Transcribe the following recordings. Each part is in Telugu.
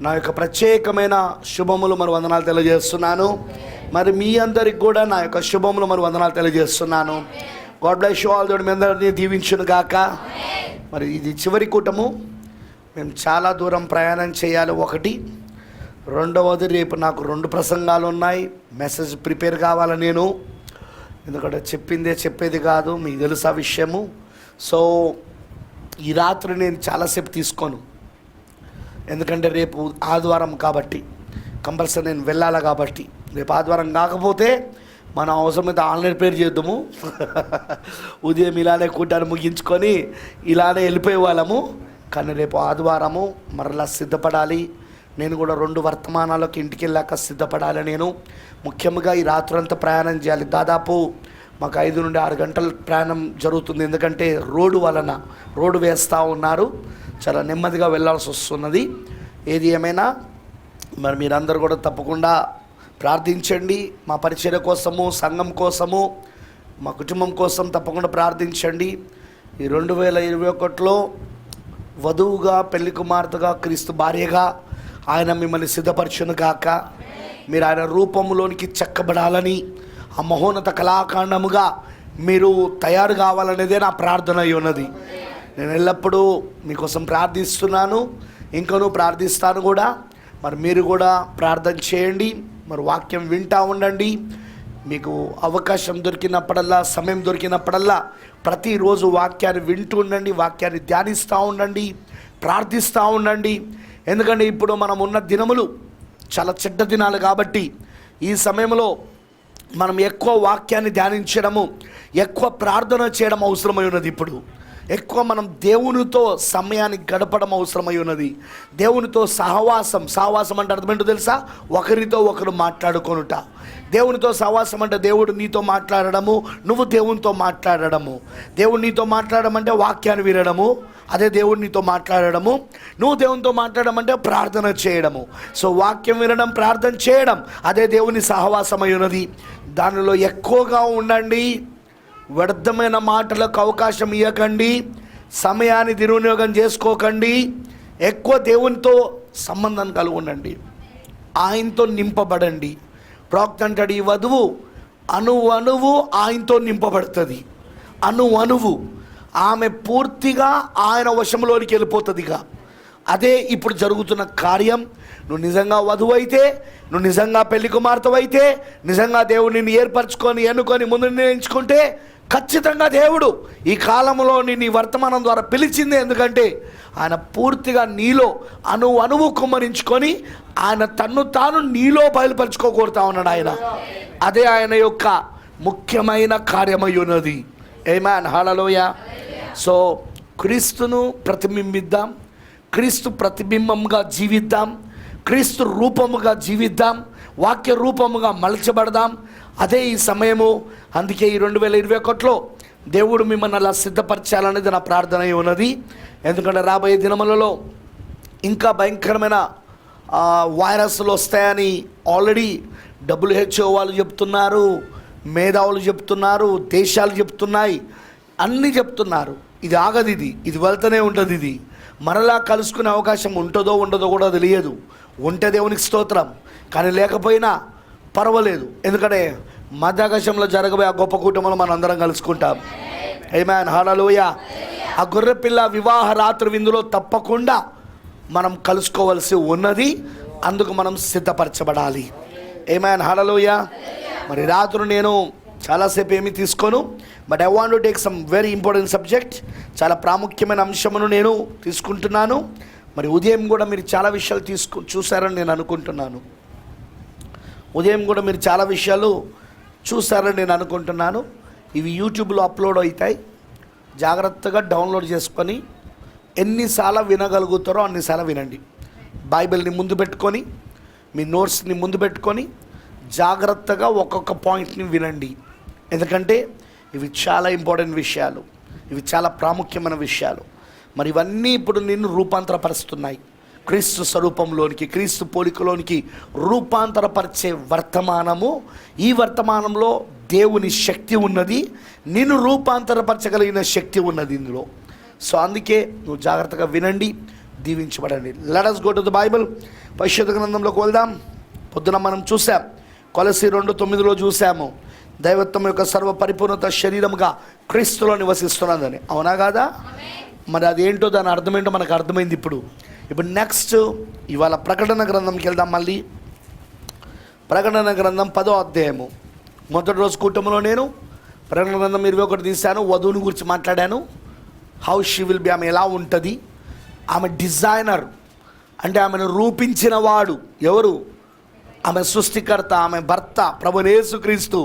నా యొక్క ప్రత్యేకమైన శుభములు మరి వందనాలు తెలియజేస్తున్నాను. మరి మీ అందరికి కూడా నా యొక్క శుభములు మరి వందనాలు తెలియజేస్తున్నాను. God bless you all. దేవుడు మీ అందరినీ దీవించును గాక. మరి ఇది చివరి కూటము. మేము చాలా దూరం ప్రయాణం చేయాలి. ఒకటి, రెండవది రేపు నాకు 2 ప్రసంగాలు ఉన్నాయి. మెసేజ్ ప్రిపేర్ కావాలి నేను, ఎందుకంటే చెప్పిందే చెప్పేది కాదు, మీకు తెలుసు ఆ విషయము. సో ఈ రాత్రి నేను చాలాసేపు తీసుకోను, ఎందుకంటే రేపు ఆదివారం కాబట్టి కంపల్సరీ నేను వెళ్ళాలి. కాబట్టి రేపు ఆదివారం కాకపోతే మనం అవసరమైతే ఆన్లైన్ ప్రేయర్ చేద్దాము. ఉదయం ఇలానే కూటాన్ని ముగించుకొని ఇలానే వెళ్ళిపోయే వాళ్ళము. కానీ రేపు ఆదివారము మరలా సిద్ధపడాలి. నేను కూడా 2 వర్తమానాలకు ఇంటికి వెళ్ళాక సిద్ధపడాలి. నేను ముఖ్యంగా ఈ రాత్రంతా ప్రయాణం చేయాలి. దాదాపు మాకు 5 నుండి 6 గంటల ప్రయాణం జరుగుతుంది. ఎందుకంటే రోడ్డు వేస్తూ ఉన్నారు. చాలా నెమ్మదిగా వెళ్ళాల్సి వస్తున్నది. ఏది ఏమైనా మరి మీరందరూ కూడా తప్పకుండా ప్రార్థించండి. మా పరిచర్య కోసము, సంఘం కోసము, మా కుటుంబం కోసం తప్పకుండా ప్రార్థించండి. ఈ 2021లో వధువుగా, పెళ్లి కుమార్తెగా, క్రీస్తు భార్యగా ఆయన మిమ్మల్ని సిద్ధపరచును గాక. మీరు ఆయన రూపంలోనికి చెక్కబడాలని, ఆ మహోన్నత కళాఖండముగా మీరు తయారు కావాలనేదే నా ప్రార్థన అయి ఉన్నది. నేను ఎల్లప్పుడూ మీకోసం ప్రార్థిస్తున్నాను, ఇంకనూ ప్రార్థిస్తాను కూడా. మరి మీరు కూడా ప్రార్థన చేయండి. మరి వాక్యం వింటూ ఉండండి. మీకు అవకాశం దొరికినప్పుడల్లా, సమయం దొరికినప్పుడల్లా ప్రతిరోజు వాక్యాన్ని వింటూ ఉండండి, వాక్యాన్ని ధ్యానిస్తూ ఉండండి, ప్రార్థిస్తూ ఉండండి. ఎందుకంటే ఇప్పుడు మనం ఉన్న దినములు చాలా చెడ్డ దినాలు కాబట్టి ఈ సమయంలో మనం ఎక్కువ వాక్యాన్ని ధ్యానించడము, ఎక్కువ ప్రార్థన చేయడం అవసరమై ఉన్నది. ఇప్పుడు ఎక్కువ మనం దేవునితో సమయాన్ని గడపడం అవసరమై ఉన్నది. దేవునితో సహవాసం అంటే అర్థమేంటో తెలుసా? ఒకరితో ఒకరు మాట్లాడుకొనుట. దేవునితో సహవాసం అంటే దేవుడు నీతో మాట్లాడడము, నువ్వు దేవునితో మాట్లాడడము. దేవుడు నీతో మాట్లాడడం అంటే వాక్యాన్ని వినడము, అదే దేవుడు నీతో మాట్లాడడము. నువ్వు దేవునితో మాట్లాడడం అంటే ప్రార్థన చేయడము. సో వాక్యం వినడం, ప్రార్థన చేయడం, అదే దేవుని సహవాసమై ఉన్నది. దానిలో ఎక్కువగా ఉండండి. వ్యర్థమైన మాటలకు అవకాశం ఇవ్వకండి. సమయాన్ని దుర్వినియోగం చేసుకోకండి. ఎక్కువ దేవునితో సంబంధం కలిగి ఉండండి. ఆయనతో నింపబడండి. ప్రవక్త అంటాడు, ఈ వధువు అణువు ఆయనతో నింపబడుతుంది. అణువు ఆమె పూర్తిగా ఆయన వశంలోనికి వెళ్ళిపోతుందిగా. అదే ఇప్పుడు జరుగుతున్న కార్యం. నువ్వు నిజంగా వధువు అయితే, నువ్వు నిజంగా పెళ్లి కుమార్తె అయితే, నిజంగా దేవుడు నిన్ను ఏర్పరచుకొని ఎన్నుకొని ముందు నిర్ణయించుకుంటే ఖచ్చితంగా దేవుడు ఈ కాలంలో నిన్ను వర్తమానం ద్వారా పిలిచింది. ఎందుకంటే ఆయన పూర్తిగా నీలో అణువు కుమ్మరించుకొని ఆయన తన్ను తాను నీలో బయలుపరచుకోకూడతా ఉన్నాడు ఆయన. అదే ఆయన యొక్క ముఖ్యమైన కార్యమై ఉన్నది. ఆమేన్, హల్లెలూయా. సో క్రీస్తును ప్రతిబింబిద్దాం, క్రీస్తు ప్రతిబింబంగా జీవిద్దాం, క్రీస్తు రూపముగా జీవిద్దాం, వాక్య రూపముగా మలచబడదాం. అదే ఈ సమయము. అందుకే ఈ 2021లో దేవుడు మిమ్మల్ని అలా సిద్ధపరచాలనేది నా ప్రార్థన ఉన్నది. ఎందుకంటే రాబోయే దినములలో ఇంకా భయంకరమైన వైరస్లు వస్తాయని ఆల్రెడీ WHO వాళ్ళు చెప్తున్నారు, మేధావులు చెప్తున్నారు, దేశాలు చెప్తున్నాయి, అన్నీ చెప్తున్నారు. ఇది ఆగదు, ఇది వెళ్తూనే ఉంటుంది. ఇది మరలా కలుసుకునే అవకాశం ఉంటుందో ఉండదో కూడా తెలియదు. ఉంటే దేవునికి స్తోత్రం, కానీ లేకపోయినా పర్వాలేదు. ఎందుకంటే మధ్యాకాశంలో జరగబోయే ఆ గొప్ప కుటుంబంలో మనం అందరం కలుసుకుంటాం. ఆమేన్, హల్లెలూయా. ఆ గొర్రెపిల్ల వివాహ రాత్రి విందులో తప్పకుండా మనం కలుసుకోవాల్సి ఉన్నది. అందుకు మనం సిద్ధపరచబడాలి. ఆమేన్, హల్లెలూయా. మరి రాత్రి నేను చాలాసేపు ఏమీ తీసుకోను, but I want to take some very important subject. చాలా ప్రాముఖ్యమైన అంశమును నేను తీసుకుంటున్నాను. మరి ఉదయం కూడా మీరు చాలా విషయాలు చూసారని నేను అనుకుంటున్నాను. ఇవి యూట్యూబ్లో అప్లోడ్ అవుతాయి. జాగ్రత్తగా డౌన్లోడ్ చేసుకొని ఎన్నిసార్లు వినగలుగుతారో అన్నిసార్లు వినండి. బైబిల్ని ముందు పెట్టుకొని, మీ నోట్స్ని ముందు పెట్టుకొని జాగ్రత్తగా ఒక్కొక్క పాయింట్ని వినండి. ఎందుకంటే ఇవి చాలా ఇంపార్టెంట్ విషయాలు, ఇవి చాలా ప్రాముఖ్యమైన విషయాలు. మరి ఇవన్నీ ఇప్పుడు నిన్ను రూపాంతరపరుస్తున్నాయి. క్రీస్తు స్వరూపంలోనికి, క్రీస్తు పోలికలోనికి రూపాంతరపరిచే వర్తమానము. ఈ వర్తమానంలో దేవుని శక్తి ఉన్నది, నిన్ను రూపాంతరపరచగలిగిన శక్తి ఉన్నది ఇందులో. సో అందుకే నువ్వు జాగ్రత్తగా వినండి. దీవించబడండి. Let us go to the Bible. పరిశుద్ధ గ్రంథంలోకి వెళ్దాం. పొద్దున మనం చూసాం, కొలస్సీ 2:9 చూసాము, దైవత్వం యొక్క సర్వ పరిపూర్ణత శరీరముగా క్రీస్తులో నివసిస్తున్నదని. అవునా కాదా? మరి అదేంటో దాని అర్థం ఏంటో మనకు అర్థమైంది. ఇప్పుడు నెక్స్ట్ ఇవాళ ప్రకటన గ్రంథంకి వెళ్దాం. మళ్ళీ ప్రకటన గ్రంథం 10వ అధ్యాయము. మొదటి రోజు కూటమిలో నేను ప్రకటన గ్రంథం 21 తీశాను. వధువుని గురించి మాట్లాడాను. హౌ షీ విల్ బి, ఆమె ఎలా ఉంటుంది. ఆమె డిజైనర్ అంటే ఆమెను రూపించిన వాడు ఎవరు? ఆమె సృష్టికర్త, ఆమె భర్త ప్రభువైన యేసుక్రీస్తు.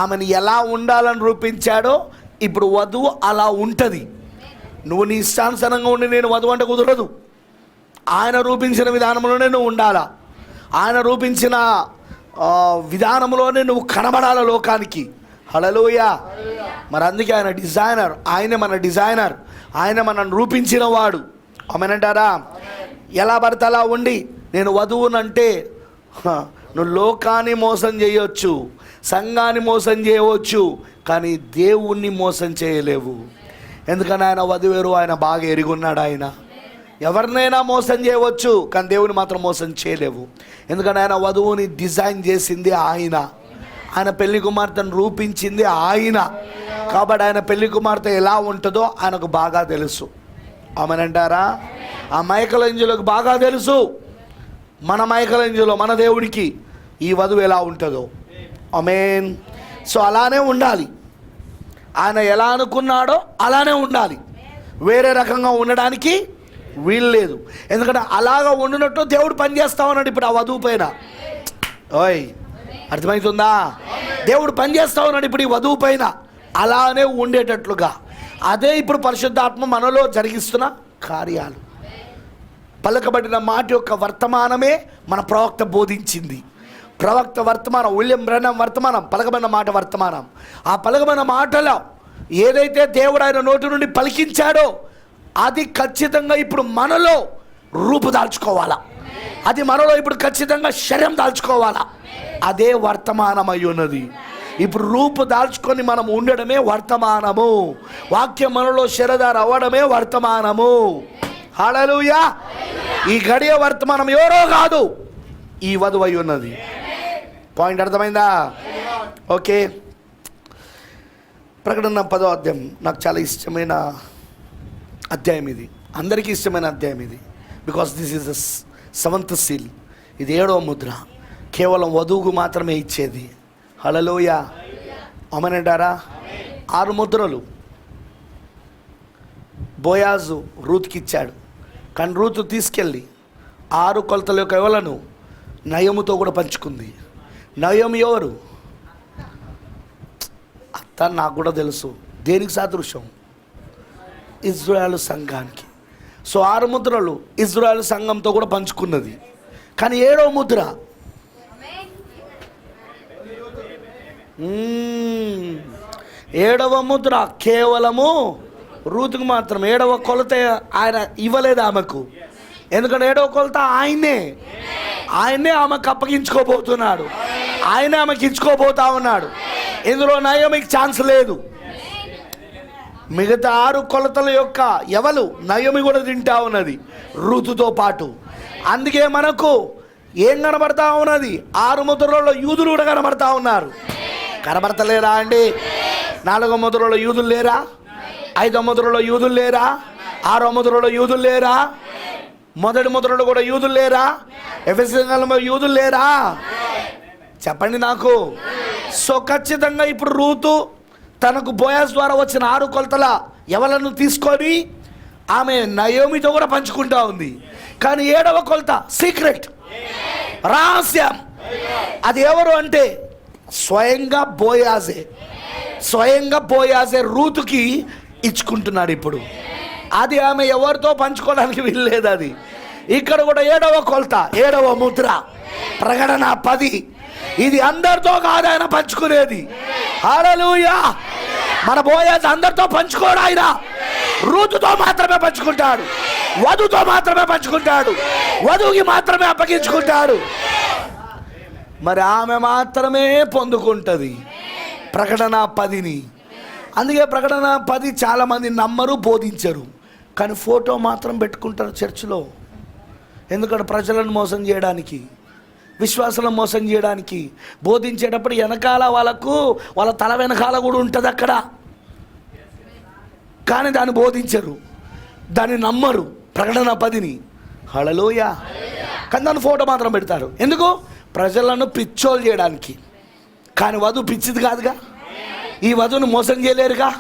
ఆమెను ఎలా ఉండాలని రూపించాడో ఇప్పుడు వధువు అలా ఉంటుంది. నువ్వు నీ ఇష్టానుసారంగా ఉండి నేను వధువు అంటే కుదరదు. ఆయన రూపించిన విధానంలోనే నువ్వు ఉండాలా. ఆయన రూపించిన విధానంలోనే నువ్వు కనబడాల లోకానికి. హల్లెలూయా. మరి అందుకే ఆయన డిజైనర్, ఆయన మన డిజైనర్, ఆయన మనల్ని రూపించిన వాడు. ఆమేనంటారా? ఎలా పడితే అలా ఉండి నేను వధువునంటే నువ్వు లోకాన్ని మోసం చేయవచ్చు, సంఘాన్ని మోసం చేయవచ్చు, కానీ దేవుణ్ణి మోసం చేయలేవు. ఎందుకని ఆయన వధువేరు, ఆయన బాగా ఎరుగున్నాడు. ఆయన ఎవరినైనా మోసం చేయవచ్చు, కానీ దేవుని మాత్రం మోసం చేయలేవు. ఎందుకంటే ఆయన వధువుని డిజైన్ చేసింది ఆయన, ఆయన పెళ్లి కుమార్తెను రూపించింది ఆయన. కాబట్టి ఆయన పెళ్లి కుమార్తె ఎలా ఉంటుందో ఆయనకు బాగా తెలుసు. ఆమెనంటారా? ఆ మైకలేంజలోకి బాగా తెలుసు. మన మైకలేంజలో మన దేవుడికి ఈ వధువు ఎలా ఉంటుందో. ఆమేన్. సో అలానే ఉండాలి. ఆయన ఎలా అనుకున్నాడో అలానే ఉండాలి. వేరే రకంగా ఉండడానికి వీలు లేదు. ఎందుకంటే అలాగా ఉండినట్టు దేవుడు పనిచేస్తా ఉన్నాడు ఇప్పుడు ఆ వధువు పైన. ఓయ్, అర్థమవుతుందా? దేవుడు పనిచేస్తా ఉన్నాడు ఇప్పుడు ఈ వధువు పైన అలానే ఉండేటట్లుగా. అదే ఇప్పుడు పరిశుద్ధాత్మ మనలో జరిగిస్తున్న కార్యాలు. పలకబడిన మాట యొక్క వర్తమానమే మన ప్రవక్త బోధించింది. ప్రవక్త వర్తమానం, విలియం బ్రనమ్ వర్తమానం, పలకబడిన మాట వర్తమానం. ఆ పలకబడిన మాటలో ఏదైతే దేవుడు ఆయన నోటి నుండి పలికించాడో అది ఖచ్చితంగా ఇప్పుడు మనలో రూపు దాల్చుకోవాలా. అది మనలో ఇప్పుడు ఖచ్చితంగా శరీరం దాల్చుకోవాలా. అదే వర్తమానం అయి ఉన్నది. ఇప్పుడు రూపు దాల్చుకొని మనం ఉండడమే వర్తమానము. వాక్యం మనలో శరీరధార అవ్వడమే వర్తమానము. హల్లెలూయా. ఈ గడియ వర్తమానం ఎవరో కాదు, ఈ వధువు అయి ఉన్నది. పాయింట్ అర్థమైందా? ఓకే. ప్రకటన 10వ అధ్యాయం నాకు చాలా ఇష్టమైన అధ్యాయం ఇది. అందరికీ ఇష్టమైన అధ్యాయం ఇది. Because this is the 7th seal. ఇది 7వ ముద్ర. కేవలం వధువుకు మాత్రమే ఇచ్చేది. హల్లెలూయా. ఆమేనంటారా? 6 ముద్రలు బోయాజు రూత్కి ఇచ్చాడు. కానీ రూతు తీసుకెళ్ళి 6 కొలతల యొక్క ఎవలను నయముతో కూడా పంచుకుంది. నయం ఎవరు? అత్త నాకు కూడా తెలుసు. దేనికి సాదృశ్యం? ఇజ్రాయేలు సంఘానికి. సో 6 ముద్రలు ఇజ్రాయేలు సంఘంతో కూడా పంచుకున్నది. కానీ 7వ ముద్ర 7వ ముద్ర కేవలము రూతుకు మాత్రం. 7వ కొలత ఆయన ఇవ్వలేదు ఆమెకు. ఎందుకంటే 7వ కొలత ఆయనే ఆమెకు అప్పగించుకోబోతున్నాడు. ఆయనే ఆమెకి ఇచ్చుకోబోతా ఉన్నాడు. ఇందులో నయోమికి ఛాన్స్ లేదు. మిగతా 6 కొలతల యొక్క ఎవలు నయోమి కూడా తింటా ఉన్నది రూతుతో పాటు. అందుకే మనకు ఏం కనబడతా ఉన్నది? 6 ముద్రలలో యూదులు కూడా కనబడతా ఉన్నారు. కనబడతలేరా అండి? 4వ ముద్రలో యూదులు లేరా? 5వ ముద్రలో యూదులు లేరా? 6వ ముద్రలో యూదులు లేరా? మొదటి ముద్రలో కూడా యూదులు లేరా? ఎఫెసీ సంఘంలో యూదులు లేరా? చెప్పండి నాకు. సో ఖచ్చితంగా ఇప్పుడు రూతు తనకు బోయాస్ ద్వారా వచ్చిన 6 కొలతల ఎవలను తీసుకొని ఆమె నయోమితో కూడా పంచుకుంటా ఉంది. కానీ 7వ కొలత సీక్రెట్, రహస్యం. అది ఎవరు అంటే స్వయంగా బోయాజే రూతుకి ఇచ్చుకుంటున్నాడు ఇప్పుడు. అది ఆమె ఎవరితో పంచుకోవడానికి వీల్లేదు. అది ఇక్కడ కూడా 7వ కొలత, 7వ ముద్ర, ప్రకటన 10. ఇది అందరితో కాదు ఆయన పంచుకునేది. హల్లెలూయా. మన బోయాజ్ అందరితో పంచుకోడు. ఆయన రూతుతో మాత్రమే పంచుకుంటాడు, వధుతో మాత్రమే పంచుకుంటాడు, వధువుకి మాత్రమే అప్పగించుకుంటాడు. మరి ఆమె మాత్రమే పొందుకుంటుంది ప్రకటన 10ని. అందుకే ప్రకటన 10 చాలామంది నమ్మరు, బోధించరు. కానీ ఫోటో మాత్రం పెట్టుకుంటారు చర్చిలో. ఎందుకంటే ప్రజలను మోసం చేయడానికి, విశ్వాసాలను మోసం చేయడానికి. బోధించేటప్పుడు వెనకాల వాళ్ళ తల వెనకాల కూడా ఉంటుంది అక్కడ, కానీ దాన్ని బోధించరు, దాన్ని నమ్మరు. ప్రకటన 10ని హల్లెలూయా. కానీ దాన్ని ఫోటో మాత్రం పెడతారు. ఎందుకు? ప్రజలను పిచ్చోలు చేయడానికి. కానీ వధువు పిచ్చిది కాదుగా, ఈ వధువును మోసం చేయలేరుగా,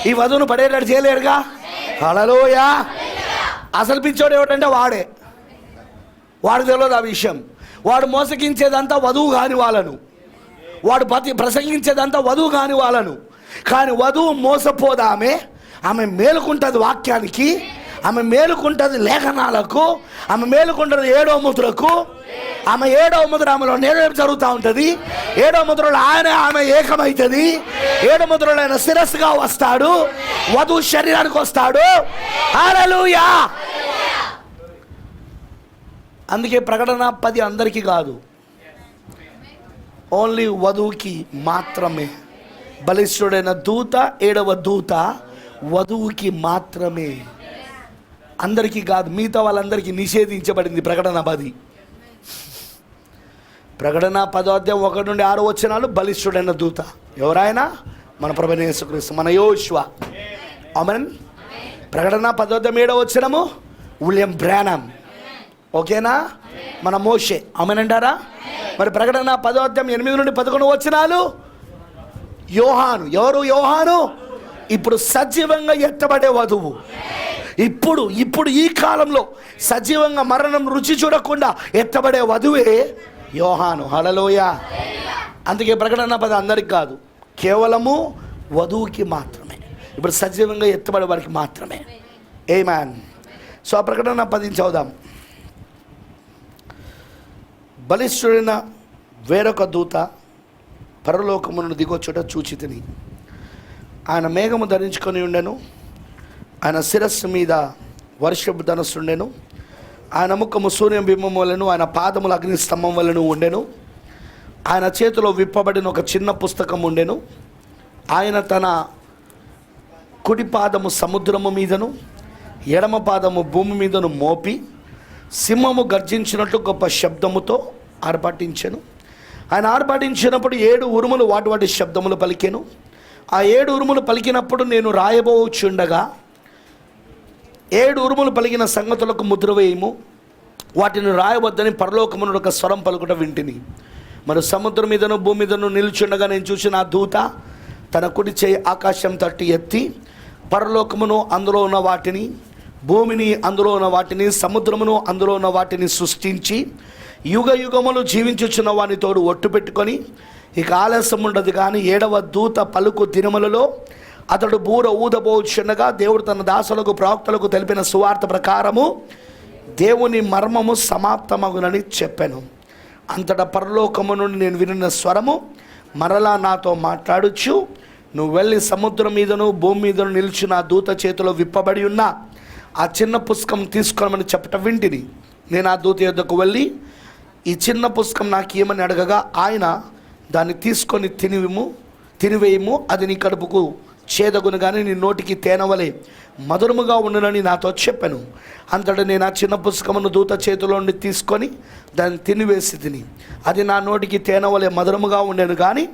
ఈ వధువును పడేటట్టు చేయలేరుగా. హల్లెలూయా. అసలు పిచ్చోడు ఏమిటంటే వాడు తెలియదు ఆ విషయం. వాడు మోసగించేదంతా వధువు కాని వాళ్ళను, వాడు ప్రసంగించేదంతా వధువు కాని వాళ్ళను. కానీ వధువు మోసపోదా, ఆమె మేలుకుంటుంది వాక్యానికి, ఆమె మేలుకుంటుంది లేఖనాలకు, ఆమె మేలుకుంటుంది 7వ ముద్రకు. ఆమె 7వ ముద్ర ఆమెలో నెరవేర్పు జరుగుతూ ఉంటుంది. 7వ ముద్రలో ఆమె ఏకమవుతుంది. 7వ ముద్రలో ఆయన శిరస్సుగా వస్తాడు, వధువు శరీరానికి వస్తాడు. హల్లెలూయా. అందుకే ప్రకటన 10 అందరికీ కాదు, ఓన్లీ వధువుకి మాత్రమే. బలిష్ఠుడైన దూత, 7వ దూత వధువుకి మాత్రమే, అందరికీ కాదు. మిగతా వాళ్ళందరికీ నిషేధించబడింది ప్రకటన 10. ప్రకటన 10వ అధ్యాయం 1 నుండి 6 వచనాలు బలిష్ఠుడైన దూత. ఎవరైనా? మన ప్రభువైన యేసుక్రీస్తు, మన యోషువ. ఆమేన్. ప్రకటన 10వ అధ్యాయం 7వ వచనము విలియం బ్రానమ్. ఓకేనా? మన మోషే. ఆమేన్ అంటారా? మరి ప్రకటన 10వ అధ్యాయం 8 నుండి 11 వచనాలు యోహాను. ఎవరు యోహాను? ఇప్పుడు సజీవంగా ఎత్తబడే వధువు. ఇప్పుడు ఈ కాలంలో సజీవంగా మరణం రుచి చూడకుండా ఎత్తబడే వధువే యోహాను. హల్లెలూయా. అందుకే ప్రకటన 10 అందరికి కాదు, కేవలము వధువుకి మాత్రమే. ఇప్పుడు సజీవంగా ఎత్తబడే వారికి మాత్రమే. ఆమేన్. సో ఆ ప్రకటన 10 చదువుదాం. బలిష్ఠుడైన వేరొక దూత పరలోకము నుండి దిగొచ్చుట చూచితిని. ఆయన మేఘము ధరించుకొని ఉండెను, ఆయన శిరస్సు మీద వర్షపు ధనస్సు ఉండెను, ఆయన ముఖము సూర్యబింబం వలెను, ఆయన పాదములు అగ్ని స్తంభం వలెను ఉండెను. ఆయన చేతిలో విప్పబడిన ఒక చిన్న పుస్తకం ఉండెను. ఆయన తన కుడి పాదము సముద్రము మీదను, ఎడమ పాదము భూమి మీదను మోపి సింహము గర్జించినట్లు గొప్ప శబ్దముతో ఆర్భటించెను. ఆయన ఆర్భటించినప్పుడు 7 ఉరుములు వాటి శబ్దములు పలికెను. ఆ 7 ఉరుములు పలికినప్పుడు నేను రాయబోచుండగా, 7 ఉరుములు పలికిన సంగతులకు ముద్ర వేయము, వాటిని రాయవద్దని పరలోకము నుండి ఒక స్వరం పలుకుట వింటిని. మరి సముద్రం మీదను భూమి మీదను నిల్చుండగా నేను చూసిన ఆ దూత తన కుడి చేయి ఆకాశం తట్టి ఎత్తి పరలోకమును అందులో ఉన్న వాటిని, భూమిని అందులో ఉన్న వాటిని, సముద్రమును అందులో ఉన్న వాటిని సృష్టించి యుగ యుగములు జీవించుచున్న వాని తోడు ఒట్టు పెట్టుకొని, ఇక ఆలస్యం ఉండదు కానీ 7వ దూత పలుకు దినములలో అతడు బూర ఊదబోచుండగా దేవుడు తన దాసులకు ప్రవక్తలకు తెలిపిన సువార్త ప్రకారము దేవుని మర్మము సమాప్తమగునని చెప్పాను. అంతటా పరలోకము నుండి నేను వినిన స్వరము మరలా నాతో మాట్లాడుచు, నువ్వు వెళ్ళి సముద్రం మీదను భూమి మీదను నిలిచిన ఆ దూత చేతిలో విప్పబడి ఉన్న ఆ చిన్న పుస్తకం తీసుకోమని చెప్పటం వింటిని. నేను ఆ దూత యొద్దకు వెళ్ళి ఈ చిన్న పుస్తకం నాకు ఏమని అడగగా, ఆయన దాన్ని తీసుకొని తినివేయము, అది నీ కడుపుకు చేదగును కానీ నీ నోటికి తేనవలే మధురముగా ఉండునని నాతో చెప్పాను. అంతటా నేను ఆ చిన్న పుస్తకమును దూత చేతిలో నుండి తీసుకొని దాన్ని తినివేసి తిని, అది నా నోటికి తేనవలే మధురముగా ఉండేను కానీ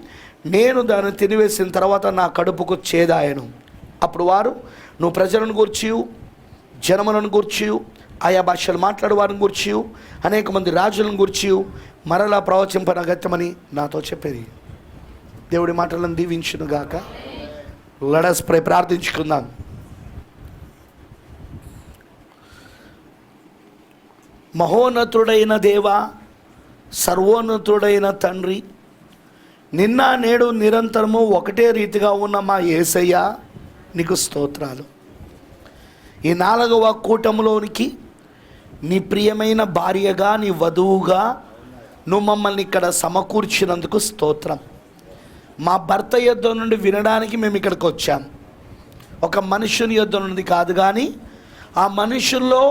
నేను దాన్ని తినివేసిన తర్వాత నా కడుపుకు చేదాయను. అప్పుడు వారు, నువ్వు ప్రజలను గూర్చి, జనములను గూర్చి, ఆయా భాషలు మాట్లాడే వారిని గూర్చి, అనేక మంది రాజులను గూర్చి మరలా ప్రవచింపనగత్యమని నాతో చెప్పేది. దేవుడి మాటలను దీవించును గాక. Let us pray. ప్రార్థించుకుందాం. మహోన్నతుడైన దేవా, సర్వోన్నతుడైన తండ్రి, నిన్న నేడు నిరంతరము ఒకటే రీతిగా ఉన్న మా యేసయ్య నీకు స్తోత్రాలు. ఈ 4వ కూటములోనికి నీ ప్రియమైన భార్యగా, నీ వధువుగా నువ్వు మమ్మల్ని ఇక్కడ సమకూర్చినందుకు స్తోత్రం. మా భర్త యొద్ద నుండి వినడానికి మేము ఇక్కడికి వచ్చాం. ఒక మనుషుని యొద్ద నుండి కాదు, కానీ ఆ మనుషుల్లో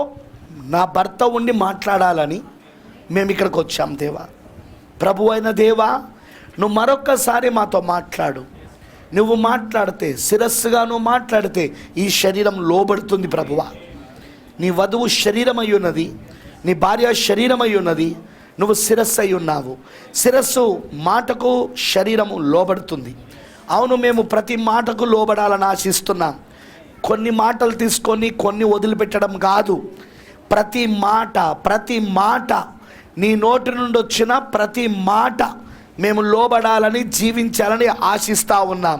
నా భర్త ఉండి మాట్లాడాలని మేము ఇక్కడికి వచ్చాం. దేవా, ప్రభు అయిన దేవా, నువ్వు మరొక్కసారి మాతో మాట్లాడు. నువ్వు మాట్లాడితే, శిరస్సుగా నువ్వు మాట్లాడితే ఈ శరీరం లోబడుతుంది ప్రభువా. నీ వధువు శరీరమై ఉన్నది, నీ భార్య శరీరమై ఉన్నది, నువ్వు శిరస్సు అయి ఉన్నావు. శిరస్సు మాటకు, శరీరము లోబడుతుంది. అవును, మేము ప్రతి మాటకు లోబడాలని ఆశిస్తున్నాం. కొన్ని మాటలు తీసుకొని కొన్ని వదిలిపెట్టడం కాదు. ప్రతి మాట నీ నోటి నుండి వచ్చిన ప్రతి మాట మేము లోబడాలని, జీవించాలని ఆశిస్తూ ఉన్నాం.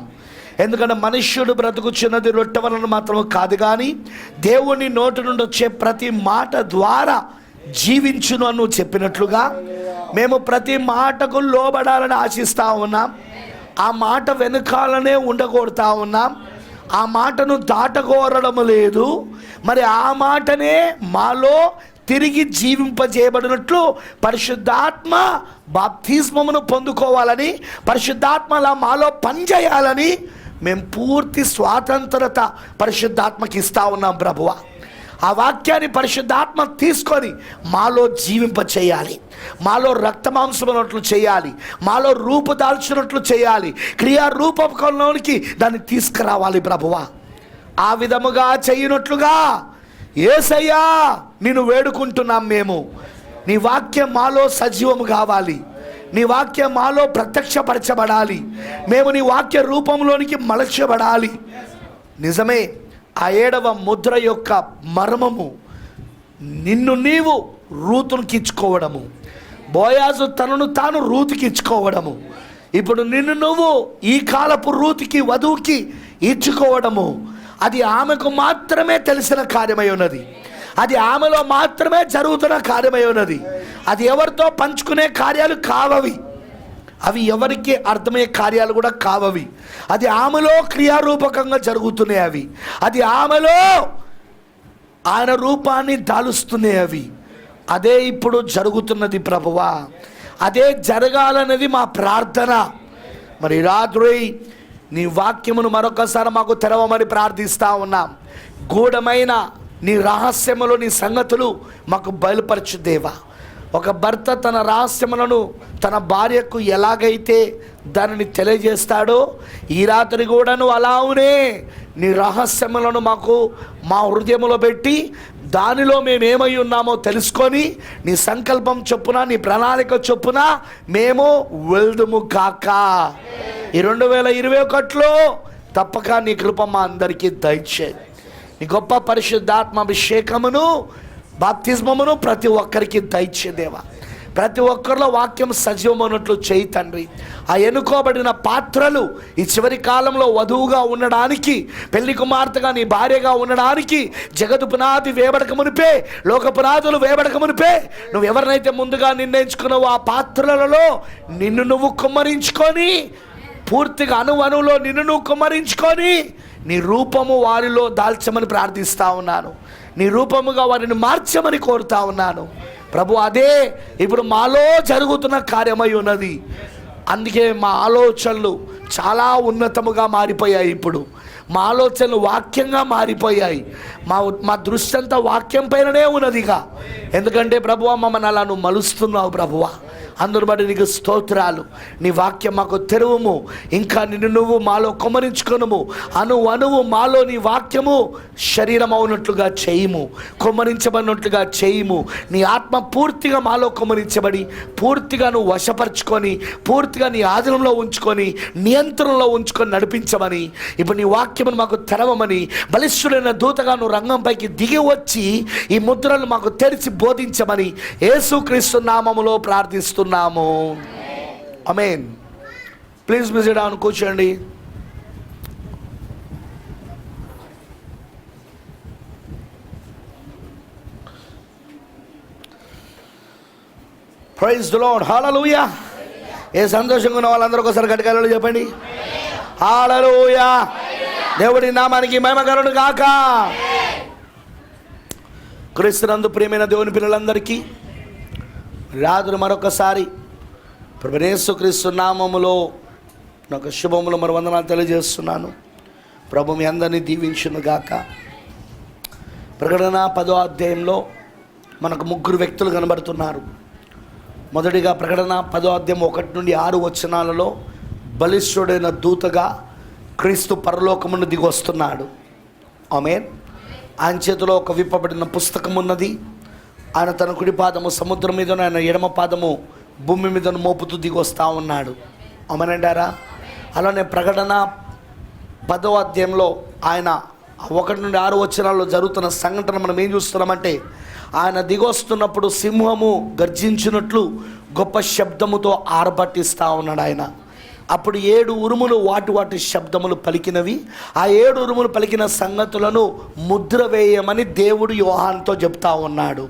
ఎందుకంటే మనుష్యుడు బ్రతుకుచున్నది రొట్టె వలన మాత్రం కాదు, కానీ దేవుని నోటి నుండి వచ్చే ప్రతి మాట ద్వారా జీవించును అని నువ్వు చెప్పినట్లుగా మేము ప్రతి మాటకు లోబడాలని ఆశిస్తూ ఉన్నాం. ఆ మాట వెనుకాలనే ఉండగొడతా ఉన్నాం. ఆ మాటను దాటగోరడం లేదు. మరి ఆ మాటనే మాలో తిరిగి జీవింపజేయబడినట్లు పరిశుద్ధాత్మ బాప్తిస్మమును పొందుకోవాలని, పరిశుద్ధాత్మలా మాలో పనిచేయాలని మేము పూర్తి స్వాతంత్రత పరిశుద్ధాత్మకి ఇస్తూ ఉన్నాం ప్రభువా. ఆ వాక్యాన్ని పరిశుద్ధాత్మ తీసుకొని మాలో జీవింపచేయాలి, మాలో రక్తమాంసమున్నట్లు చేయాలి, మాలో రూపుదాల్చినట్లు చేయాలి, క్రియారూపకంలోనికి దాన్ని తీసుకురావాలి ప్రభువా. ఆ విధముగా చేయనట్లుగా యేసయ్యా నిన్ను వేడుకుంటున్నాం. మేము నీ వాక్యం మాలో సజీవము కావాలి, నీ వాక్యం మాలో ప్రత్యక్షపరచబడాలి, మేము నీ వాక్య రూపంలోనికి మలచబడాలి. నిజమే, ఆ 7వ ముద్ర యొక్క మర్మము నిన్ను నీవు రూతునికి ఇచ్చుకోవడము, బోయాజు తనను తాను రూతుకి ఇచ్చుకోవడము, ఇప్పుడు నిన్ను నువ్వు ఈ కాలపు రూతుకి, వధువుకి ఇచ్చుకోవడము, అది ఆమెకు మాత్రమే తెలిసిన కార్యమై ఉన్నది. అది ఆమెలో మాత్రమే జరుగుతున్న కార్యమై ఉన్నది. అది ఎవరితో పంచుకునే కార్యాలు కావవి, అవి ఎవరికి అర్థమయ్యే కార్యాలు కూడా కావవి. అది ఆమెలో క్రియారూపకంగా జరుగుతున్నాయి అవి. అది ఆమెలో ఆయన రూపాన్ని దాలుస్తున్నాయి అవి. అదే ఇప్పుడు జరుగుతున్నది ప్రభువా. అదే జరగాలన్నది మా ప్రార్థన. మరి రాత్రి నీ వాక్యమును మరొకసారి మాకు తెరవమని ప్రార్థిస్తూ ఉన్నాం. గూఢమైన నీ రహస్యములు, నీ సంగతులు మాకు బయలుపరచు దేవా. ఒక భర్త తన రహస్యములను తన భార్యకు ఎలాగైతే దానిని తెలియజేస్తాడో, ఈ రాత్రి కూడాను అలానే నీ రహస్యములను మాకు మా హృదయంలో పెట్టి దానిలో మేమేమై ఉన్నామో తెలుసుకొని నీ సంకల్పం చొప్పున, నీ ప్రణాళిక చొప్పున మేము వెళ్దుము కాక. ఈ 2021లో తప్పక నీ కృప మా అందరికీ దయచేయి. నీ గొప్ప పరిశుద్ధాత్మ అభిషేకమును, బాప్తిస్మమును ప్రతి ఒక్కరికి దయచేదేవా. ప్రతి ఒక్కరిలో వాక్యం సజీవమైనట్లు చేయి తండ్రి. ఆ ఎన్నుకోబడిన పాత్రలు ఈ చివరి కాలంలో వధువుగా ఉండడానికి, పెళ్లి కుమార్తెగా నీ భార్యగా ఉండడానికి, జగదు పునాది వేయబడక మునిపే, లోక పునాదులు వేయబడక మునిపే నువ్వు ఎవరినైతే ముందుగా నిర్ణయించుకున్నావో ఆ పాత్రలలో నిన్ను నువ్వు కుమ్మరించుకొని, పూర్తిగా అణువణువులో నిన్ను నువ్వు కుమ్మరించుకొని నీ రూపము వారిలో దాల్చమని ప్రార్థిస్తూ ఉన్నాను. నీ రూపముగా వారిని మార్చమని కోరుతా ఉన్నాను ప్రభు. అదే ఇప్పుడు మాలో జరుగుతున్న కార్యమై ఉన్నది. అందుకే మా ఆలోచనలు చాలా ఉన్నతముగా మారిపోయాయి. ఇప్పుడు మా ఆలోచనలు వాక్యంగా మారిపోయాయి. మా దృష్టి అంతా వాక్యం పైననే ఉన్నదిగా. ఎందుకంటే ప్రభువా, మమ్మల్ని అలా నువ్వు మలుస్తున్నావు ప్రభువా. అందును బట్టి నీకు స్తోత్రాలు. నీ వాక్యం మాకు తెరువుము, ఇంకా నిన్ను నువ్వు మాలో కుమ్మరించుకొనుము. అణువు మాలో నీ వాక్యము శరీరం అవునట్లుగా చేయుము, కుమ్మరించబడినట్లుగా చేయుము. నీ ఆత్మ పూర్తిగా మాలో కుమ్మరించబడి, పూర్తిగా నువ్వు వశపరుచుకొని, పూర్తిగా నీ ఆధీనంలో ఉంచుకొని, నియంత్రణలో ఉంచుకొని నడిపించమని, ఇప్పుడు నీ వాక్యమును మాకు తెరవమని, బలిష్ఠుడైన దూతగా నువ్వు రంగంపైకి దిగి వచ్చి ఈ ముద్రలు మాకు తెరిచి బోధించమని యేసుక్రీస్తు నామములో ప్రార్థిస్తున్నాము. ఆమేన్. ప్లీజ్ విజిట్ ఆన్, కూర్చోండి. Praise the Lord. హల్లెలూయా. ఏ సంతోషంగా ఉన్న వాళ్ళందరూ ఒకసారి గట్టిగా హల్లెలూయా చెప్పండి. హల్లెలూయా. దేవుడి నామానికి మహిమ కలుగును గాక. క్రీస్తునందు ప్రియమైన దేవుని పిల్లలందరికీ రాత్రి మరొకసారి ప్రభు యేసుక్రీస్తు నామములో నాకు శుభములు మరి వందనాలు తెలియజేస్తున్నాను. ప్రభు మీ అందరినీ దీవించును గాక. ప్రకటన 10వ అధ్యాయంలో మనకు 3 వ్యక్తులు కనబడుతున్నారు. మొదటిగా ప్రకటన 10వ అధ్యాయం 1 నుండి 6 వచనాలలో బలిష్ఠుడైన దూతగా క్రీస్తు పరలోకమును దిగి వస్తున్నాడు. ఆమేన్. ఆయన చేతిలో ఒక విప్పబడిన పుస్తకం ఉన్నది. ఆయన తన కుడి పాదము సముద్రం మీదను, ఆయన ఎడమ పాదము భూమి మీదను మోపుతూ దిగి వస్తూ ఉన్నాడు. అమనంటారా? అలానే ప్రకటన 10వ అధ్యాయంలో ఆయన 1 నుండి 6 వచనాల్లో జరుగుతున్న సంఘటన మనం ఏం చూస్తున్నామంటే, ఆయన దిగొస్తున్నప్పుడు సింహము గర్జించినట్లు గొప్ప శబ్దముతో ఆర్భటిస్తూ ఉన్నాడు ఆయన. అప్పుడు 7 ఉరుములు వాటి శబ్దములు పలికినవి. ఆ 7 ఉరుములు పలికిన సంగతులను ముద్ర వేయమని దేవుడు యోహానుతో చెప్తా ఉన్నాడు.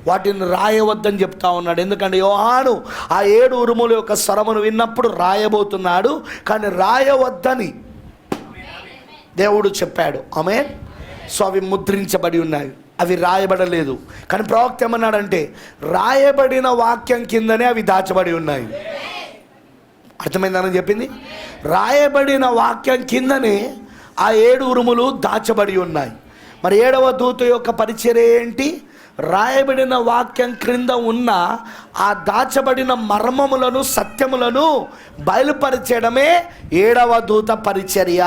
వాటిని రాయవద్దని చెప్తా ఉన్నాడు. ఎందుకంటే యోహాను ఆ 7 ఉరుముల యొక్క స్వరమును విన్నప్పుడు రాయబోతున్నాడు, కానీ రాయవద్దని దేవుడు చెప్పాడు. ఆమేన్. సో అవి ముద్రించబడి ఉన్నాయి, అవి రాయబడలేదు. కానీ ప్రవక్త ఏమన్నాడంటే, రాయబడిన వాక్యం కిందనే అవి దాచబడి ఉన్నాయి. అర్థమైందని చెప్పింది. రాయబడిన వాక్యం కిందనే ఆ 7 ఉరుములు దాచబడి ఉన్నాయి. మరి 7వ దూత యొక్క పరిచర్య ఏంటి? రాయబడిన వాక్యం క్రింద ఉన్న ఆ దాచబడిన మర్మములను, సత్యములను బయలుపరిచడమే 7వ దూత పరిచర్య.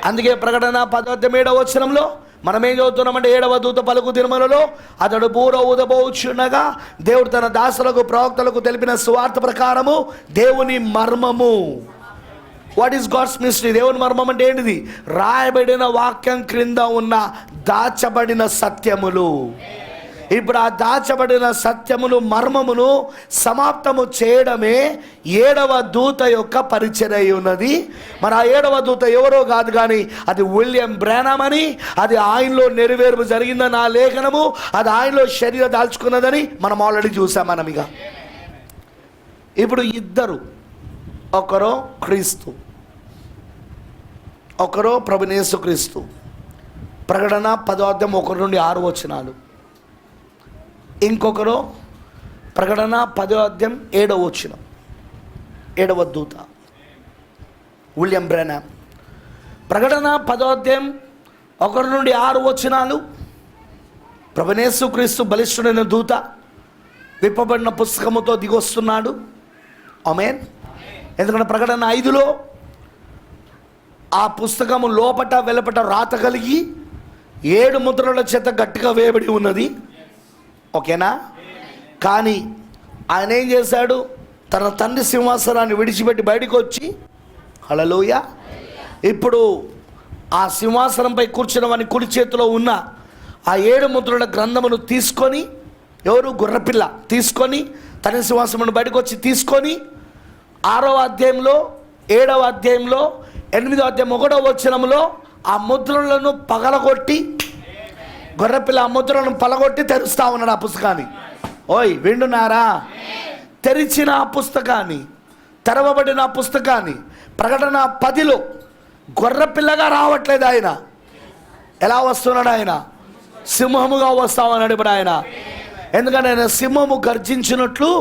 అందుకే ప్రకటన 10వ వచనంలో మనం ఏం చదువుతున్నామంటే, 7వ దూత పలుకు దినములలో అతడు బూర ఊదబోచుండగా దేవుడు తన దాసులకు ప్రవక్తలకు తెలిపిన సువార్త ప్రకారము దేవుని మర్మము. What is God's mystery? దేవుని మర్మం అంటే ఏంటిది? రాయబడిన వాక్యం క్రింద ఉన్న దాచబడిన సత్యములు. ఇప్పుడు ఆ దాచబడిన సత్యములు, మర్మమును సమాప్తము చేయడమే 7వ దూత యొక్క పరిచర్య ఉన్నది. మరి ఆ 7వ దూత ఎవరో కాదు, కానీ అది విలియం బ్రానమ్ అని, అది ఆయనలో నెరవేర్పు జరిగిందని ఆ లేఖనము, అది ఆయనలో శరీరం దాల్చుకున్నదని మనం ఆల్రెడీ చూసాం. మనం ఇక ఇప్పుడు ఇద్దరు, ఒకరో క్రీస్తు, ఒకరో ప్రభువైన యేసుక్రీస్తు. ప్రకటన 10వ అధ్యాయం 1 నుండి 6 వచనాలు. ఇంకొకరు ప్రకటన 10వ అధ్యాయం 7వ వచనం, 7వ దూత విలియం బ్రానమ్. ప్రకటన 10వ అధ్యాయం 1 నుండి 6 వచనాలు. ప్రభువైన యేసుక్రీస్తు బలిష్ఠుడైన దూత విప్పబడిన పుస్తకముతో దిగొస్తున్నాడు. ఆమేన్. ఎందుకంటే ప్రకటన 5లో ఆ పుస్తకము లోపట వెలుపట రాత కలిగి 7 ముద్రల చేత గట్టిగా వేయబడి ఉన్నది. ఓకేనా? కానీ ఆయన ఏం చేశాడు? తన తండ్రి సింహాసనాన్ని విడిచిపెట్టి బయటికి వచ్చి, హల్లెలూయా, ఇప్పుడు ఆ సింహాసనంపై కూర్చున్న వాని కుడి చేతిలో ఉన్న ఆ 7 ముద్రల గ్రంథమును తీసుకొని, ఎవరు? గుర్రపిల్ల తీసుకొని తన సింహాసనం బయటకు వచ్చి తీసుకొని 6వ అధ్యాయంలో, 7వ అధ్యాయంలో, 8వ అధ్యాయం 1వ వచనంలో ఆ ముద్రలను పగలగొట్టి, గొర్రెపిల్ల ఆ ముద్రలను పగలగొట్టి తెరుస్తా ఉన్నాడు ఆ పుస్తకాన్ని. ఓయ్ వింటున్నారా? తెరిచిన ఆ పుస్తకాన్ని, తెరవబడిన ఆ పుస్తకాన్ని ప్రకటన 10లో గొర్రెపిల్లగా రావట్లేదు ఆయన. ఎలా వస్తున్నాడు ఆయన? సింహముగా వస్తా ఉన్నాడు ఇప్పుడు ఆయన. ఎందుకంటే ఆయన సింహము గర్జించినట్లు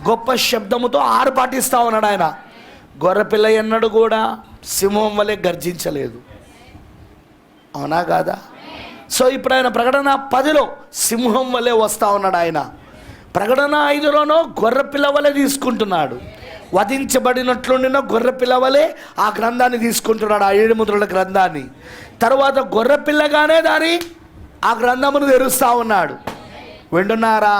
గొప్ప శబ్దముతో ఆర్భటిస్తూ ఉన్నాడు ఆయన. గొర్రెపిల్ల ఎన్నడూ కూడా సింహం వలె గర్జించలేదు. అవునా కాదా? సో ఇప్పుడు ఆయన ప్రకటన 10లో సింహం వలె వస్తూ ఉన్నాడు ఆయన. ప్రకటన 5లోనో గొర్రెపిల్ల వలె తీసుకుంటున్నాడు. వధించబడినట్లుండిన గొర్రెపిల్ల వలె ఆ గ్రంథాన్ని తీసుకుంటున్నాడు, ఆ 7 ముద్రల గ్రంథాన్ని. తర్వాత గొర్రెపిల్లగానే ఆ గ్రంథమును తెరుస్తూ ఉన్నాడు. వింటున్నారా?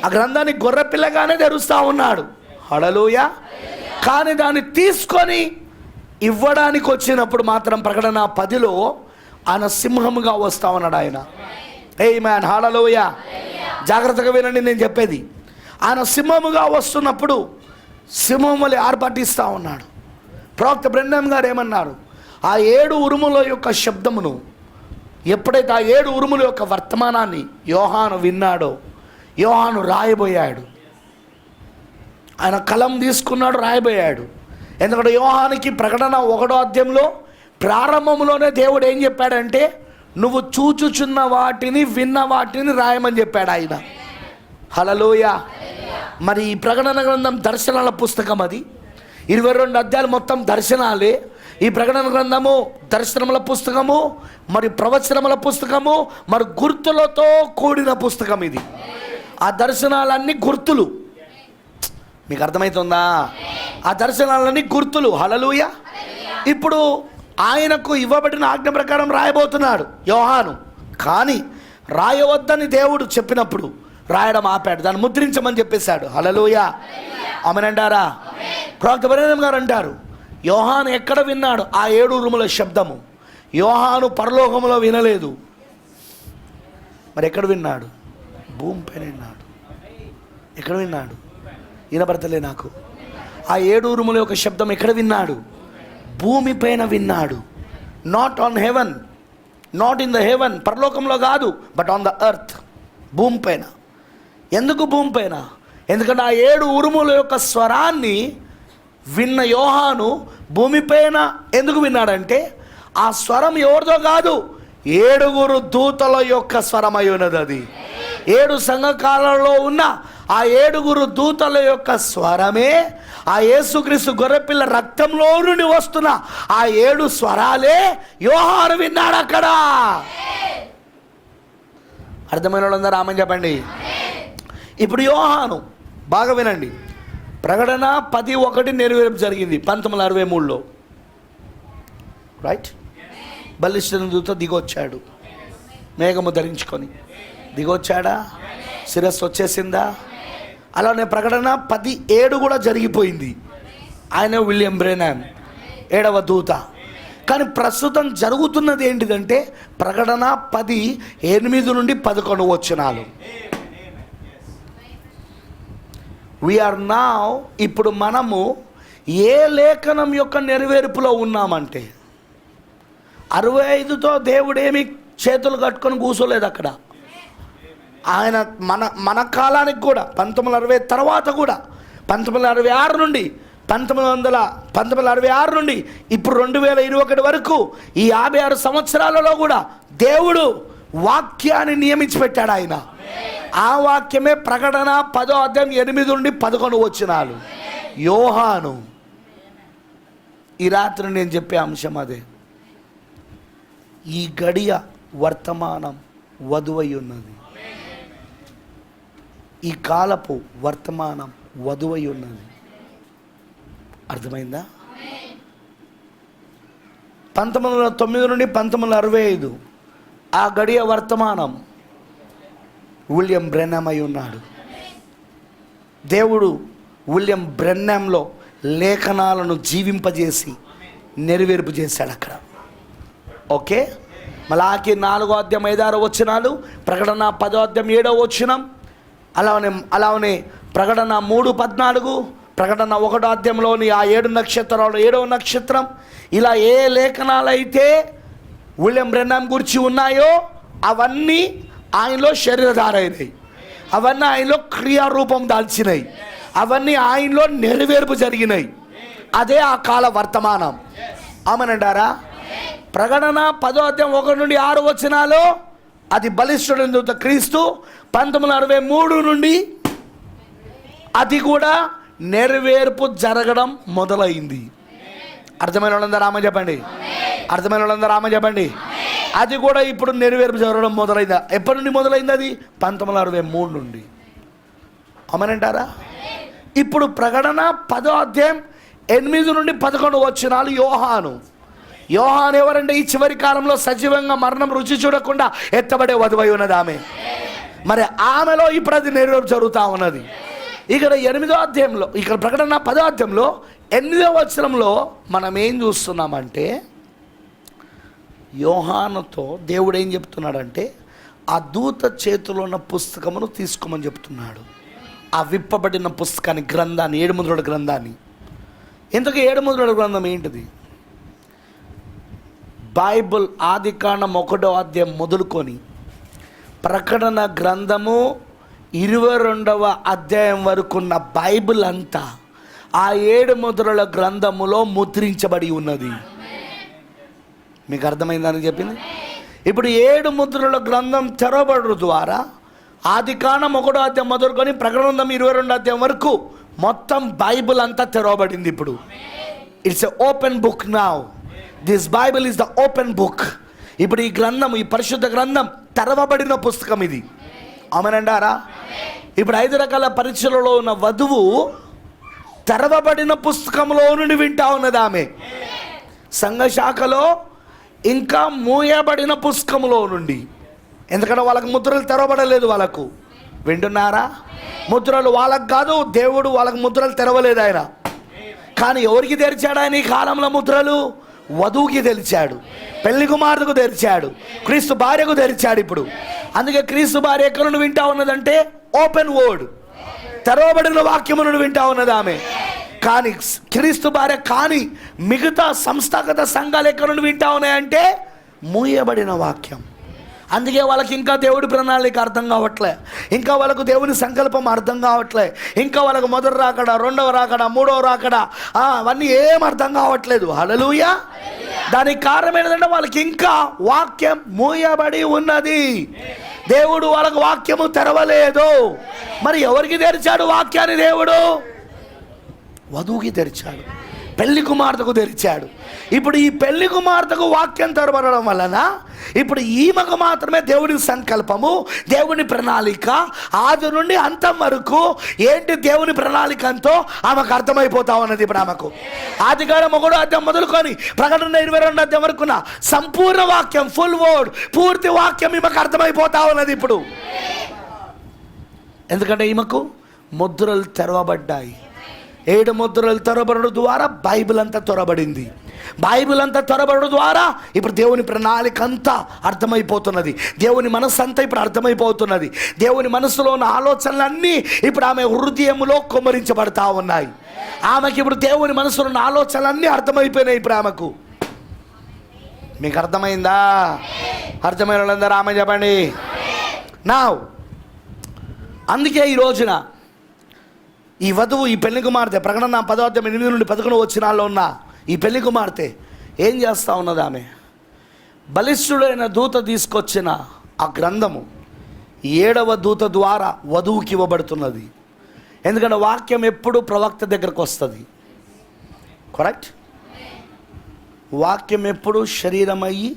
ఆ గ్రంథాన్ని గొర్రెపిల్లగానే తెరుస్తూ ఉన్నాడు. హల్లెలూయా. కానీ దాన్ని తీసుకొని ఇవ్వడానికి వచ్చినప్పుడు మాత్రం ప్రకటన 10లో ఆయన సింహముగా వస్తా ఉన్నాడు ఆయన. ఆమేన్. హల్లెలూయా. జాగ్రత్తగా వినండి నేను చెప్పేది. ఆయన సింహముగా వస్తున్నప్పుడు సింహం వలె ఆర్భటిస్తూ ఉన్నాడు. ప్రవక్త బ్రహ్మం గారు ఏమన్నారు? ఆ 7 ఉరుముల యొక్క శబ్దమును, ఎప్పుడైతే ఆ 7 ఉరుముల యొక్క వర్తమానాన్ని యోహాను విన్నాడో, యోహాను రాయబోయాడు. ఆయన కలం తీసుకున్నాడు, రాయబోయాడు. ఎందుకంటే యోహానికి ప్రకటన 1వ అధ్యాయంలో ప్రారంభంలోనే దేవుడు ఏం చెప్పాడంటే, నువ్వు చూచుచున్న వాటిని, విన్న వాటిని రాయమని చెప్పాడు ఆయన. హల్లెలూయా. మరి ఈ ప్రకటన గ్రంథం దర్శనాల పుస్తకం. అది 22 అధ్యాయాలు మొత్తం దర్శనాలే. ఈ ప్రకటన గ్రంథము దర్శనముల పుస్తకము, మరి ప్రవచనముల పుస్తకము, మరి గుర్తులతో కూడిన పుస్తకం ఇది. ఆ దర్శనాలన్నీ గుర్తులు. మీకు అర్థమవుతుందా? ఆ దర్శనాలన్నీ గుర్తులు. హల్లెలూయా. ఇప్పుడు ఆయనకు ఇవ్వబడిన ఆజ్ఞ ప్రకారం రాయబోతున్నాడు యోహాను. కానీ రాయవద్దని దేవుడు చెప్పినప్పుడు రాయడం ఆపాడు, దాన్ని ముద్రించమని చెప్పేశాడు. హల్లెలూయా, ఆమేనంటారా? ప్రవక్త బెరనహం గారు అంటారు, యోహాను ఎక్కడ విన్నాడు ఆ 7 ఉరుముల శబ్దము? యోహాను పరలోకములో వినలేదు, మరి ఎక్కడ విన్నాడు? భూమిపైన విన్నాడు. ఎక్కడ విన్నాడు? వినపడతలే నాకు. ఆ 7 ఉరుముల యొక్క శబ్దం ఎక్కడ విన్నాడు? భూమిపైన విన్నాడు. Not on heaven, not in the heaven, పరలోకంలో కాదు, బట్ ఆన్ ద ఎర్త్, భూమిపైన. ఎందుకు భూమిపైన? ఎందుకంటే ఆ 7 ఉరుముల యొక్క స్వరాన్ని విన్న యోహాను భూమిపైన ఎందుకు విన్నాడంటే, ఆ స్వరం ఎవరిదో కాదు, 7 దూతల యొక్క స్వరమై ఉన్నది. అది 7 సంఘకాలలో ఉన్న ఆ 7 దూతల యొక్క స్వరమే, ఆ యేసుక్రీస్తు గొర్రెపిల్ల రక్తంలో నుండి వస్తున్న ఆ 7 స్వరాలే యోహాను విన్నాడు అక్కడ. అర్థమైన వాళ్ళందరూ ఆమేన్ చెప్పండి. ఇప్పుడు యోహాను బాగా వినండి, ప్రకటన 10:1 నెరవేర్పు జరిగింది 1963లో, రైట్? బలిష్ఠుని దూత దిగొచ్చాడు, మేఘము ధరించుకొని దిగొచ్చాడా? శిరస్సు వచ్చేసిందా? అలానే ప్రకటన 10:7 కూడా జరిగిపోయింది. ఆయన విలియం బ్రెనహాం 7వ దూత. కానీ ప్రస్తుతం జరుగుతున్నది ఏంటిదంటే ప్రకటన 10:8 నుండి 11 వచనాలు. వీఆర్ నౌ, ఇప్పుడు మనము ఏ లేఖనం యొక్క నెరవేర్పులో ఉన్నామంటే, 65తో దేవుడేమి చేతులు కట్టుకొని కూర్చోలేదు అక్కడ. ఆయన మన కాలానికి కూడా 1960 తర్వాత కూడా 1966 నుండి 1966 నుండి ఇప్పుడు 2021 వరకు ఈ 56 సంవత్సరాలలో కూడా దేవుడు వాక్యాన్ని నియమించి పెట్టాడు ఆయన. ఆ వాక్యమే ప్రకటన 10వ అధ్యాయం 8 నుండి 11 వచనాలు. యోహాను ఈ రాత్రి నేను చెప్పే అంశం అదే. ఈ గడియ వర్తమానం వధువై ఉన్నది. ఈ కాలపు వర్తమానం వధువై ఉన్నది. అర్థమైందా? 1909 నుండి 1965 ఆ గడియ వర్తమానం విలియం బ్రెనహాం అయి ఉన్నాడు. దేవుడు విలియం బ్రెనహాంలో లేఖనాలను జీవింపజేసి నెరవేర్పు చేశాడు అక్కడ. ఓకే, మలాకి 4వ అధ్యాయం 5-6 వచనాలు, ప్రకటన 10వ అధ్యాయం 7వ వచనం, అలానే ప్రకటన 3:14, ప్రకటన 1వ అధ్యాయంలోని ఆ 7 నక్షత్రాలు 7వ నక్షత్రం. ఇలా ఏ లేఖనాలైతే విలియం బ్రెనహాం గురించి ఉన్నాయో అవన్నీ ఆయనలో శరీరధారైనవి, అవన్నీ ఆయనలో క్రియారూపం దాల్చినాయి, అవన్నీ ఆయనలో నెరవేర్పు జరిగినాయి. అదే ఆ కాల వర్తమానం. ఆమేనంటారా? ప్రకటన 10వ అధ్యాయం 1 నుండి 6 వచనాలు అది బలిష్ఠుడైన దూత క్రీస్తు. 1963 నుండి అది కూడా నెరవేర్పు జరగడం మొదలైంది. అర్థమైన వాళ్ళందరూ ఆమె చెప్పండి. అర్థమైన వాళ్ళందరూ ఆమె చెప్పండి. అది కూడా ఇప్పుడు నెరవేర్పు జరగడం మొదలైందా? ఎప్పటి నుండి మొదలైంది? అది 1963 నుండి. ఆమెనంటారా? ఇప్పుడు ప్రకటన 10వ అధ్యాయం 8 నుండి 11 వచనాలు యోహాను. యోహాను ఎవరంటే ఈ చివరి కాలంలో సజీవంగా మరణం రుచి చూడకుండా ఎత్తబడే వధువై ఉన్నది ఆమె. మరి ఆమెలో ఇప్పుడు అది నెరవేర్పు జరుగుతూ ఉన్నది. ఇక్కడ 8వ అధ్యాయంలో, ఇక్కడ ప్రకటన 10వ అధ్యాయంలో 8వ వచనంలో మనం ఏం చూస్తున్నామంటే, యోహానుతో దేవుడు ఏం చెప్తున్నాడంటే ఆ దూత చేతిలో ఉన్న పుస్తకమును తీసుకోమని చెప్తున్నాడు. ఆ విప్పబడిన పుస్తకాన్ని, గ్రంథాన్ని, 7 ముద్రల గ్రంథాన్ని. ఇంతకు 7 ముద్రల గ్రంథం ఏంటిది? బైబిల్ ఆదికాండం 1వ అధ్యాయం మొదలుకొని ప్రకటన గ్రంథము 22వ అధ్యాయం వరకు ఉన్న బైబిల్ అంతా ఆ 7 ముద్రల గ్రంథములో ముద్రించబడి ఉన్నది. మీకు అర్థమైందని చెప్పింది. ఇప్పుడు 7 ముద్రల గ్రంథం తెరవబడు ద్వారా ఆదికాండం 1వ అధ్యాయం మొదలుకొని ప్రకటన 22వ అధ్యాయం వరకు మొత్తం బైబిల్ అంతా తెరవబడింది. ఇప్పుడు it's a open book now. This Bible is the open book. ఇప్పుడు ఈ గ్రంథం, ఈ పరిశుద్ధ గ్రంథం తెరవబడిన పుస్తకం ఇది. ఆమేనంటారా? ఇప్పుడు 5 రకాల పరీక్షలలో ఉన్న వధువు తెరవబడిన పుస్తకంలో నుండి వింటా ఉన్నది ఆమె. సంఘ శాఖలో ఇంకా మూయబడిన పుస్తకంలో నుండి. ఎందుకంటే వాళ్ళకి ముద్రలు తెరవబడలేదు. వాళ్ళకు వింటున్నారా? ముద్రలు వాళ్ళకు కాదు, దేవుడు వాళ్ళకు ముద్రలు తెరవలేదు ఆయన. కానీ ఎవరికి తెరిచాడు ఆయన ఈ కాలంలో ముద్రలు? వధువుకి తెరిచాడు, పెళ్లి కుమార్తెకు తెరిచాడు, క్రీస్తు భార్యకు తెరిచాడు. ఇప్పుడు అందుకే క్రీస్తు భార్య ఎక్కడ నుండి వింటా ఉన్నదంటే ఓపెన్ వర్డ్, తెరవబడిన వాక్యమును వింటా ఉన్నది ఆమె. కానీ క్రీస్తు భార్య కానీ మిగతా సంస్థాగత సంఘాలు ఎక్కడ నుండి వింటా ఉన్నాయంటే మూయబడిన వాక్యం. అందుకే వాళ్ళకి ఇంకా దేవుడి ప్రణాళిక అర్థం కావట్లే, ఇంకా వాళ్ళకు దేవుని సంకల్పం అర్థం కావట్లే, ఇంకా వాళ్ళకు మొదటి రాకడ, రెండవ రాకడ, మూడవ రాకడ అవన్నీ ఏం అర్థం కావట్లేదు. హల్లెలూయా. దానికి కారణం ఏంటంటే వాళ్ళకి ఇంకా వాక్యం మూయబడి ఉన్నది. దేవుడు వాళ్ళకు వాక్యము తెరవలేదు. మరి ఎవరికి తెరిచాడు వాక్యాన్ని? దేవుడు వధువుకి తెరిచాడు, పెళ్లి కుమార్తెకు తెరిచాడు. ఇప్పుడు ఈ పెళ్లి కుమార్తెకు వాక్యం తెరవడం వలన ఇప్పుడు ఈమెకు మాత్రమే దేవుడి సంకల్పము, దేవుని ప్రణాళిక ఆది నుండి అంతం వరకు ఏంటి దేవుని ప్రణాళిక అంతో ఆమెకు అర్థమైపోతా ఉన్నది. ఇప్పుడు ఆమెకు ఆదికాండం 1వ అధ్యాయం మొదలుకొని ప్రకటన 22వ అధ్యాయం వరకున్న సంపూర్ణ వాక్యం, ఫుల్ వర్డ్, పూర్తి వాక్యం ఈమెకు అర్థమైపోతా ఉన్నది ఇప్పుడు. ఎందుకంటే ఈమెకు ముద్రలు తెరవబడ్డాయి. 7 ముద్రలు తెరవబడడం ద్వారా బైబిల్ అంతా తెరవబడింది. బైబిల్ అంతా తెరవబడడం ద్వారా ఇప్పుడు దేవుని ప్రణాళిక అంతా అర్థమైపోతున్నది. దేవుని మనస్సు అంతా ఇప్పుడు అర్థమైపోతున్నది. దేవుని మనసులో ఉన్న ఆలోచనలన్నీ ఇప్పుడు ఆమె హృదయంలో కుమ్మరించబడతా ఉన్నాయి. ఆమెకి ఇప్పుడు దేవుని మనసులో ఉన్న ఆలోచనలన్నీ అర్థమైపోయినాయి ఇప్పుడు ఆమెకు. మీకు అర్థమైందా? అర్థమైన వాళ్ళందరూ ఆమె చెప్పండి. నా అందుకే ఈ రోజున ఈ వధువు, ఈ పెళ్లి కుమార్తె, ప్రకటన 10వ అధ్యాయం 8 నుండి 11 వచనాల్లో ఉన్న ఈ పెళ్లి కుమార్తె ఏం చేస్తూ ఉన్నది? ఆమె బలిష్ఠుడైన దూత తీసుకొచ్చిన ఆ గ్రంథము 7వ దూత ద్వారా వధువుకి ఇవ్వబడుతున్నది. ఎందుకంటే వాక్యం ఎప్పుడు ప్రవక్త దగ్గరకు వస్తుంది. కరెక్ట్? వాక్యం ఎప్పుడు శరీరమయ్యి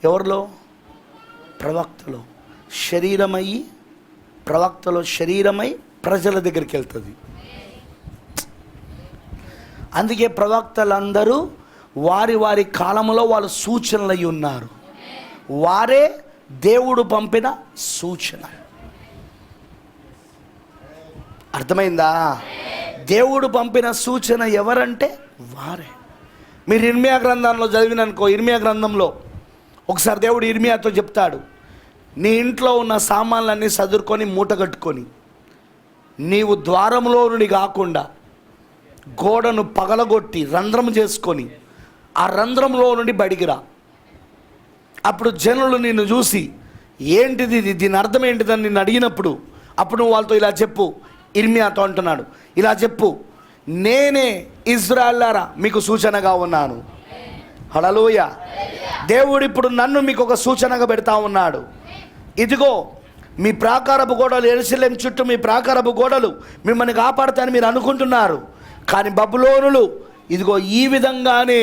ఎవరిలో? ప్రవక్తలో. శరీరమయ్యి ప్రవక్తలో శరీరమై ప్రజల దగ్గరికి వెళ్తుంది. అందుకే ప్రవక్తలందరూ వారి వారి కాలంలో వాళ్ళు సూచనలై ఉన్నారు. వారే దేవుడు పంపిన సూచన. అర్థమైందా? దేవుడు పంపిన సూచన ఎవరంటే వారే. మీరు ఇర్మియా గ్రంథంలో చదివిననుకో, ఇర్మియా గ్రంథంలో ఒకసారి దేవుడు ఇర్మియాతో చెప్తాడు, నీ ఇంట్లో ఉన్న సామాన్లన్నీ సదురుకొని మూట కట్టుకొని నీవు ద్వారంలో నుండి కాకుండా గోడను పగలగొట్టి రంధ్రం చేసుకొని ఆ రంధ్రంలో నుండి బయటికి రా. అప్పుడు జనులు నిన్ను చూసి ఏంటిది, దీని అర్థం ఏంటిదని నిన్ను అడిగినప్పుడు అప్పుడు నువ్వు వాళ్ళతో ఇలా చెప్పు. ఇర్మియాతో అంటున్నాడు, ఇలా చెప్పు, నేనే ఇశ్రాయేలులారా మీకు సూచనగా ఉన్నాను. హల్లెలూయా. దేవుడు ఇప్పుడు నన్ను మీకు ఒక సూచనగా పెడతా ఉన్నాడు. ఇదిగో మీ ప్రాకారపు గోడలు, యెరూషలేము చుట్టూ మీ ప్రాకారపు గోడలు మిమ్మల్ని కాపాడుతాయని మీరు అనుకుంటున్నారు. కానీ బబులోనులు ఇదిగో ఈ విధంగానే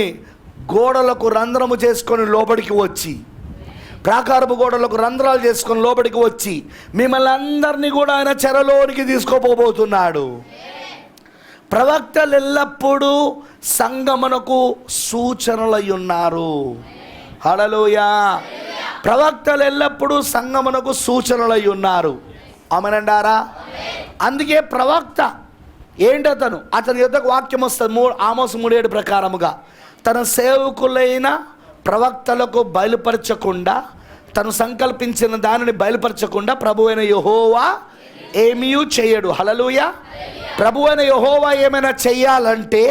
గోడలకు రంధ్రము చేసుకొని లోపలికి వచ్చి, ప్రాకారపు గోడలకు రంధ్రాలు చేసుకొని లోపలికి వచ్చి మిమ్మల్ని అందరినీ కూడా ఆయన చెరలోనికి తీసుకోపోబోతున్నాడు. ప్రవక్తలు ఎల్లప్పుడూ సంగమనకు సూచనలై ఉన్నారు. హల్లెలూయా. ప్రవక్తలు ఎల్లప్పుడూ సంగమనకు సూచనలై ఉన్నారు. ఆమేనంటారా? అందుకే ప్రవక్త ఏంటతను, అతని యొద్దకు వాక్యం వస్తుంది. ఆమోసు 3:7 ప్రకారముగా తన సేవకులైన ప్రవక్తలకు బయలుపరచకుండా, తను సంకల్పించిన దానిని బయలుపరచకుండా ప్రభువైన యెహోవా ఏమీ చేయడు. హల్లెలూయా. ప్రభువైన యెహోవా ఏమైనా చెయ్యాలంటే,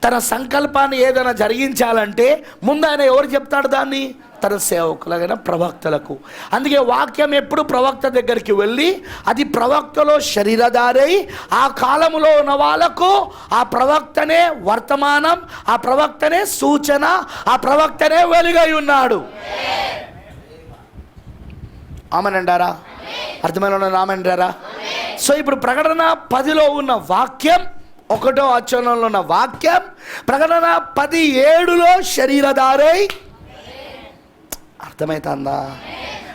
తన సంకల్పాన్ని ఏదైనా జరిగించాలంటే ముందు ఆయన ఎవరు చెప్తాడు దాన్ని? తన సేవకులైన ప్రవక్తలకు. అందుకే వాక్యం ఎప్పుడు ప్రవక్త దగ్గరికి వెళ్ళి అది ప్రవక్తలో శరీరధారై ఆ కాలంలో ఉన్న వాళ్ళకు ఆ ప్రవక్తనే వర్తమానం, ఆ ప్రవక్తనే సూచన, ఆ ప్రవక్తనే వెలుగై ఉన్నాడు. ఆమేనంటారా? అర్థమైన ఆమేనంటారా? సో ఇప్పుడు ప్రకటన 10లో ఉన్న వాక్యం, 1వ అధ్యాయంలో ఉన్న వాక్యం ప్రకటన 10:7లో శరీరధారై. అర్థమవుతుందా?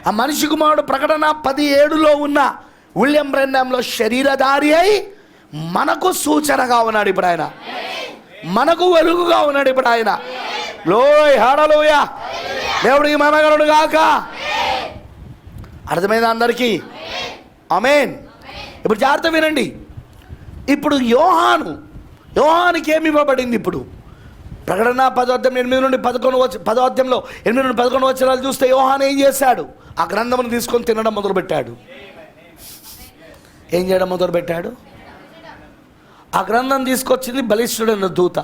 ఆ మనిషి కుమారుడు ప్రకటన 10:7లో ఉన్న విలియం బ్రెన్హామ్లో శరీరధారి అయి మనకు సూచనగా ఉన్నాడు. ఇప్పుడు ఆయన మనకు వెలుగుగా ఉన్నాడు. ఇప్పుడు ఆయన హల్లెలూయా. దేవుడికి మహిమ కలుగును గాక. అర్థమైందా అందరికీ? ఆమేన్. ఇప్పుడు జాగ్రత్త వినండి. ఇప్పుడు యోహానికి ఏమి ఇవ్వబడింది? ఇప్పుడు ప్రకటన 10:8 నుండి 11 వచనాలు చూస్తే యోహాను ఏం చేశాడు? ఆ గ్రంథమును తీసుకొని తినడం మొదలుపెట్టాడు. ఏం చేయడం మొదలుపెట్టాడు? ఆ గ్రంథం తీసుకొచ్చింది బలిష్ఠుడైన దూత,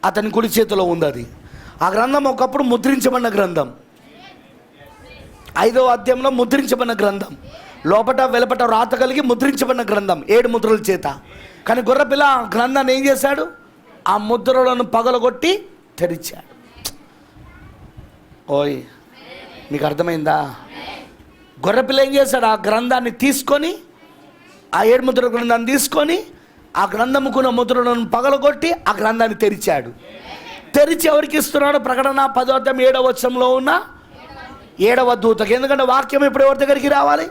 అతని కుడి చేతిలో ఉంది. అది ఆ గ్రంథం ఒకప్పుడు ముద్రించబడిన గ్రంథం. 5వ అధ్యాయంలో ముద్రించబడిన గ్రంథం, లోపట వెలపట రాత కలిగి ముద్రించబడిన గ్రంథం 7 ముద్రల చేత. కానీ గొర్రెపిల్ల గ్రంథాన్ని ఏం చేశాడు? ఆ ముద్రలను పగలగొట్టి తెరిచాడు. ఓయ్, మీకు అర్థమైందా? గొర్రెపిల్ల ఏం చేశాడు? ఆ గ్రంథాన్ని తీసుకొని, ఆ 7 ముద్రల గ్రంథాన్ని తీసుకొని, ఆ గ్రంథముకున్న ముద్రలను పగలగొట్టి ఆ గ్రంథాన్ని తెరిచాడు. తెరిచి ఎవరికి ఇస్తున్నాడు? ప్రకటన 10:7వ వచనంలో ఉన్న 7వ దూతకి. ఎందుకంటే వాక్యం ఇప్పుడు ఎవరి దగ్గరికి రావాలి?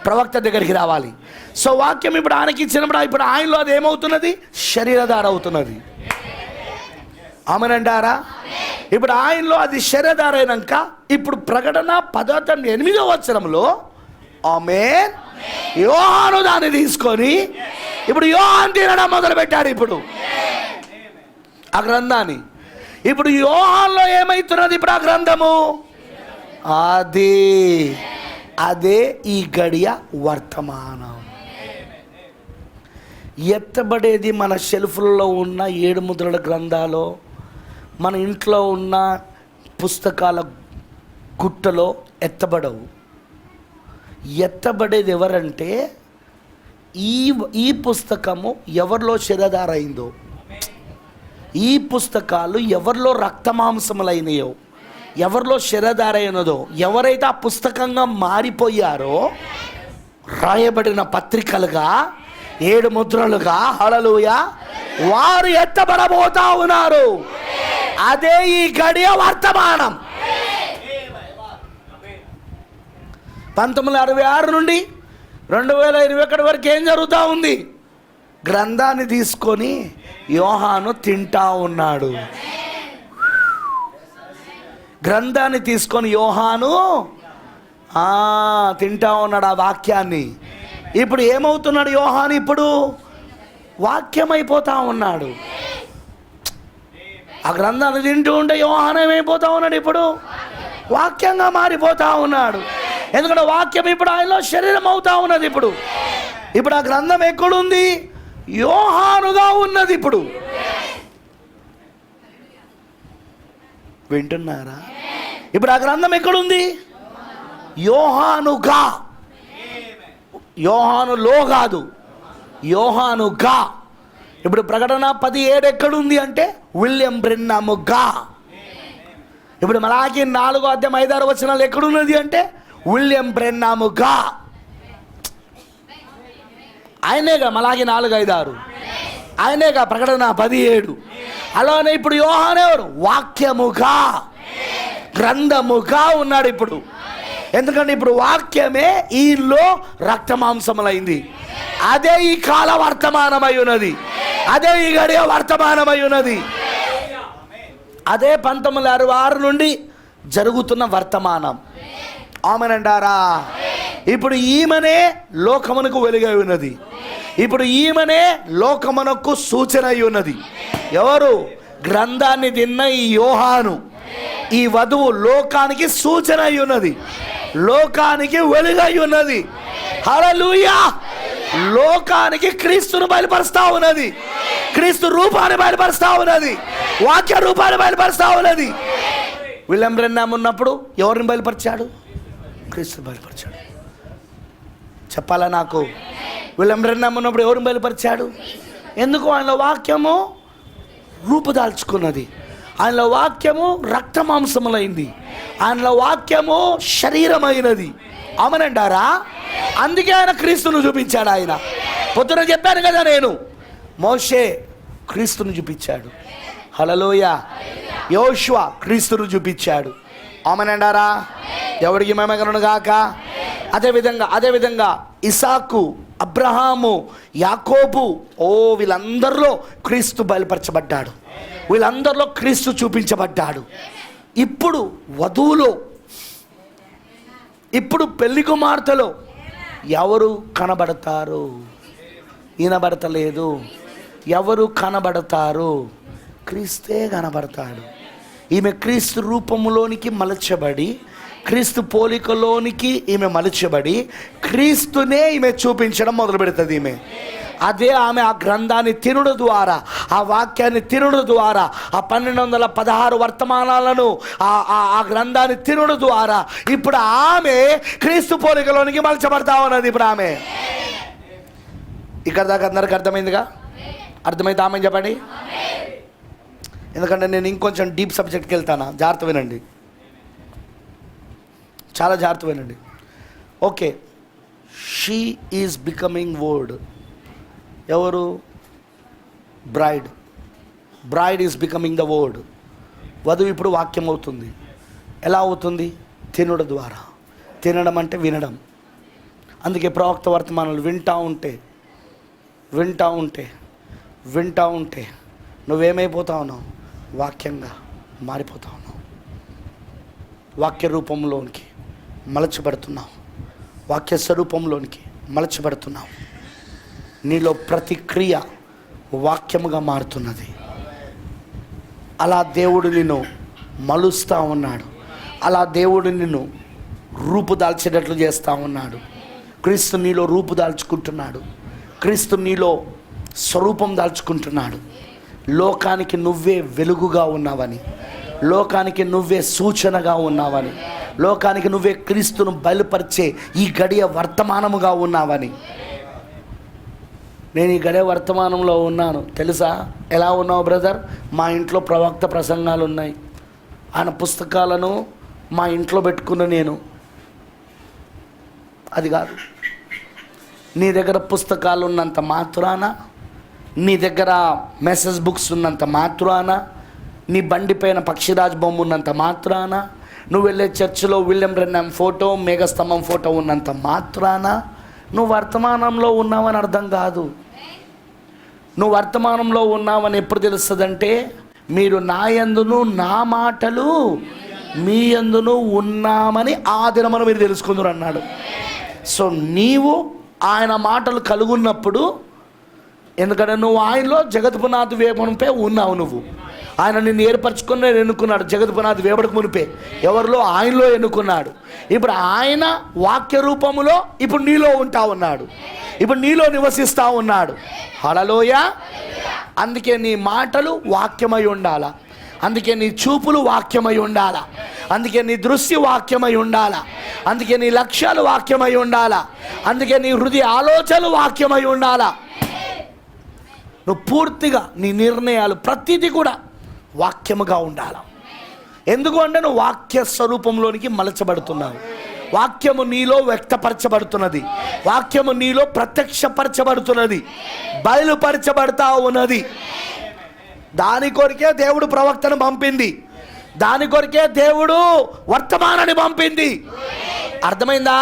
ప్రవక్త దగ్గరికి రావాలి. సో వాక్యం ఇప్పుడు ఆయనకి ఇచ్చినప్పుడు ఇప్పుడు ఆయనలో అది ఏమవుతున్నది? శరీరధార అవుతున్నది. ఆమేనంటారా? ఇప్పుడు ఆయనలో అది శరీరధార అయినాక ఇప్పుడు ప్రకటన 10:8వ వచనంలో ఆమేన్, యోహాను దాన్ని తీసుకొని ఇప్పుడు యోహాను తినడం మొదలుపెట్టాడు. ఇప్పుడు ఆ గ్రంథాన్ని ఇప్పుడు యోహానులో ఏమవుతున్నది? ఇప్పుడు ఆ గ్రంథము అదే ఈ గడియ వర్తమానం. ఎత్తబడేది మన షెల్ఫ్లలో ఉన్న 7 ముద్రల గ్రంథాలు, మన ఇంట్లో ఉన్న పుస్తకాల గుట్టలో ఎత్తబడవు. ఎత్తబడేది ఎవరంటే ఈ పుస్తకము ఎవరిలో శరీరధారైందో, ఈ పుస్తకాలు ఎవరిలో రక్తమాంసములైనయో, ఎవరిలో శరీరధారైనదో, ఎవరైతే ఆ పుస్తకంగా మారిపోయారో, రాయబడిన పత్రికలుగా 7 ముద్రలుగా, హల్లెలూయా, వారు ఎత్తబడబోతా ఉన్నారు. అదే ఈ గడియ వర్తమానం. 1966 నుండి 2021 వరకు ఏం జరుగుతూ ఉంది? గ్రంథాన్ని తీసుకొని యోహాను తింటా ఉన్నాడు. గ్రంథాన్ని తీసుకొని యోహాను తింటా ఉన్నాడు ఆ వాక్యాన్ని. ఇప్పుడు ఏమవుతున్నాడు యోహాను? ఇప్పుడు వాక్యం అయిపోతా ఉన్నాడు. ఆ గ్రంథాన్ని తింటూ ఉంటే యోహాను ఏమైపోతా ఉన్నాడు? ఇప్పుడు వాక్యంగా మారిపోతా ఉన్నాడు. ఎందుకంటే వాక్యం ఇప్పుడు ఆయనలో శరీరం అవుతా ఉన్నది. ఇప్పుడు ఆ గ్రంథం ఎక్కడుంది? యోహానుగా ఉన్నది. ఇప్పుడు వింటున్నారా? ఇప్పుడు ఆ గ్రంథం ఎక్కడుంది? యోహానుగా. యోహానులో కాదు, యోహానుగా. ఇప్పుడు ప్రకటన 10:7 ఎక్కడుంది అంటే విలియం బ్రెన్నాముగా. ఇప్పుడు మలాకి 4వ అధ్యాయం 5-6 వచనాలు ఎక్కడున్నది అంటే విలియం బ్రెన్నాముగా. ఆయనేగా మలాకి 4-5-6, ఆయనేగా ప్రకటన 10:7. అలానే ఇప్పుడు యోహాను ఎవరు? వాక్యముగా, గ్రంథముగా ఉన్నాడు ఇప్పుడు. ఎందుకంటే ఇప్పుడు వాక్యమే ఈలో రక్తమాంసములైంది. అదే ఈ కాల వర్తమానమై ఉన్నది. అదే ఈ గడియ వర్తమానమై ఉన్నది. అదే 1966 నుండి జరుగుతున్న వర్తమానం. ఆమేనంటారా? ఇప్పుడు ఈమెనే లోకమునకు వెలుగై ఉన్నది. ఇప్పుడు ఈమెనే లోకమునకు సూచన అయి ఉన్నది. ఎవరు? గ్రంథాన్ని తిన్న ఈ యోహాను. ఈ వధువు లోకానికి సూచన అయి ఉన్నది, లోకానికి వెలుగై ఉన్నది. హల్లెలూయా! లోకానికి క్రీస్తును బయలుపరుస్తా ఉన్నది, క్రీస్తు రూపాన్ని బయలుపరుస్తా ఉన్నది, వాక్య రూపాన్ని బయలుపరుస్తా ఉన్నది. విలియం బ్రెన్నామ్ ఉన్నప్పుడు ఎవరిని బయలుపరిచాడు? క్రీస్తుని బయలుపరిచాడు. చెప్పాలా నాకు? విలియం బ్రెన్నామ్ ఉన్నప్పుడు ఎవరిని బయలుపరిచాడు? ఎందుకు? ఆయనలో వాక్యము రూపుదాల్చుకున్నది, ఆయనలో వాక్యము రక్తమాంసములైంది, ఆయనలో వాక్యము శరీరమైనది. ఆమేనంటారా? అందుకే ఆయన క్రీస్తును చూపించాడు. ఆయన పొద్దున చెప్పాను కదా నేను, మోషే క్రీస్తును చూపించాడు. హల్లెలూయా! యోషువ క్రీస్తును చూపించాడు. ఆమేనంటారా? ఎవరికి మహిమ కలుగును గాక. అదేవిధంగా ఇసాకు, అబ్రహాము, యాకోబు, వీళ్ళందరిలో క్రీస్తు బయలుపరచబడ్డాడు, వీళ్ళందరిలో క్రీస్తు చూపించబడ్డాడు. ఇప్పుడు వధువులో ఇప్పుడు పెళ్లి కుమార్తెలో ఎవరు కనబడతారు? వినబడతలేదు. ఎవరు కనబడతారు? క్రీస్తే కనబడతాడు. ఈమె క్రీస్తు రూపములోనికి మలచబడి, క్రీస్తు పోలికలోనికి ఈమె మలచబడి, క్రీస్తునే ఈమె చూపించడం మొదలు పెడుతుంది. ఈమె అదే ఆమె ఆ గ్రంథాన్ని తినుడు ద్వారా, ఆ వాక్యాన్ని తినుడు ద్వారా, ఆ 1216 వర్తమానాలను ఆ గ్రంథాన్ని తినుడు ద్వారా ఇప్పుడు ఆమె క్రీస్తు పోలికలోనికి మలచబడతా ఉన్నది. ఇప్పుడు ఆమె ఇక్కడ దాకా అందరికి అర్థమైందిగా? అర్థమైతే ఆమె చెప్పండి. ఎందుకంటే నేను ఇంకొంచెం డీప్ సబ్జెక్ట్కి వెళ్తాను. జాగ్రత్త వినండి, చాలా జాగ్రత్త వినండి. Okay, she is becoming word. ఎవరు? Bride. Bride is becoming the word. వధువు ఇప్పుడు వాక్యం అవుతుంది. ఎలా అవుతుంది? తినడం ద్వారా. తినడం అంటే వినడం. అందుకే ప్రవక్త వర్తమానాలు వింటూ ఉంటే నువ్వేమైపోతా ఉన్నావు? వాక్యంగా మారిపోతా ఉన్నావు. వాక్య రూపంలోనికి మలచబడుతున్నావు. వాక్య స్వరూపంలోనికి మలచబడుతున్నావు. నీలో ప్రతి క్రియ వాక్యముగా మారుతున్నది. అలా దేవుడు నిన్ను మలుస్తూ ఉన్నాడు. అలా దేవుడు నిన్ను రూపుదాల్చేటట్లు చేస్తూ ఉన్నాడు. క్రీస్తు నీలో రూపుదాల్చుకుంటున్నాడు. క్రీస్తు నీలో స్వరూపం దాల్చుకుంటున్నాడు. లోకానికి నువ్వే వెలుగుగా ఉన్నావని, లోకానికి నువ్వే సూచనగా ఉన్నావని, లోకానికి నువ్వే క్రీస్తును బయలుపరిచే ఈ గడియ వర్తమానముగా ఉన్నావని. నేను ఈ గడియ వర్తమానంలో ఉన్నాను. తెలుసా? ఎలా ఉన్నావు బ్రదర్? మా ఇంట్లో ప్రవక్త ప్రసంగాలు ఉన్నాయి. ఆయన పుస్తకాలను మా ఇంట్లో పెట్టుకున్న నేను. అది కాదు. నీ దగ్గర పుస్తకాలు ఉన్నంత మాత్రాన, నీ దగ్గర మెసేజ్ బుక్స్ ఉన్నంత మాత్రాన, నీ బండి పైన పక్షిరాజ్ బొమ్మ ఉన్నంత మాత్రాన, నువ్వు వెళ్ళే చర్చిలో విలియం బ్రెన్హామ్ ఫోటో, మేఘస్తంభం ఫోటో ఉన్నంత మాత్రాన నువ్వు వర్తమానంలో ఉన్నావని అర్థం కాదు. నువ్వు వర్తమానంలో ఉన్నావని ఎప్పుడు తెలుస్తుందంటే, మీరు నా యందును నా మాటలు మీ యందును ఉన్నామని ఆ దినమున మీరు తెలుసుకుందరు అన్నాడు. సో నీవు ఆయన మాటలు కలుగున్నప్పుడు, ఎందుకంటే నువ్వు ఆయనలో జగత్ పునాది వేపమునిపై ఉన్నావు. నువ్వు ఆయన నిన్ను ఏర్పరచుకుని ఎన్నుకున్నాడు. జగత్ పునాది వేపడకు మునిపే ఎవరిలో? ఆయనలో ఎన్నుకున్నాడు. ఇప్పుడు ఆయన వాక్య రూపములో ఇప్పుడు నీలో ఉంటా ఉన్నాడు. ఇప్పుడు నీలో నివసిస్తూ ఉన్నాడు. హల్లెలూయా. అందుకే నీ మాటలు వాక్యమై ఉండాలా. అందుకే నీ చూపులు వాక్యమై ఉండాలా. అందుకే నీ దృష్టి వాక్యమై ఉండాలా. అందుకే నీ లక్ష్యాలు వాక్యమై ఉండాలా. అందుకే నీ హృదయ ఆలోచనలు వాక్యమై ఉండాలా. నువ్వు పూర్తిగా నీ నిర్ణయాలు ప్రతిదీ కూడా వాక్యముగా ఉండాలి. ఎందుకు అంటే నువ్వు వాక్య స్వరూపంలోనికి మలచబడుతున్నావు. వాక్యము నీలో వ్యక్తపరచబడుతున్నది. వాక్యము నీలో ప్రత్యక్షపరచబడుతున్నది, బయలుపరచబడతా ఉన్నది. దాని కొరికే దేవుడు ప్రవక్తను పంపింది. దాని కొరికే దేవుడు వర్తమానాన్ని పంపింది. అర్థమైందా?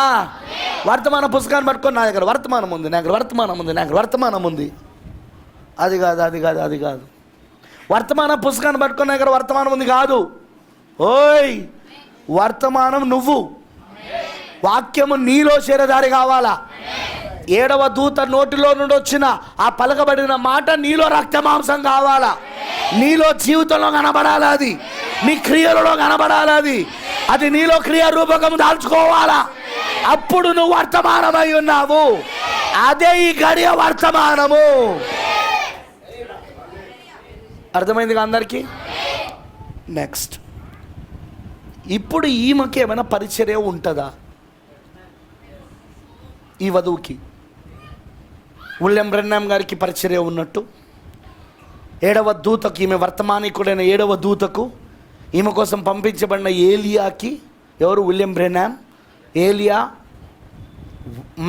వర్తమాన పుస్తకాన్ని పట్టుకొని నా దగ్గర వర్తమానం ఉంది, నా దగ్గర వర్తమానం ఉంది, నా దగ్గర వర్తమానం ఉంది. అది కాదు. వర్తమాన పుస్తకాన్ని పట్టుకొని నా దగ్గర వర్తమానం ఉంది కాదు. ఓయ్, వర్తమానం నువ్వు. వాక్యము నీలో శరీరధారి కావాలా. 7వ దూత నోటిలో నుండి వచ్చిన ఆ పలకబడిన మాట నీలో రక్తమాంసం కావాలా. నీలో జీవితంలో కనబడాలి. అది నీ క్రియలలో కనబడాలి. అది నీలో క్రియారూపకం దాల్చుకోవాలా. అప్పుడు నువ్వు వర్తమానమై ఉన్నావు. అదే ఈ గడియ వర్తమానము. అర్థమైంది అందరికీ? నెక్స్ట్, ఇప్పుడు ఈమెకి ఏమైనా పరిచర్య ఉంటుందా? ఈ వధువుకి విలియం బ్రెన్హామ్ గారికి పరిచర్య ఉన్నట్టు 7వ దూతకు, ఈమె వర్తమానికుడైన 7వ దూతకు, ఈమె కోసం పంపించబడిన ఏలియాకి, ఎవరు? విలియం బ్రెన్హామ్, ఏలియా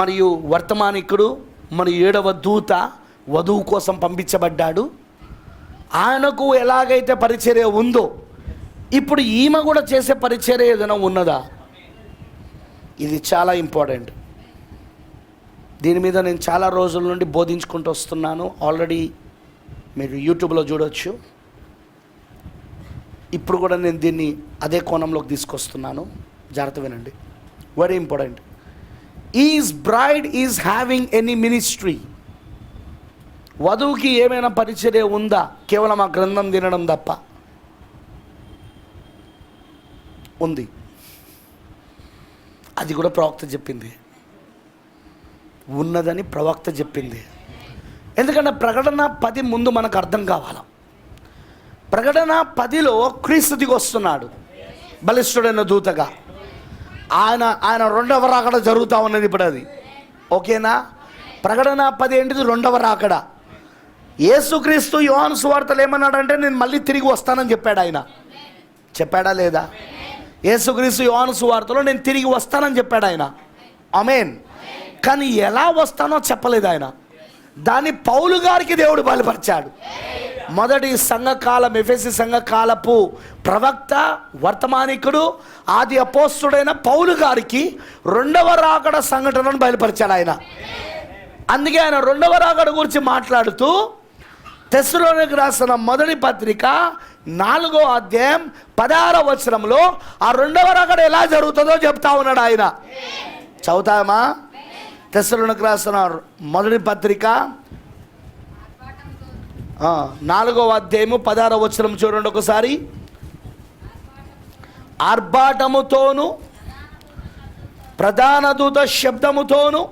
మరియు వర్తమానికుడు మరియు 7వ దూత వధువు కోసం పంపించబడ్డాడు. ఆయనకు ఎలాగైతే పరిచర్య ఉందో ఇప్పుడు ఈమె కూడా చేసే పరిచర్య ఏదైనా ఉన్నదా? ఇది చాలా ఇంపార్టెంట్. దీని మీద నేను చాలా రోజుల నుండి బోధించుకుంటూ వస్తున్నాను. ఆల్రెడీ మీరు యూట్యూబ్లో చూడవచ్చు. ఇప్పుడు కూడా నేను దీన్ని అదే కోణంలోకి తీసుకొస్తున్నాను. జాగ్రత్త వినండి. Very important. Is bride is having any ministry? వధువుకి ఏమైనా పరిచర్య ఉందా? కేవలం ఆ గ్రంథం తినడం తప్ప. ఉంది. అది కూడా ప్రవక్త చెప్పింది, ఉన్నదని ప్రవక్త చెప్పింది. ఎందుకంటే ప్రకటన 10 ముందు మనకు అర్థం కావాలి. ప్రకటన 10లో క్రీస్తు దిగి వస్తున్నాడు బలిష్ఠుడైన దూతగా. ఆయన రెండవ రాకడ జరుగుతూ ఉన్నది ఇప్పుడు. అది ఓకేనా? ప్రకటన 10 ఏంటిది? రెండవ రాకడ. యేసుక్రీస్తు యోహాను సువార్తలు ఏమన్నాడంటే నేను మళ్ళీ తిరిగి వస్తానని చెప్పాడు. ఆయన చెప్పాడా లేదా? యేసుక్రీస్తు యోహాను సువార్తలో నేను తిరిగి వస్తానని చెప్పాడు ఆయన. ఆమేన్. కానీ ఎలా వస్తానో చెప్పలేదు ఆయన. దాన్ని పౌలు గారికి దేవుడు బయలుపరిచాడు. మొదటి సంఘకాలం, ఎఫెసీ సంఘకాలపు ప్రవక్త, వర్తమానికుడు, ఆది అపోస్తుడైన పౌలు గారికి రెండవ రాకడ సంఘటనను బయలుపరిచాడు ఆయన. అందుకే ఆయన రెండవ రాకడ గురించి మాట్లాడుతూ తెస్సలోనికీయులకు రాసిన మొదటి పత్రిక 4వ అధ్యాయం 16వ వచనంలో ఆ రెండవ రాకడ ఎలా జరుగుతుందో చెప్తా ఉన్నాడు ఆయన. చదువుతామా? తెస్సలోనికీయులకు రాసిన మొదటి పత్రిక 4వ అధ్యాయము 16వ వచనం చూడండి ఒకసారి. ఆర్భాటముతోను ప్రధాన దూత శబ్దముతోను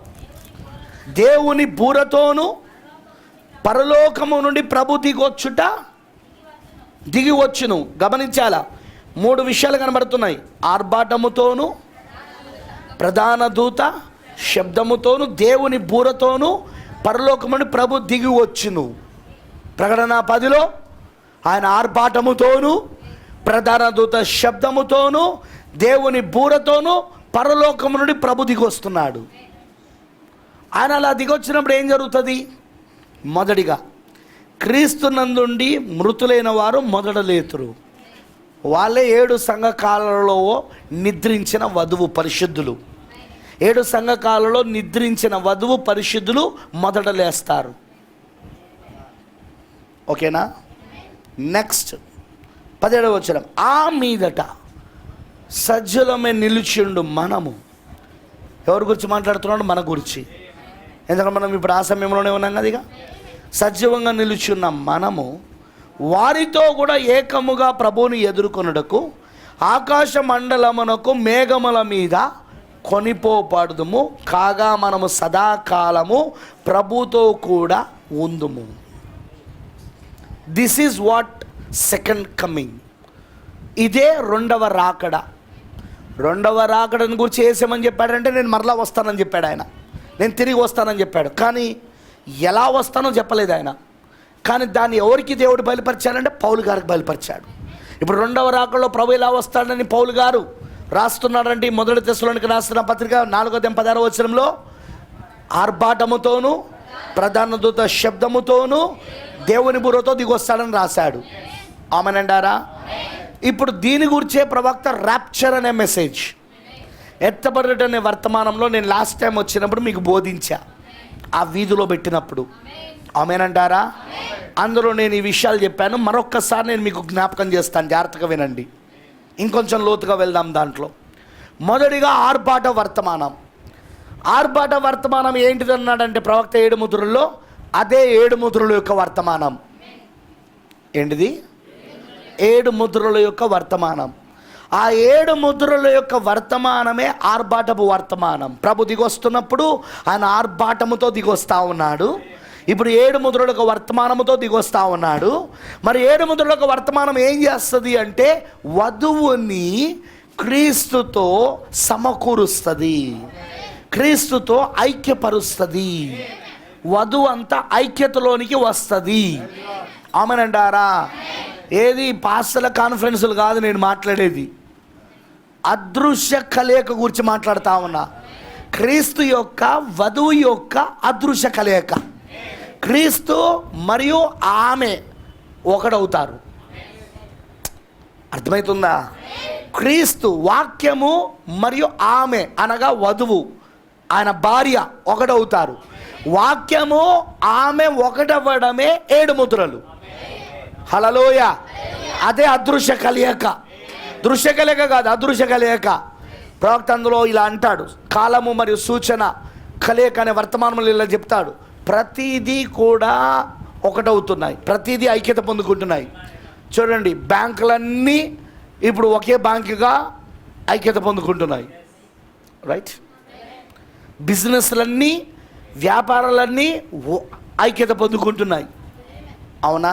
దేవుని బూరతోను పరలోకము నుండి ప్రభు దిగి వచ్చును. గమనించాలా? 3 విషయాలు కనబడుతున్నాయి. ఆర్భాటముతోను, ప్రధాన దూత శబ్దముతోను, దేవుని బూరతోను పరలోకము నుండి ప్రభు దిగి వచ్చును. ప్రకటన 10లో ఆయన ఆర్భాటముతోను, ప్రధాన దూత శబ్దముతోను, దేవుని బూరతోను పరలోకము నుండి ప్రభు దిగి వస్తున్నాడు. ఆయన అలా దిగొచ్చినప్పుడు ఏం జరుగుతుంది? మొదటిగా క్రీస్తునందుండి మృతులైన వారు మొదట లేతురు. వాళ్ళే 7 సంఘకాలలో నిద్రించిన వధువు పరిశుద్ధులు. 7 సంఘకాలలో నిద్రించిన వధువు పరిశుద్ధులు మొదట లేస్తారు. ఓకేనా? నెక్స్ట్ 17వ వచనం. ఆ మీదట సజ్జలమే నిలిచిండు మనము. ఎవరి గురించి మాట్లాడుతున్నాడు? మన గురించి. ఎందుకంటే మనం ఇప్పుడు ఆ సమయంలోనే ఉన్నాం కదా. ఇక సజీవంగా నిలుచున్న మనము వారితో కూడా ఏకముగా ప్రభువుని ఎదుర్కొనుటకు ఆకాశ మండలమునకు మేఘముల మీద కొనిపోబడుదుము. కాగా మనము సదాకాలము ప్రభుతో కూడా ఉందుము. This is what second coming. ఇదే రెండవ రాకడ. రెండవ రాకడని గురించి ఏసేమని చెప్పాడంటే నేను మరలా వస్తానని చెప్పాడు ఆయన. నేను తిరిగి వస్తానని చెప్పాడు. కానీ ఎలా వస్తానో చెప్పలేదు ఆయన. కానీ దాన్ని ఎవరికి దేవుడు బయలుపరిచాడంటే పౌలు గారికి బయలుపరిచాడు. ఇప్పుడు రెండవ రాకడలో ప్రభు ఎలా వస్తాడని పౌలు గారు రాస్తున్నాడంటే మొదటి తెస్సలోనికీయులకు రాసిన పత్రిక 4వ అధ్యాయం 16వ వచనంలో ఆర్భాటముతోను ప్రధాన దూత శబ్దముతోను దేవుని బూరతో దిగొస్తాడని రాశాడు. ఆమెనంటారా? ఇప్పుడు దీని గురించే ప్రవక్త ర్యాప్చర్ అనే మెసేజ్, ఎత్తబడుట అనే వర్తమానంలో నేను లాస్ట్ టైం వచ్చినప్పుడు మీకు బోధించా, ఆ వీధిలో పెట్టినప్పుడు. ఆమెనంటారా? అందులో నేను ఈ విషయాలు చెప్పాను. మరొక్కసారి నేను మీకు జ్ఞాపకం చేస్తాను, జాగ్రత్తగా వినండి. ఇంకొంచెం లోతుగా వెళ్దాం దాంట్లో. మొదటిగా ఆర్భాట వర్తమానం. ఆర్భాట వర్తమానం ఏంటిది అన్నాడంటే ప్రవక్త 7 ముద్రల్లో అదే 7 ముద్రల యొక్క వర్తమానం. ఏంటిది? 7 ముద్రల యొక్క వర్తమానం. ఆ 7 ముద్రల యొక్క వర్తమానమే ఆర్భాటపు వర్తమానం. ప్రభు దిగొస్తున్నప్పుడు ఆయన ఆర్భాటముతో దిగొస్తా ఉన్నాడు. ఇప్పుడు 7 ముద్రల యొక్క వర్తమానముతో దిగొస్తా ఉన్నాడు. మరి 7 ముద్రల యొక్క వర్తమానం ఏం చేస్తుంది అంటే వధువుని క్రీస్తుతో సమకూరుస్తుంది, క్రీస్తుతో ఐక్యపరుస్తుంది. వధువు అంతా ఐక్యతలోనికి వస్తుంది. ఆమెనంటారా? ఏది పాస్టర్ల కాన్ఫరెన్సులు కాదు నేను మాట్లాడేది, అదృశ్య కలయిక గురించి మాట్లాడుతా ఉన్నా. క్రీస్తు యొక్క వధువు యొక్క అదృశ్య కలయిక. క్రీస్తు మరియు ఆమె ఒకటవుతారు. అర్థమవుతుందా? క్రీస్తు వాక్యము మరియు ఆమె అనగా వధువు ఆయన భార్య ఒకటవుతారు. వాక్యము ఆమె ఒకటవ్వడమే 7 ముద్రలు. హల్లెలూయా. అదే అదృశ్య కలయిక. దృశ్య కలయిక కాదు, అదృశ్య కలయిక. ప్రవక్త అందులో ఇలా అంటాడు, కాలము మరియు సూచన కలయిక అనే వర్తమానంలో ఇలా చెప్తాడు. ప్రతిదీ కూడా ఒకటవుతున్నాయి, ప్రతిదీ ఐక్యత పొందుకుంటున్నాయి. చూడండి, బ్యాంకులన్నీ ఇప్పుడు ఒకే బ్యాంకుగా ఐక్యత పొందుకుంటున్నాయి, రైట్? బిజినెస్లన్నీ, వ్యాపారాలన్నీ ఐక్యత పొందుకుంటున్నాయి, అవునా?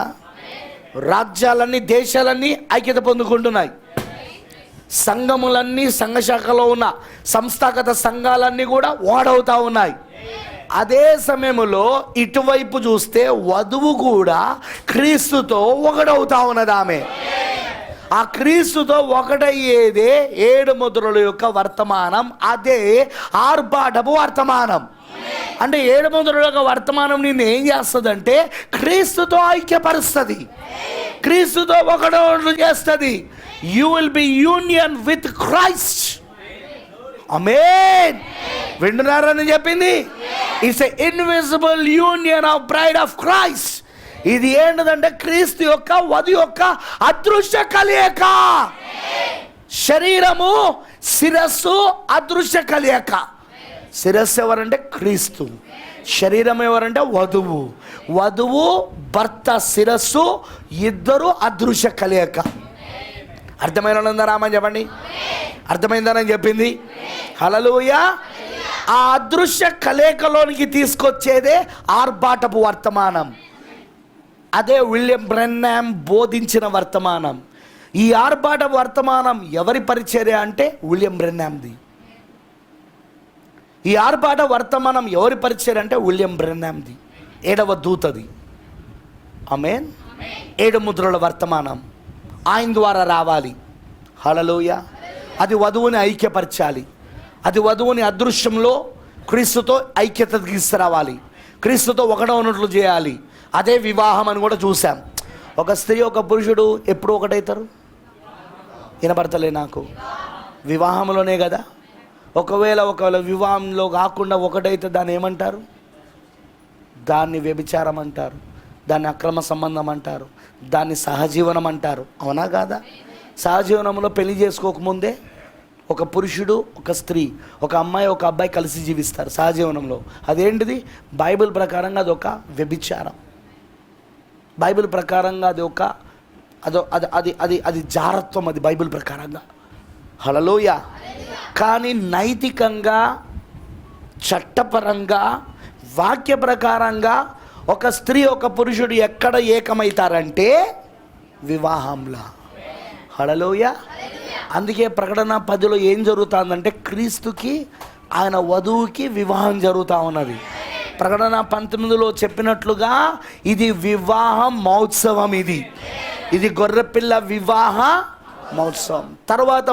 రాజ్యాలన్నీ, దేశాలన్నీ ఐక్యత పొందుకుంటున్నాయి. సంఘములన్నీ, సంఘశాఖలో ఉన్న సంస్థాగత సంఘాలన్నీ కూడా ఓడవుతూ ఉన్నాయి. అదే సమయంలో ఇటువైపు చూస్తే వధువు కూడా క్రీస్తుతో ఒకటవుతా ఉన్నది. ఆమె ఆ క్రీస్తుతో ఒకటయ్యేదే 7 ముద్రల యొక్క వర్తమానం. అదే ఆర్భాటపు వర్తమానం. అంటే 7 ముద్రల యొక్క వర్తమానం నిన్ను ఏం చేస్తుందంటే క్రీస్తుతో ఐక్యపరుస్తుంది, క్రీస్తుతో ఒకటి చేస్తుంది. You will be union with Christ. ఆమేన్. వింటున్నారని చెప్పింది. It's a invisible union of bride of Christ. ఇది ఏంటంటే క్రీస్తు యొక్క వధు యొక్క అదృశ్య కలయిక. శరీరము, శిరస్సు అదృశ్య కలయిక. శిరస్సు ఎవరంటే క్రీస్తు, శరీరం ఎవరంటే వధువు. వధువు, భర్త, శిరస్సు ఇద్దరు అదృశ్య కలయిక. అర్థమైందా రామని చెప్పండి? అర్థమైందని చెప్పింది. హల్లెలూయా. ఆ అదృశ్య కలయికలోనికి తీసుకొచ్చేదే ఆర్భాటపు వర్తమానం. అదే విలియం బ్రెన్హామ్ బోధించిన వర్తమానం. ఈ ఆర్భాటపు వర్తమానం ఎవరి పరిచర్య అంటే విలియం బ్రెన్హామ్ది. ఈ ఆర్భాట వర్తమానం ఎవరి పరిచర్య అంటే విలియం బ్రెన్హామ్ది, 7వ దూతది. ఆమేన్. 7 ముద్రల వర్తమానం ఆయన ద్వారా రావాలి. హల్లెలూయా. అది వధువుని ఐక్యపరచాలి. అది వధువుని అదృశ్యంలో క్రీస్తుతో ఐక్యత తీసుకురావాలి, క్రీస్తుతో ఒకటవునట్లు చేయాలి. అదే వివాహం అని కూడా చూసాం. ఒక స్త్రీ, ఒక పురుషుడు ఎప్పుడు ఒకటవుతారు? వినపడతలే నాకు. వివాహంలోనే కదా. ఒకవేళ వివాహంలో కాకుండా ఒకటైతే దాన్ని ఏమంటారు? దాన్ని వ్యభిచారం అంటారు, దాన్ని అక్రమ సంబంధం అంటారు, దాన్ని సహజీవనం అంటారు, అవునా కాదా? సహజీవనంలో పెళ్లి చేసుకోకముందే ఒక పురుషుడు, ఒక స్త్రీ, ఒక అమ్మాయి, ఒక అబ్బాయి కలిసి జీవిస్తారు సహజీవనంలో. అదేంటిది? బైబిల్ ప్రకారంగా అదొక వ్యభిచారం. బైబిల్ ప్రకారంగా అది జారత్వం. అది బైబిల్ ప్రకారంగా. హల్లెలూయా. కానీ నైతికంగా, చట్టపరంగా, వాక్య ప్రకారంగా ఒక స్త్రీ, ఒక పురుషుడు ఎక్కడ ఏకమవుతారంటే వివాహంలో. హల్లెలూయా. అందుకే ప్రకటన 10లో ఏం జరుగుతుందంటే క్రీస్తుకి, ఆయన వధువుకి వివాహం జరుగుతూ ఉన్నది. ప్రకటన 19లో చెప్పినట్లుగా ఇది వివాహ మహోత్సవం. ఇది గొర్రెపిల్ల వివాహ మహోత్సవం.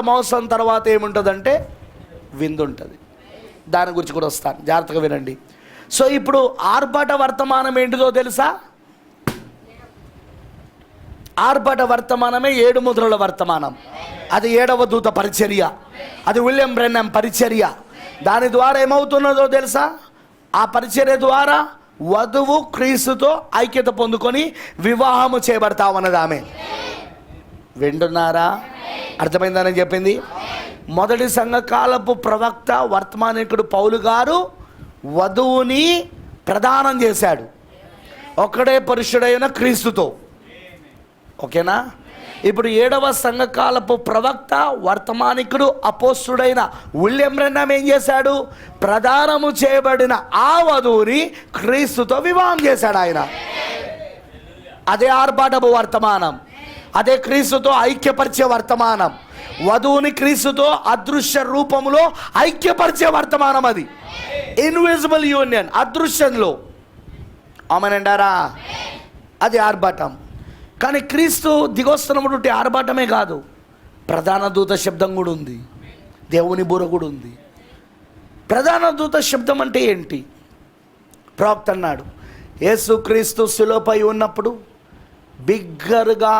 మహోత్సవం తర్వాత ఏముంటుందంటే విందు ఉంటుంది. దాని గురించి కూడా వస్తాను, జాగ్రత్తగా వినండి. సో ఇప్పుడు ఆర్భాట వర్తమానం ఏంటిదో తెలుసా? ఆర్భాట వర్తమానమే 7 ముద్రల వర్తమానం. అది 7వ దూత పరిచర్య, అది విలియం బ్రెన్హామ్ పరిచర్య. దాని ద్వారా ఏమవుతున్నదో తెలుసా? ఆ పరిచర్య ద్వారా వధువు క్రీస్తుతో ఐక్యత పొందుకొని వివాహము చేయబడతా ఉన్నది ఆమె. వింటున్నారా? అర్థమైందని చెప్పింది. మొదటి సంఘకాలపు ప్రవక్త వర్తమానికుడు పౌలు గారు వధువుని ప్రదానం చేశాడు, ఒక్కడే పురుషుడైన క్రీస్తుతో. ఓకేనా? ఇప్పుడు 7వ సంఘకాలపు ప్రవక్త వర్తమానికుడు అపోస్తుడైన విలియం బ్రెన్హామ్ ఏం చేశాడు? ప్రదానము చేయబడిన ఆ వధువుని క్రీస్తుతో వివాహం చేశాడు ఆయన. అదే ఆర్భాటపు వర్తమానం, అదే క్రీస్తుతో ఐక్యపరిచే వర్తమానం. వధువుని క్రీస్తుతో అదృశ్య రూపంలో ఐక్యపరిచే వర్తమానం. అది ఇన్విజిబుల్ యూనియన్, అదృశ్యంలో. ఆమేనంటారా? అది ఆర్భాటం. కానీ క్రీస్తు దిగొస్తున్నటువంటి ఆర్భాటమే కాదు, ప్రధాన దూత శబ్దం కూడా ఉంది, దేవుని బూర కూడా ఉంది. ప్రధాన దూత శబ్దం అంటే ఏంటి? ప్రవక్త అన్నాడు, యేసు క్రీస్తు శిలువపై ఉన్నప్పుడు బిగ్గరగా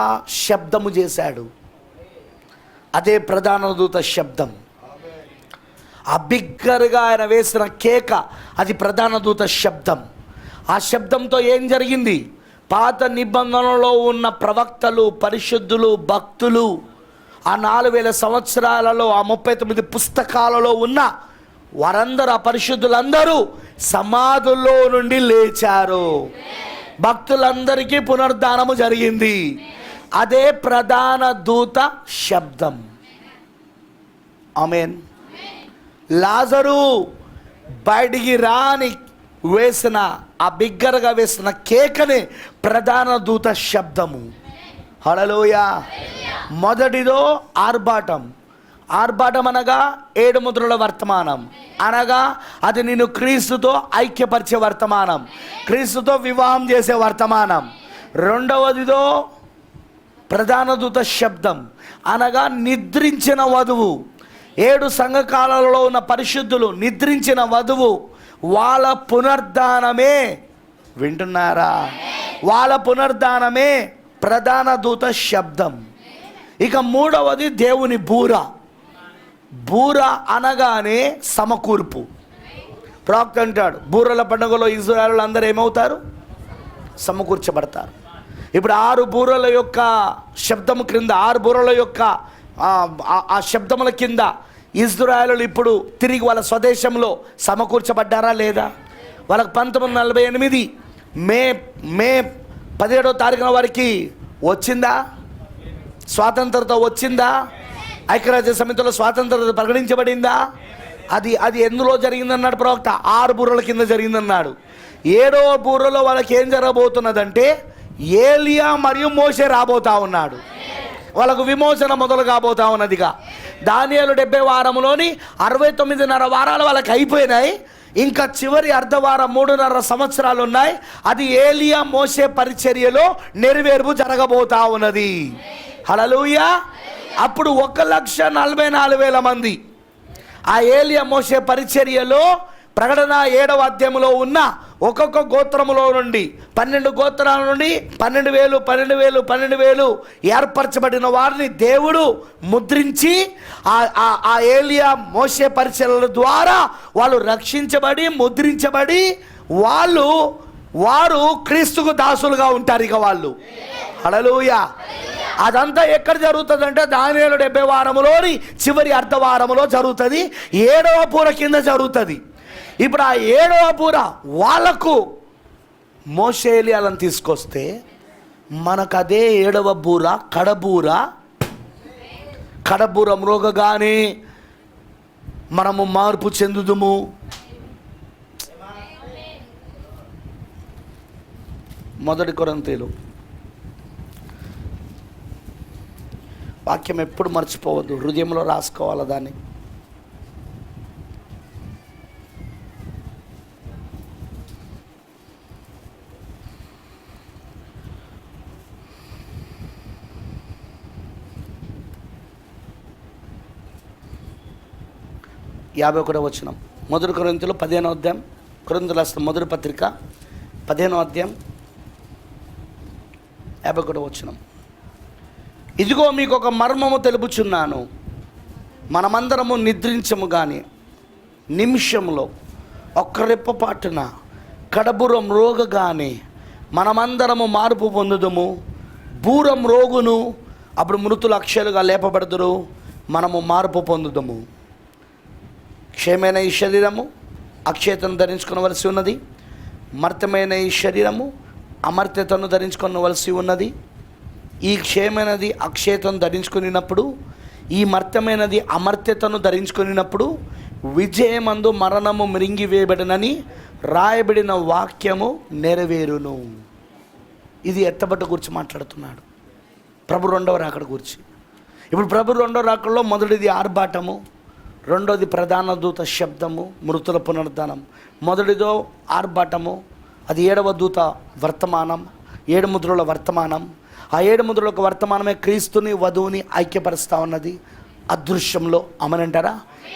శబ్దము చేశాడు. అదే ప్రధాన దూత శబ్దం. ఆ బిగ్గరగా ఆయన వేసిన కేక, అది ప్రధాన దూత శబ్దం. ఆ శబ్దంతో ఏం జరిగింది? పాత నిబంధనలో ఉన్న ప్రవక్తలు, పరిశుద్ధులు, భక్తులు ఆ 4000 సంవత్సరాలలో ఆ 39 పుస్తకాలలో ఉన్న వారందరూ, ఆ పరిశుద్ధులందరూ సమాధుల్లో నుండి లేచారు. భక్తులందరికీ పునరుద్ధానము జరిగింది. అదే ప్రధాన దూత శబ్దం. ఆమేన్. లాజరు బయటికి రాని వేసిన ఆ బిగ్గరగా వేసిన కేకనే ప్రధాన దూత శబ్దము. హల్లెలూయా. మొదటిదో ఆర్భాటం. ఆర్భాటం అనగా 7 ముద్రల వర్తమానం, అనగా అది నిన్ను క్రీస్తుతో ఐక్యపరిచే వర్తమానం, క్రీస్తుతో వివాహం చేసే వర్తమానం. రెండవదిదో ప్రధాన దూత శబ్దం, అనగా నిద్రించిన వధువు. 7 సంఘకాలలో ఉన్న పరిశుద్ధులు, నిద్రించిన వధువు, వాళ్ళ పునర్ధానమే, వింటున్నారా? వాళ్ళ పునర్ధానమే ప్రధాన దూత శబ్దం. ఇక మూడవది దేవుని బూర. బూర అనగానే సమకూర్పు. ప్రవక్త అంటాడు, బూరల పండుగలో ఇశ్రాయేలు అందరూ ఏమవుతారు? సమకూర్చబడతారు. ఇప్పుడు 6 బూరల యొక్క శబ్దము క్రింద, 6 బూరల యొక్క ఆ శబ్దముల కింద ఇశ్రాయేలు ఇప్పుడు తిరిగి వాళ్ళ స్వదేశంలో సమకూర్చబడ్డారా లేదా? వాళ్ళకి 1948 మే 17వ తారీఖున వారికి వచ్చిందా? స్వాతంత్రత వచ్చిందా? ఐక్యరాజ్య సమితిలో స్వాతంత్రత ప్రకటించబడిందా? అది ఎందులో జరిగిందన్నాడు ప్రవక్త? 6 బూరల కింద జరిగిందన్నాడు. 7వ బూరలో వాళ్ళకి ఏం జరగబోతున్నదంటే ఏలియా మరియు మోషే రాబోతా ఉన్నాడు. వాళ్ళకు విమోచన మొదలు కాబోతా ఉన్నదిగా. దానియేలు 70 వారంలోని 69.5 వారాలు వాళ్ళకి అయిపోయినాయి. ఇంకా చివరి అర్ధవారం 3.5 సంవత్సరాలు ఉన్నాయి. అది ఏలియా మోషే పరిచర్యలో నెరవేర్పు జరగబోతా ఉన్నది. హల్లెలూయా. అప్పుడు 1,44,000 మంది ఆ ఏలియా మోషే పరిచర్యలో ప్రకటన 7వ అధ్యాయంలో ఉన్న ఒక్కొక్క గోత్రములో నుండి 12 గోత్రాల నుండి 12,000 ఏర్పరచబడిన వారిని దేవుడు ముద్రించి ఆ ఏలియా మోషే పరిచర్యల ద్వారా వాళ్ళు రక్షించబడి ముద్రించబడి వారు క్రీస్తుకు దాసులుగా ఉంటారు. ఇక వాళ్ళు, హల్లెలూయా. అదంతా ఎక్కడ జరుగుతుంది అంటే దానియేలు 70 వారములోని చివరి అర్ధవారములో జరుగుతుంది. 7వ పూర కింద జరుగుతుంది. ఇప్పుడు ఆ 7వ పూర వాళ్ళకు మోషే ఏలియాలను తీసుకొస్తే మనకు అదే 7వ బూర కడబూర మ్రోగగానే మనము మార్పు చెందుదుము. మొదటి కొరింథీయులు వాక్యం ఎప్పుడు మర్చిపోవద్దు, హృదయంలో రాసుకోవాలి దాన్ని. యాభై ఒకటో వచనం, మొదటి కొరింథీయులు 15వ అధ్యాయం, కొరింథీయుల రాసిన మొదటి పత్రిక 15వ అధ్యాయం 51వ వచనం. ఇదిగో మీకు ఒక మర్మము తెలుపుచున్నాను, మనమందరము నిద్రించము కానీ నిమిషంలో ఒక్క రెప్పపాటున కడబూరం రోగగానే మనమందరము మార్పు పొందుదము. బూరం రోగును, అప్పుడు మృతులు అక్షయులుగా లేపబడదురు, మనము మార్పు పొందుదము. క్షయమైన ఈ శరీరము అక్షయతను ధరించుకోవలసి ఉన్నది, మర్త్యమైన ఈ శరీరము అమర్త్యతను ధరించుకోవలసి ఉన్నది. ఈ క్షయమైనది అక్షయతను ధరించుకున్నప్పుడు, ఈ మర్త్యమైనది అమర్త్యతను ధరించుకున్నప్పుడు విజయమందు మరణము మృంగివేయబడినని రాయబడిన వాక్యము నెరవేరును. ఇది ఎత్తబట్ట గురించి మాట్లాడుతున్నాడు, ప్రభు 2వ రాకడ గురించి. ఇప్పుడు ప్రభు 2వ రాకడలో మొదటిది ఆర్భాటము, రెండోది ప్రధాన దూత శబ్దము, మృతుల పునరుద్ధానం. మొదటిదో ఆర్భాటము, అది 7వ దూత వర్తమానం, 7 ముద్రల వర్తమానం. ఆ 7 ముద్రల వర్తమానమే క్రీస్తుని వధువుని ఐక్యపరుస్తూ ఉన్నది అదృశ్యంలో. అమనంటారా?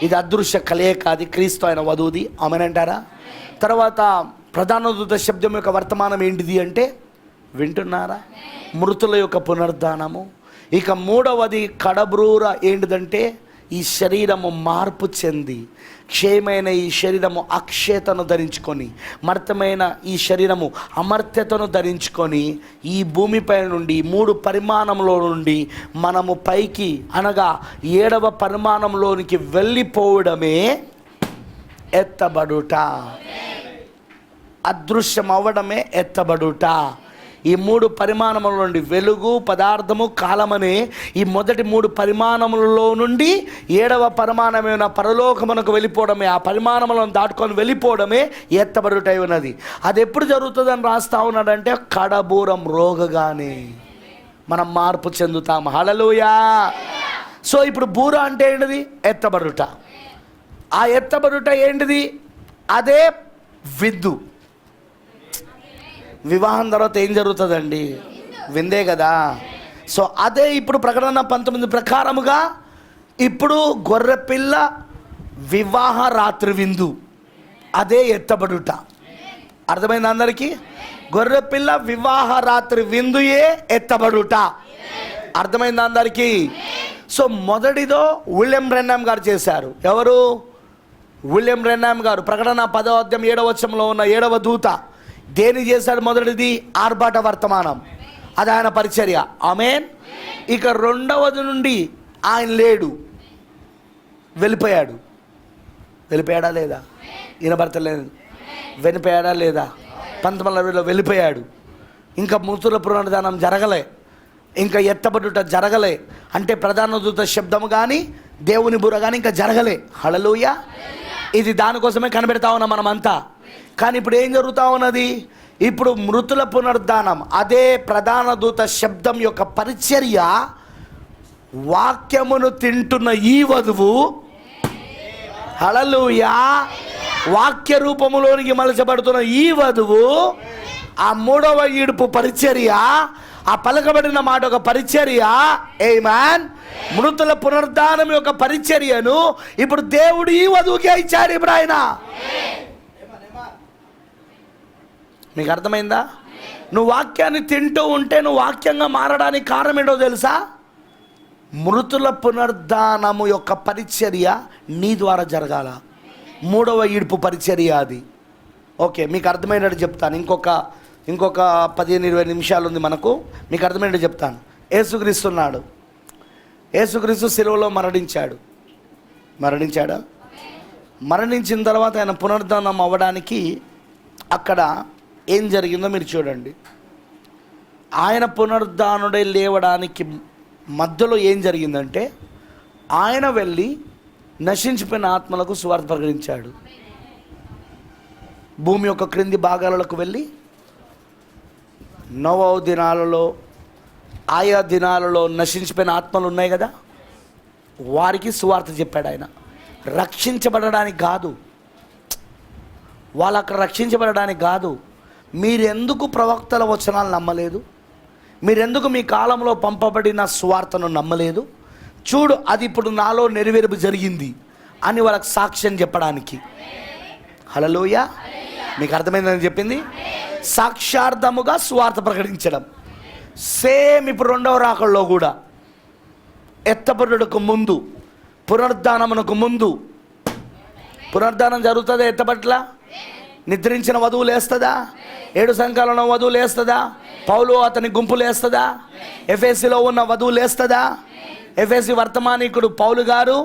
ఇది అదృశ్య కలయిక, అది క్రీస్తు ఆయన వధువుది. అమనంటారా? తర్వాత ప్రధాన దూత శబ్దం యొక్క వర్తమానం ఏంటిది అంటే, వింటున్నారా? మృతుల యొక్క పునరుద్ధానము. ఇక మూడవది కడబ్రూర ఏంటిదంటే, ఈ శరీరము మార్పు చెంది క్షయమైన ఈ శరీరము అక్షయతను ధరించుకొని, మర్త్యమైన ఈ శరీరము అమర్త్యతను ధరించుకొని, ఈ భూమిపై నుండి 3 పరిమాణంలో నుండి మనము పైకి అనగా 7వ పరిమాణంలోనికి వెళ్ళిపోవడమే ఎత్తబడుట. అదృశ్యం అవ్వడమే ఎత్తబడుట. ఈ 3 పరిమాణముల నుండి వెలుగు, పదార్థము, కాలమనే ఈ మొదటి 3 పరిమాణములలో నుండి 7వ పరిమాణమైన పరలోకమునకు వెళ్ళిపోవడమే, ఆ పరిమాణములను దాటుకొని వెళ్ళిపోవడమే ఎత్తబడుటై ఉన్నది. అది ఎప్పుడు జరుగుతుందని రాస్తా ఉన్నాడంటే కడబూరం రోగగానే మనం మార్పు చెందుతాం. హల్లెలూయా. సో ఇప్పుడు బూర అంటే ఏంటిది? ఎత్తబడుట. ఆ ఎత్తబడుట ఏంటిది? అదే విందు. వివాహం తర్వాత ఏం జరుగుతుందండి? విందే కదా. సో అదే ఇప్పుడు ప్రకటన 19 ప్రకారముగా ఇప్పుడు గొర్రెపిల్ల వివాహ రాత్రి విందు, అదే ఎత్తబడుట. అర్థమైంది అందరికీ? గొర్రెపిల్ల వివాహ రాత్రి విందుయే ఎత్తబడుట. అర్థమైంది అందరికీ? సో మొదటిదో విలియం బ్రెన్హామ్ గారు చేశారు. ఎవరు? విలియం బ్రెన్హామ్ గారు. ప్రకటన 10వ అధ్యాయం 7వ వచనంలో ఉన్న 7వ దూత దేని చేశాడు? మొదటిది ఆర్భాట వర్తమానం, అది ఆయన పరిచర్య. ఆమేన్. ఇక రెండవది నుండి ఆయన లేడు, వెళ్ళిపోయాడు. వెళ్ళిపోయాడా లేదా? వినబడతలేదు. వెళ్ళిపోయాడా లేదా? 1920లో వెళ్ళిపోయాడు. ఇంకా మృతుల పునరుద్ధానం జరగలే, ఇంకా ఎత్తబడుట జరగలే. అంటే ప్రధాన దూత శబ్దము కానీ దేవుని బుర్ర కానీ ఇంకా జరగలే. హల్లెలూయా. ఇది దానికోసమే కనిపెడతా ఉన్నాం మనమంతా. కానీ ఇప్పుడు ఏం జరుగుతూ ఉన్నది? ఇప్పుడు మృతుల పునరుద్ధానం, అదే ప్రధాన దూత శబ్దం యొక్క పరిచర్య. వాక్యమును తింటున్న ఈ వధువు, హల్లెలూయా, వాక్య రూపములోనికి మలచబడుతున్న ఈ వధువు, ఆ 3వ ఈడుపు పరిచర్య, ఆ పలకబడిన మాట ఒక పరిచర్య. ఆమేన్. మృతుల పునరుద్ధానం యొక్క పరిచర్యను ఇప్పుడు దేవుడు ఈ వధువుకే ఇచ్చాడు. ఇప్పుడు ఆయన, మీకు అర్థమైందా? నువ్వు వాక్యాన్ని తింటూ ఉంటే నువ్వు వాక్యంగా మారడానికి కారణం ఏంటో తెలుసా? మృతుల పునరుద్ధానము యొక్క పరిచర్య నీ ద్వారా జరగాల. 3వ ఈడ్పు పరిచర్య అది. ఓకే, మీకు అర్థమైనట్టు చెప్తాను. ఇంకొక 15-20 నిమిషాలు ఉంది మనకు. మీకు అర్థమైనట్టు చెప్తాను. యేసుక్రీస్తున్నాడు. యేసుక్రీస్తు శిలువలో మరణించాడా? మరణించిన తర్వాత ఆయన పునరుద్ధానం అవ్వడానికి అక్కడ ఏం జరిగిందో మీరు చూడండి. ఆయన పునరుద్ధానుడై లేవడానికి మధ్యలో ఏం జరిగిందంటే, ఆయన వెళ్ళి నశించిపోయిన ఆత్మలకు సువార్త ప్రకటించాడు. భూమి యొక్క క్రింది భాగాలకు వెళ్ళి నోవహు దినాలలో, ఆయా దినాలలో నశించిపోయిన ఆత్మలు ఉన్నాయి కదా, వారికి సువార్త చెప్పాడు. ఆయన రక్షించబడడానికి కాదు, వాళ్ళు అక్కడ రక్షించబడడానికి కాదు. మీరెందుకు ప్రవక్తల వచనాలు నమ్మలేదు? మీరెందుకు మీ కాలంలో పంపబడిన సువార్తను నమ్మలేదు? చూడు, అది ఇప్పుడు నాలో నెరవేర్పు జరిగింది అని వాళ్ళకి సాక్ష్యం చెప్పడానికి. హల్లెలూయా. మీకు అర్థమైందని చెప్పింది. సాక్షార్థముగా సువార్త ప్రకటించడం. సేమ్ ఇప్పుడు 2వ రాకడలో కూడా ఎత్తబడుటకు ముందు, పునరుద్ధానమునకు ముందు, పునరుద్ధానం జరుగుతుందా? ఎత్తబట్ల నిద్రించిన వధువు లేస్తుందా? 7 సంఖ్యలో వధువు లేస్తుందా? పౌలు అతని గుంపు లేస్తుందా? ఎఫెసీలో ఉన్న వధువు లేస్తుందా? ఎఫెసీ వర్తమానికుడు పౌలు గారు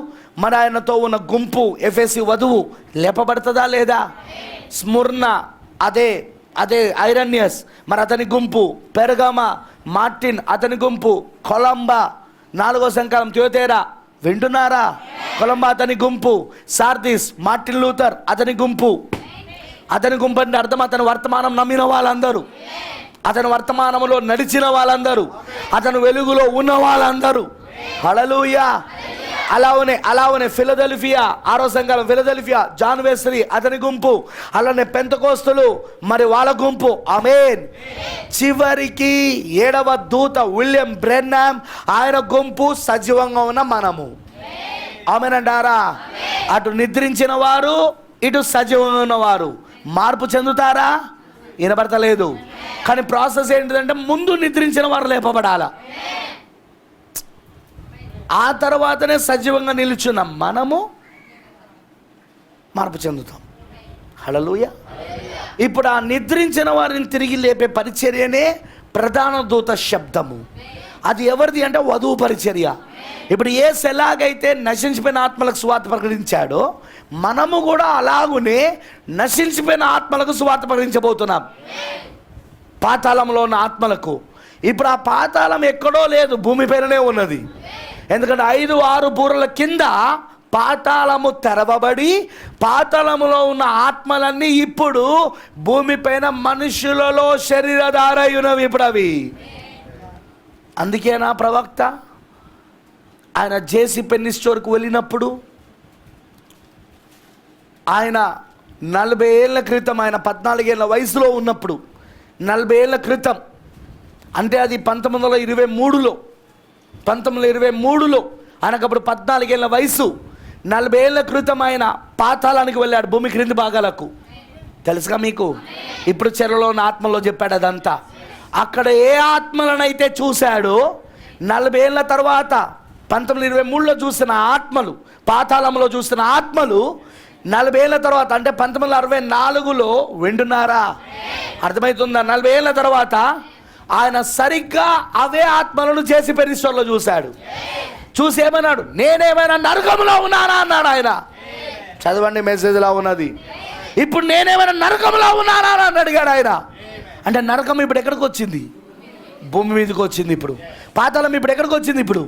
మరి ఆయనతో ఉన్న గుంపు ఎఫెసీ వధువు లేపబడుతుందా లేదా? స్ముర్ణ, అదే ఐరన్యస్ మరి అతని గుంపు, పెర్గమ మార్టిన్ అతని గుంపు, కొలంబా 4వ సంకాలం థియోతేరా, వింటున్నారా? కొలంబా అతని గుంపు, సార్దిస్ మార్టిన్ లూథర్ అతని గుంపు. అతని గుంపు అంటే అర్థం అతని వర్తమానం నమ్మిన వాళ్ళందరూ, అతని వర్తమానంలో నడిచిన వాళ్ళందరూ, అతని వెలుగులో ఉన్న వాళ్ళందరూ. హల్లెలూయా. అలానే ఫిలదెల్ఫియా 6వ సంఘం ఫిలదెల్ఫియా, జాన్ వెస్లీ అతని గుంపు, అలానే పెంతెకోస్తులు మరి వాళ్ళ గుంపు. ఆమేన్. చివరికి 7వ దూత విలియం బ్రెన్హామ్ ఆయన గుంపు, సజీవంగా ఉన్న మనము. ఆమేన్ అంటారా? అటు నిద్రించిన వారు, ఇటు సజీవంగా ఉన్నవారు మార్పు చెందుతారా? వినబడతలేదు. కానీ ప్రాసెస్ ఏంటిదంటే ముందు నిద్రించిన వారు లేపబడాల, ఆ తర్వాతనే సజీవంగా నిలుచున్న మనము మార్పు చెందుతాం. హల్లెలూయా. ఇప్పుడు ఆ నిద్రించిన వారిని తిరిగి లేపే పరిచర్యనే ప్రధాన దూత శబ్దము. అది ఎవరిది అంటే వధువు పరిచర్య. ఇప్పుడు యేసు ఎలాగైతే నశించిపోయిన ఆత్మలకు సువార్త ప్రకటించాడో మనము కూడా అలాగునే నశించిపోయిన ఆత్మలకు సువార్త ప్రకటించబోతున్నాం. పాతాళంలో ఉన్న ఆత్మలకు. ఇప్పుడు ఆ పాతాళం ఎక్కడో లేదు, భూమిపైననే ఉన్నది. ఎందుకంటే 5-6 బూరల కింద పాతాళము తెరవబడి పాతాళములో ఉన్న ఆత్మలన్నీ ఇప్పుడు భూమిపైన మనుషులలో శరీరధారయునవి. ఇప్పుడు అవి అందుకేనా ప్రవక్త ఆయన జేసీ పెన్ని స్టోర్కి వెళ్ళినప్పుడు ఆయన 40 ఏళ్ళ క్రితం, ఆయన 14 ఏళ్ళ వయసులో ఉన్నప్పుడు, 40 ఏళ్ళ క్రితం అంటే అది 1923లో ఆయనకప్పుడు 14 ఏళ్ళ వయసు. 40 ఏళ్ళ క్రితం ఆయన పాతాళానికి వెళ్ళాడు, భూమి క్రింది భాగాలకు. తెలుసుగా మీకు? ఇప్పుడు చెరలో ఉన్న ఆత్మలో చెప్పాడు అదంతా. అక్కడ ఏ ఆత్మలనైతే చూశాడో 40 ఏళ్ళ తర్వాత 1923లో చూసిన ఆత్మలు, పాతాళంలో చూసిన ఆత్మలు 40 ఏళ్ళ తర్వాత అంటే 1964లో వింటున్నారా? అర్థమవుతుందా? 40 ఏళ్ళ తర్వాత ఆయన సరిగ్గా అవే ఆత్మలను జేసీ పెన్ని స్టోర్లో చూశాడు. చూసి ఏమన్నాడు? నేనేమైనా నరకంలో ఉన్నానా అన్నాడు ఆయన. చదవండి, మెసేజ్లా ఉన్నది. ఇప్పుడు నేనేమైనా నరకంలో ఉన్నానా అని అడిగాడు ఆయన. అంటే నరకం ఇప్పుడు ఎక్కడికి వచ్చింది? భూమి మీదకి వచ్చింది. ఇప్పుడు పాతాళం ఇప్పుడు ఎక్కడికి వచ్చింది? ఇప్పుడు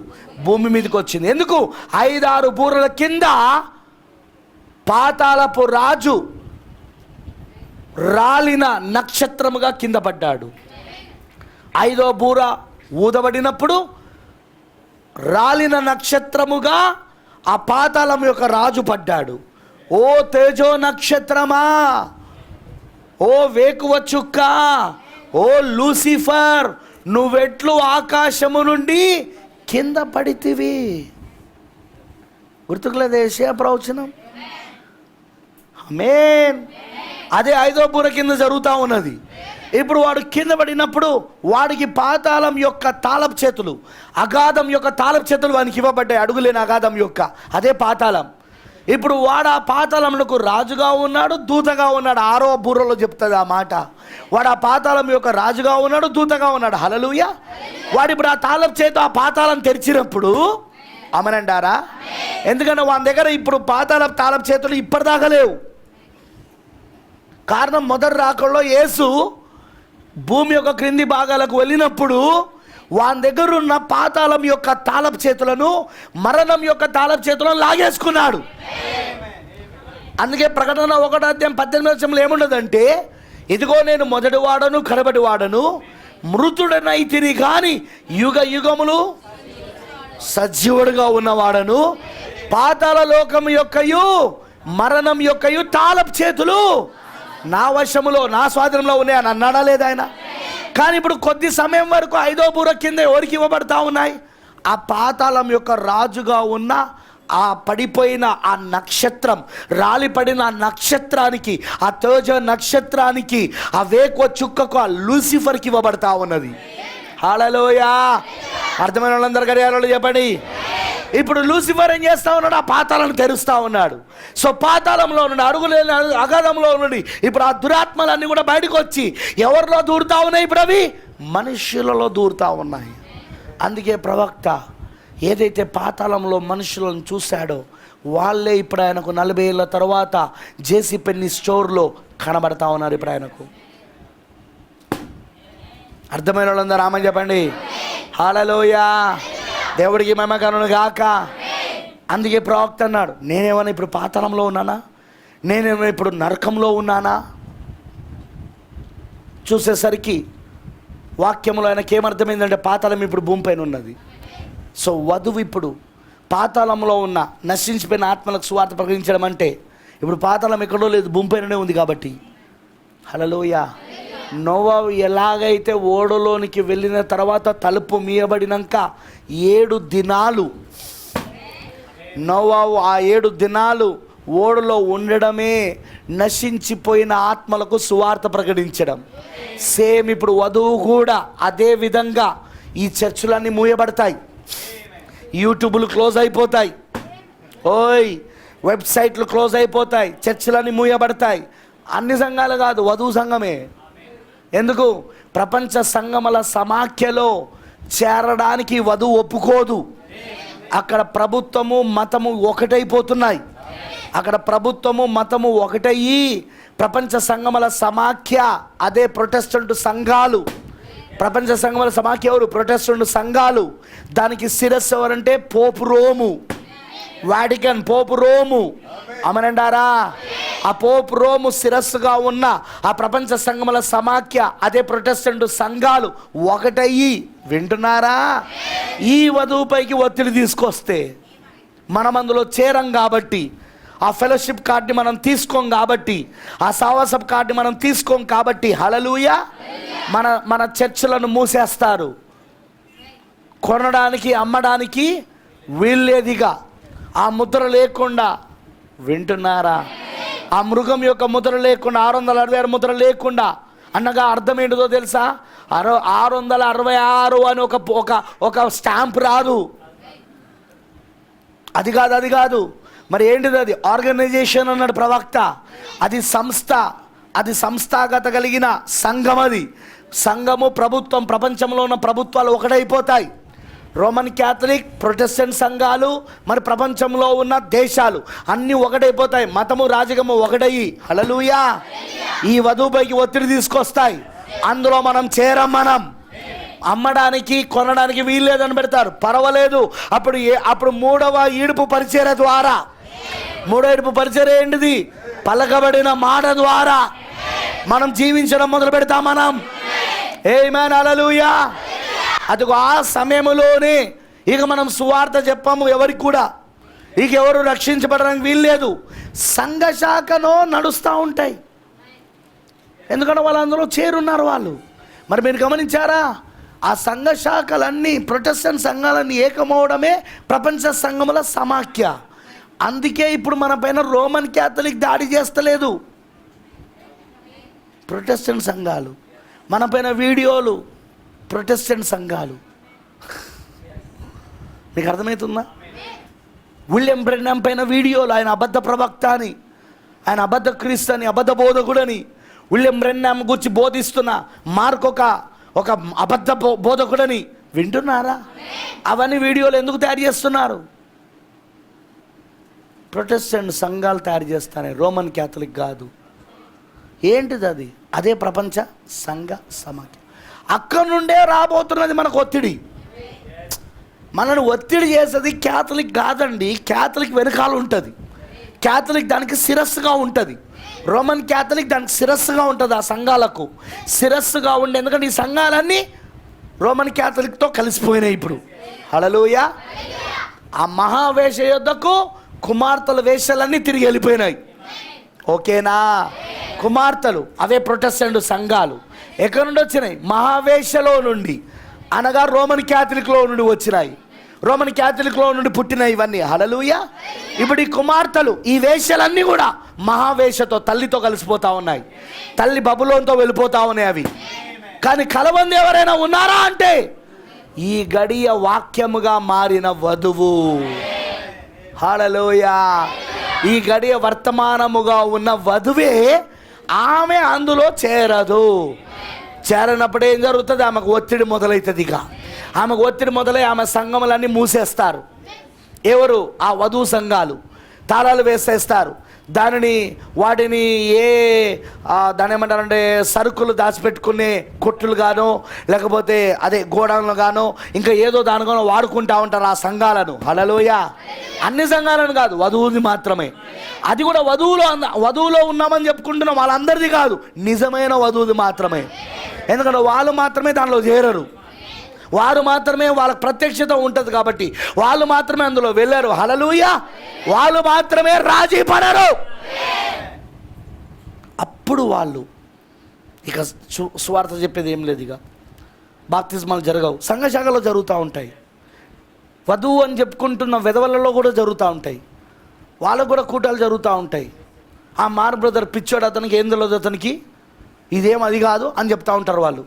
భూమి మీదకి వచ్చింది. ఎందుకు? 5-6 బూరల కింద పాతాళపు రాజు రాలిన నక్షత్రముగా కింద పడ్డాడు. 5వ బూర ఊదబడినప్పుడు రాలిన నక్షత్రముగా ఆ పాతాళం యొక్క రాజు పడ్డాడు. ఓ తేజో నక్షత్రమా, ఓ వేకువ చుక్క, ఓ లూసిఫర్, నువ్వెట్లు ఆకాశము నుండి కింద పడితివి. గుర్తుకులేదు యెషయా ప్రవచనం? ఆమేన్. అదే 5వ బూర కింద జరుగుతూ ఉన్నది. ఇప్పుడు వాడు కింద పడినప్పుడు వాడికి పాతాళం యొక్క తాళపు చేతులు, అగాధం యొక్క తాళపు చేతులు వానికి ఇవ్వబడ్డాయి. అడుగులేని అగాధం యొక్క అదే పాతాళం. ఇప్పుడు వాడు ఆ పాతాళమునకు రాజుగా ఉన్నాడు, దూతగా ఉన్నాడు. 6వ బూరలో చెప్తుంది ఆ మాట. వాడు ఆ పాతాళం యొక్క రాజుగా ఉన్నాడు, దూతగా ఉన్నాడు. హల్లెలూయా. వాడు ఇప్పుడు ఆ తాళపు చేతు ఆ పాతాళం తెరిచినప్పుడు అమనంటారా? ఎందుకంటే వాని దగ్గర ఇప్పుడు తాళపు చేతులు ఇప్పటిదాకా లేవు. కారణం మొదటి రాకడలో యేసు భూమి యొక్క క్రింది భాగాలకు వెళ్ళినప్పుడు వాని దగ్గర ఉన్న పాతాళం యొక్క తాళపు చేతులను, మరణం యొక్క తాళపు చేతులను లాగేసుకున్నాడు. అందుకే ప్రకటన 1:18 ఏముండదంటే, ఇదిగో నేను మొదటి వాడను కడపటి వాడను, మృతుడనైతిని కానీ యుగ యుగములు సజీవుడుగా ఉన్నవాడను, పాతాళ లోకం యొక్కయు మరణం యొక్కయు తాళపు చేతులు నా వశములో, నా స్వాధీనంలో ఉన్నాయని అన్నాడా లేదా ఆయన? కానీ ఇప్పుడు కొద్ది సమయం వరకు 5వ బూర కింద ఎవరికి ఇవ్వబడతా ఉన్నాయి? ఆ పాతాళం యొక్క రాజుగా ఉన్న ఆ పడిపోయిన ఆ నక్షత్రం, రాలిపడిన ఆ నక్షత్రానికి, ఆ తేజ నక్షత్రానికి, ఆ వేకువ చుక్కకు, ఆ లూసిఫర్కి ఇవ్వబడతా ఉన్నది. హల్లెలూయా. అర్థమైన వాళ్ళందరూ గడియారాలు చెప్పండి. ఇప్పుడు లూసిఫర్ ఏం చేస్తా ఉన్నాడు? ఆ పాతాలను తెరుస్తూ ఉన్నాడు. సో పాతాళంలో నుండి, అడుగులేని అగాధంలో నుండి ఇప్పుడు ఆ దురాత్మలన్నీ కూడా బయటకు వచ్చి ఎవరిలో దూరుతా ఉన్నాయి? ఇప్పుడు అవి మనుషులలో దూరుతా ఉన్నాయి. అందుకే ప్రవక్త ఏదైతే పాతాళంలో మనుషులను చూశాడో వాళ్ళే ఇప్పుడు ఆయనకు 40 ఏళ్ళ తర్వాత జేసీ పెన్ని స్టోర్లో కనబడతా ఉన్నారు. ఇప్పుడు ఆయనకు అర్థమైన వాళ్ళందరూ ఆమె చెప్పండి. హల్లెలూయా. దేవుడికి మహిమ కలుగును గాక. అందుకే ప్రవక్త అన్నాడు, నేనేమైనా ఇప్పుడు పాతాళంలో ఉన్నానా? నేనేమైనా ఇప్పుడు నరకంలో ఉన్నానా? చూసేసరికి వాక్యంలో ఆయనకి ఏమర్థమైందంటే పాతాళం ఇప్పుడు భూమిపైన ఉన్నది. సో వధువు ఇప్పుడు పాతాళంలో ఉన్న నశించిపోయిన ఆత్మలకు సువార్త ప్రకటించడం అంటే ఇప్పుడు పాతాళం ఎక్కడో లేదు, భూమిపైననే ఉంది కాబట్టి. హల్లెలూయా. నోవా ఎలాగైతే ఓడలోనికి వెళ్ళిన తర్వాత తలుపు మీయబడినాక 7 దినాలు నోవా ఆ 7 దినాలు ఓడలో ఉండడమే నశించిపోయిన ఆత్మలకు సువార్త ప్రకటించడం. సేమ్ ఇప్పుడు వధువు కూడా అదే విధంగా ఈ చర్చిలన్నీ మూయబడతాయి, యూట్యూబ్లు క్లోజ్ అయిపోతాయి. ఓయ్, వెబ్సైట్లు క్లోజ్ అయిపోతాయి, చర్చిలన్నీ మూయబడతాయి. అన్ని సంఘాలు కాదు, వధువు సంఘమే. ఎందుకు? ప్రపంచ సంఘముల సమాఖ్యలో చేరడానికి వధువు ఒప్పుకోదు. అక్కడ ప్రభుత్వము మతము ఒకటైపోతున్నాయి. అక్కడ ప్రభుత్వము మతము ఒకటయ్యి ప్రపంచ సంఘముల సమాఖ్య, అదే ప్రొటెస్టెంట్ సంఘాలు. ప్రపంచ సంఘముల సమాఖ్య ఎవరు? ప్రొటెస్టెంట్ సంఘాలు. దానికి శిరస్సు ఎవరంటే పోపు రోము, వాటికన్ పోపు రోము. అమనంటారా? ఆ పోపు రోము శిరస్సుగా ఉన్న ఆ ప్రపంచ సంఘముల సమాఖ్య, అదే ప్రొటెస్టెంట్ సంఘాలు ఒకటయ్యి, వింటున్నారా, ఈ వధువుపైకి ఒత్తిడి తీసుకొస్తే మనం అందులో చేరం కాబట్టి, ఆ ఫెలోషిప్ కార్డుని మనం తీసుకోం కాబట్టి, ఆ సావాసప్ కార్డుని మనం తీసుకోం కాబట్టి, హల్లెలూయా, మన చర్చిలను మూసేస్తారు. కొనడానికి అమ్మడానికి వీల్లేదిగా, ఆ ముద్ర లేకుండా, వింటున్నారా, ఆ మృగం యొక్క ముద్ర లేకుండా, 666 ముద్ర లేకుండా. అనగా అర్థం ఏంటిదో తెలుసా? 666 అని ఒక స్టాంప్ రాదు. అది కాదు. మరి ఏంటిది అది? ఆర్గనైజేషన్ అన్నాడు ప్రవక్త. అది సంస్థ, అది సంస్థాగత కలిగిన సంఘం. అది సంఘము, ప్రభుత్వం, ప్రపంచంలో ఉన్న ప్రభుత్వాలు ఒకటైపోతాయి. రోమన్ క్యాథలిక్, ప్రొటెస్టెంట్ సంఘాలు, మరి ప్రపంచంలో ఉన్న దేశాలు అన్నీ ఒకటైపోతాయి. మతము, రాజకీయము ఒకటయ్యి, హల్లెలూయా, ఈ వధువుపైకి ఒత్తిడి తీసుకొస్తాయి. అందులో మనం చేరం. మనం అమ్మడానికి కొనడానికి వీల్లేదని పెడతారు, పర్వాలేదు. అప్పుడు మూడవ ఈడుపు పరిచర్య ద్వారా, మూడో ఈడుపు పరిచర్య ఏంటిది? పలకబడిన మాట ద్వారా మనం జీవించడం మొదలు పెడతాం. మనం ఆమేన్, హల్లెలూయా. అదిగో ఆ సమయంలోనే ఇక మనం సువార్త చెప్పాము ఎవరికి కూడా, ఇక ఎవరు రక్షించబడడానికి వీల్లేదు. సంఘ శాఖలో నడుస్తూ ఉంటాయి, ఎందుకంటే వాళ్ళు అందులో చేరున్నారు వాళ్ళు. మరి మీరు గమనించారా? ఆ సంఘ శాఖలన్నీ, ప్రొటెస్టెంట్ సంఘాలన్నీ ఏకమవడమే ప్రపంచ సంఘముల సమాఖ్య. అందుకే ఇప్పుడు మన పైన రోమన్ క్యాథలిక్ దాడి చేస్తలేదు, ప్రొటెస్టెంట్ సంఘాలు. మన పైన వీడియోలు ప్రొటెస్టెంట్ సంఘాలు. మీకు అర్థమవుతుందా? విలియం బ్రెన్హామ్ పైన వీడియోలు, ఆయన అబద్ధ ప్రవక్త అని, ఆయన అబద్ధ క్రీస్తు అని, అబద్ధ బోధకుడని, విలియం బ్రెన్హామ్ గురించి బోధిస్తున్న మార్క్ ఒక అబద్ధ బోధకుడని, వింటున్నారా? అవన్నీ వీడియోలు ఎందుకు తయారు చేస్తున్నారు? ప్రొటెస్టెంట్ సంఘాలు తయారు చేస్తానే, రోమన్ క్యాథలిక్ కాదు. ఏంటిది అది? అదే ప్రపంచ సంఘ సమాఖ్య. అక్కడి నుండే రాబోతున్నది మనకు ఒత్తిడి. మనల్ని ఒత్తిడి చేసేది క్యాథలిక్ కాదండి. క్యాథలిక్ వెనకాల ఉంటుంది. క్యాథలిక్ దానికి శిరస్సుగా ఉంటుంది. రోమన్ క్యాథలిక్ దానికి శిరస్సుగా ఉంటుంది. ఆ సంఘాలకు శిరస్సుగా ఉండే, ఎందుకంటే ఈ సంఘాలన్నీ రోమన్ క్యాథలిక్తో కలిసిపోయినాయి ఇప్పుడు. హల్లెలూయా. ఆ మహావేష యుద్ధకు కుమార్తెల వేషాలన్నీ తిరిగి వెళ్ళిపోయినాయి. ఓకేనా? కుమార్తెలు అవే ప్రొటెస్టెంట్ సంఘాలు. ఎక్కడి నుండి వచ్చినాయి? మహావేషలో నుండి, అనగా రోమన్ క్యాథలిక్లో నుండి వచ్చినాయి. రోమన్ క్యాథలిక్లో నుండి పుట్టినాయి ఇవన్నీ. హల్లెలూయా. ఇప్పుడు ఈ కుమార్తెలు, ఈ వేషాలన్నీ కూడా మహావేషతో, తల్లితో కలిసిపోతా ఉన్నాయి. తల్లి బబులోన్తో వెళ్ళిపోతా ఉన్నాయి అవి. కానీ కలవంది ఎవరైనా ఉన్నారా అంటే ఈ గడియ వాక్యముగా మారిన వధువు. హల్లెలూయా. ఈ గడియ వర్తమానముగా ఉన్న వధువే. ఆమె అందులో చేరదు. చేరనప్పుడు ఏం జరుగుతుంది? ఆమెకు ఒత్తిడి మొదలవుతుంది. ఇక ఆమెకు ఒత్తిడి మొదలై ఆమె సంఘములన్నీ మూసేస్తారు. ఎవరు? ఆ వధువు సంఘాలు తాళాలు వేసేస్తారు. వాటిని దాని ఏమంటారంటే సరుకులు దాచిపెట్టుకునే కొట్టులు గానో, లేకపోతే అదే గోడౌన్లు గానో, ఇంకా ఏదో దానిగానో వాడుకుంటా ఉంటారు ఆ సంఘాలను. హల్లెలూయా. అన్ని సంఘాలను కాదు, వధువుని మాత్రమే. అది కూడా వధువులో ఉన్నామని చెప్పుకుంటున్నాం, వాళ్ళందరిది కాదు, నిజమైన వధువుది మాత్రమే. ఎందుకంటే వాళ్ళు మాత్రమే దానిలో చేరరు, వారు మాత్రమే, వాళ్ళకి ప్రత్యక్షత ఉంటుంది కాబట్టి వాళ్ళు మాత్రమే అందులో వెళ్ళారు. హల్లెలూయా. వాళ్ళు మాత్రమే రాజీ పడరు. అప్పుడు వాళ్ళు ఇక సువార్త చెప్పేది ఏం లేదు. ఇక బాప్తిస్మాలు జరగవు. సంఘశాఖలో జరుగుతూ ఉంటాయి. వధువు అని చెప్పుకుంటున్న విధవలలో కూడా జరుగుతూ ఉంటాయి. వాళ్ళకు కూడా కూటాలు జరుగుతూ ఉంటాయి. ఆ మార్ బ్రదర్ పిచ్చోడు, అతనికి ఏం తెలియదు, అతనికి ఇదేం అది కాదు అని చెప్తూ ఉంటారు వాళ్ళు.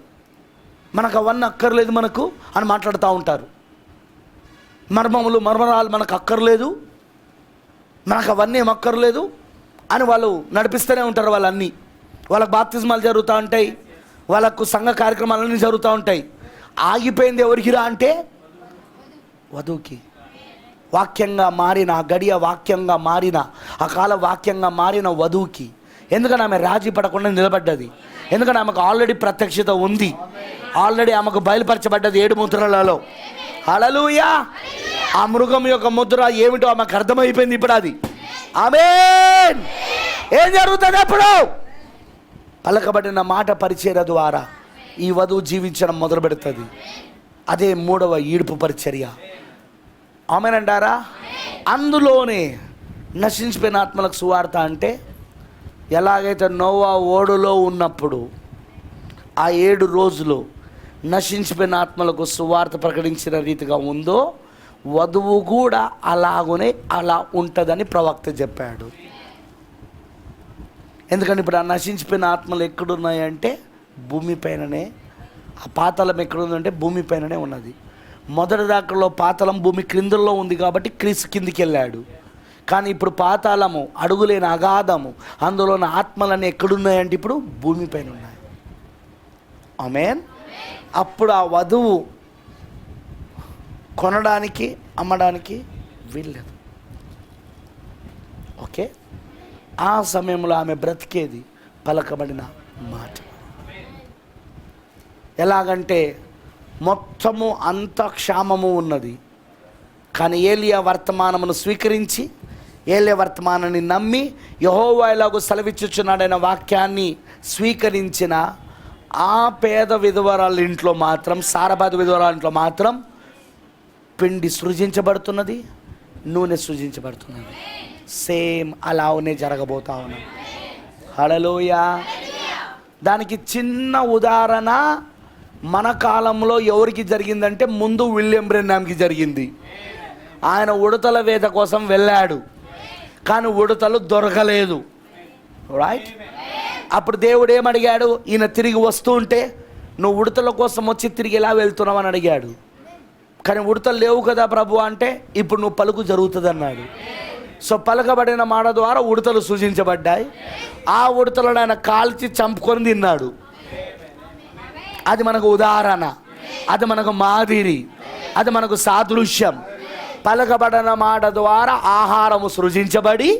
మనకు అవన్నీ అక్కర్లేదు మనకు అని మాట్లాడుతూ ఉంటారు. మర్మరాలు మనకు అక్కర్లేదు, నాకు అవన్నీ ఏం అక్కర్లేదు అని వాళ్ళు నడిపిస్తూనే ఉంటారు. వాళ్ళన్నీ వాళ్ళకు బాప్తిజమాలు జరుగుతూ ఉంటాయి, వాళ్ళకు సంఘ కార్యక్రమాలన్నీ జరుగుతూ ఉంటాయి. ఆగిపోయింది ఎవరికిరా అంటే వధువుకి. వాక్యంగా మారిన, గడియ వాక్యంగా మారిన, ఆ కాల వాక్యంగా మారిన వధువుకి. ఎందుకని ఆమె రాజీ పడకుండా నిలబడ్డది. ఎందుకంటే ఆమెకు ఆల్రెడీ ప్రత్యక్షత ఉంది, ఆల్రెడీ ఆమెకు బయలుపరచబడ్డది 7 ముద్రలలో. హల్లెలూయా. ఆ మృగం యొక్క ముద్ర ఏమిటో ఆమెకు అర్థమైపోయింది ఇప్పుడు. అది ఆమేన్. ఏం జరుగుతుంది అప్పుడు? పలకబడిన మాట పరిచర్య ద్వారా ఈ వధువు జీవించడం మొదలు పెడుతుంది. అదే 3వ ఈడుపు పరిచర్య. ఆమేన్ అంటారా? అందులోనే నశించిపోయిన ఆత్మలకు సువార్త అంటే ఎలాగైతే నోవా ఓడులో ఉన్నప్పుడు ఆ 7 రోజులు నశించిపోయిన ఆత్మలకు సువార్త ప్రకటించిన రీతిగా ఉందో, వధువు కూడా అలాగునే అలా ఉంటుందని ప్రవక్త చెప్పాడు. ఎందుకంటే ఇప్పుడు ఆ నశించిపోయిన ఆత్మలు ఎక్కడున్నాయంటే భూమిపైననే. ఆ పాతాళం ఎక్కడుందంటే భూమిపైననే ఉన్నది. మొదటి దాకలో పాతాళం భూమి క్రిందల్లో ఉంది కాబట్టి క్రీస్తు కిందికి వెళ్ళాడు. కానీ ఇప్పుడు పాతాళము, అడుగులేని అగాధము, అందులోని ఆత్మలన్నీ ఎక్కడున్నాయంటే ఇప్పుడు భూమిపైన ఉన్నాయి. ఆమేన్. అప్పుడు ఆ వధువు కొనడానికి అమ్మడానికి వీల్లేదు. ఓకే. ఆ సమయంలో ఆమె బ్రతికేది పలకబడిన మాట. ఎలాగంటే మొత్తము అంత క్షామము ఉన్నది, కానీ ఏలియా వర్తమానమును స్వీకరించి, ఏలియా వర్తమానాన్ని నమ్మి, యెహోవా ఎలాగో సెలవిచ్చుచున్నాడైన వాక్యాన్ని స్వీకరించిన ఆ పేద విధవరాల ఇంట్లో మాత్రం, సారబాదు విధవరాల ఇంట్లో మాత్రం పిండి సృజించబడుతున్నది, నూనె సృజించబడుతున్నది. సేమ్ అలానే జరగబోతా ఉన్నది. హల్లెలూయా. దానికి చిన్న ఉదాహరణ మన కాలంలో ఎవరికి జరిగిందంటే ముందు విలియం బ్రెన్హామ్కి జరిగింది. ఆయన ఉడతల వేట కోసం వెళ్ళాడు, కానీ ఉడతలు దొరకలేదు. రైట్. అప్పుడు దేవుడు ఏమడిగాడు? ఈయన తిరిగి వస్తూ ఉంటే నువ్వు ఉడతల కోసం వచ్చి తిరిగి ఎలా వెళ్తున్నావు అని అడిగాడు. కానీ ఉడతలు లేవు కదా ప్రభు అంటే, ఇప్పుడు నువ్వు పలుకు జరుగుతుంది అన్నాడు. సో పలకబడిన మాట ద్వారా ఉడతలు సృజించబడ్డాయి. ఆ ఉడతలను ఆయన కాల్చి చంపుకొని తిన్నాడు. అది మనకు ఉదాహరణ, అది మనకు మాదిరి, అది మనకు సాదృశ్యం. పలకబడిన మాట ద్వారా ఆహారము సృజించబడి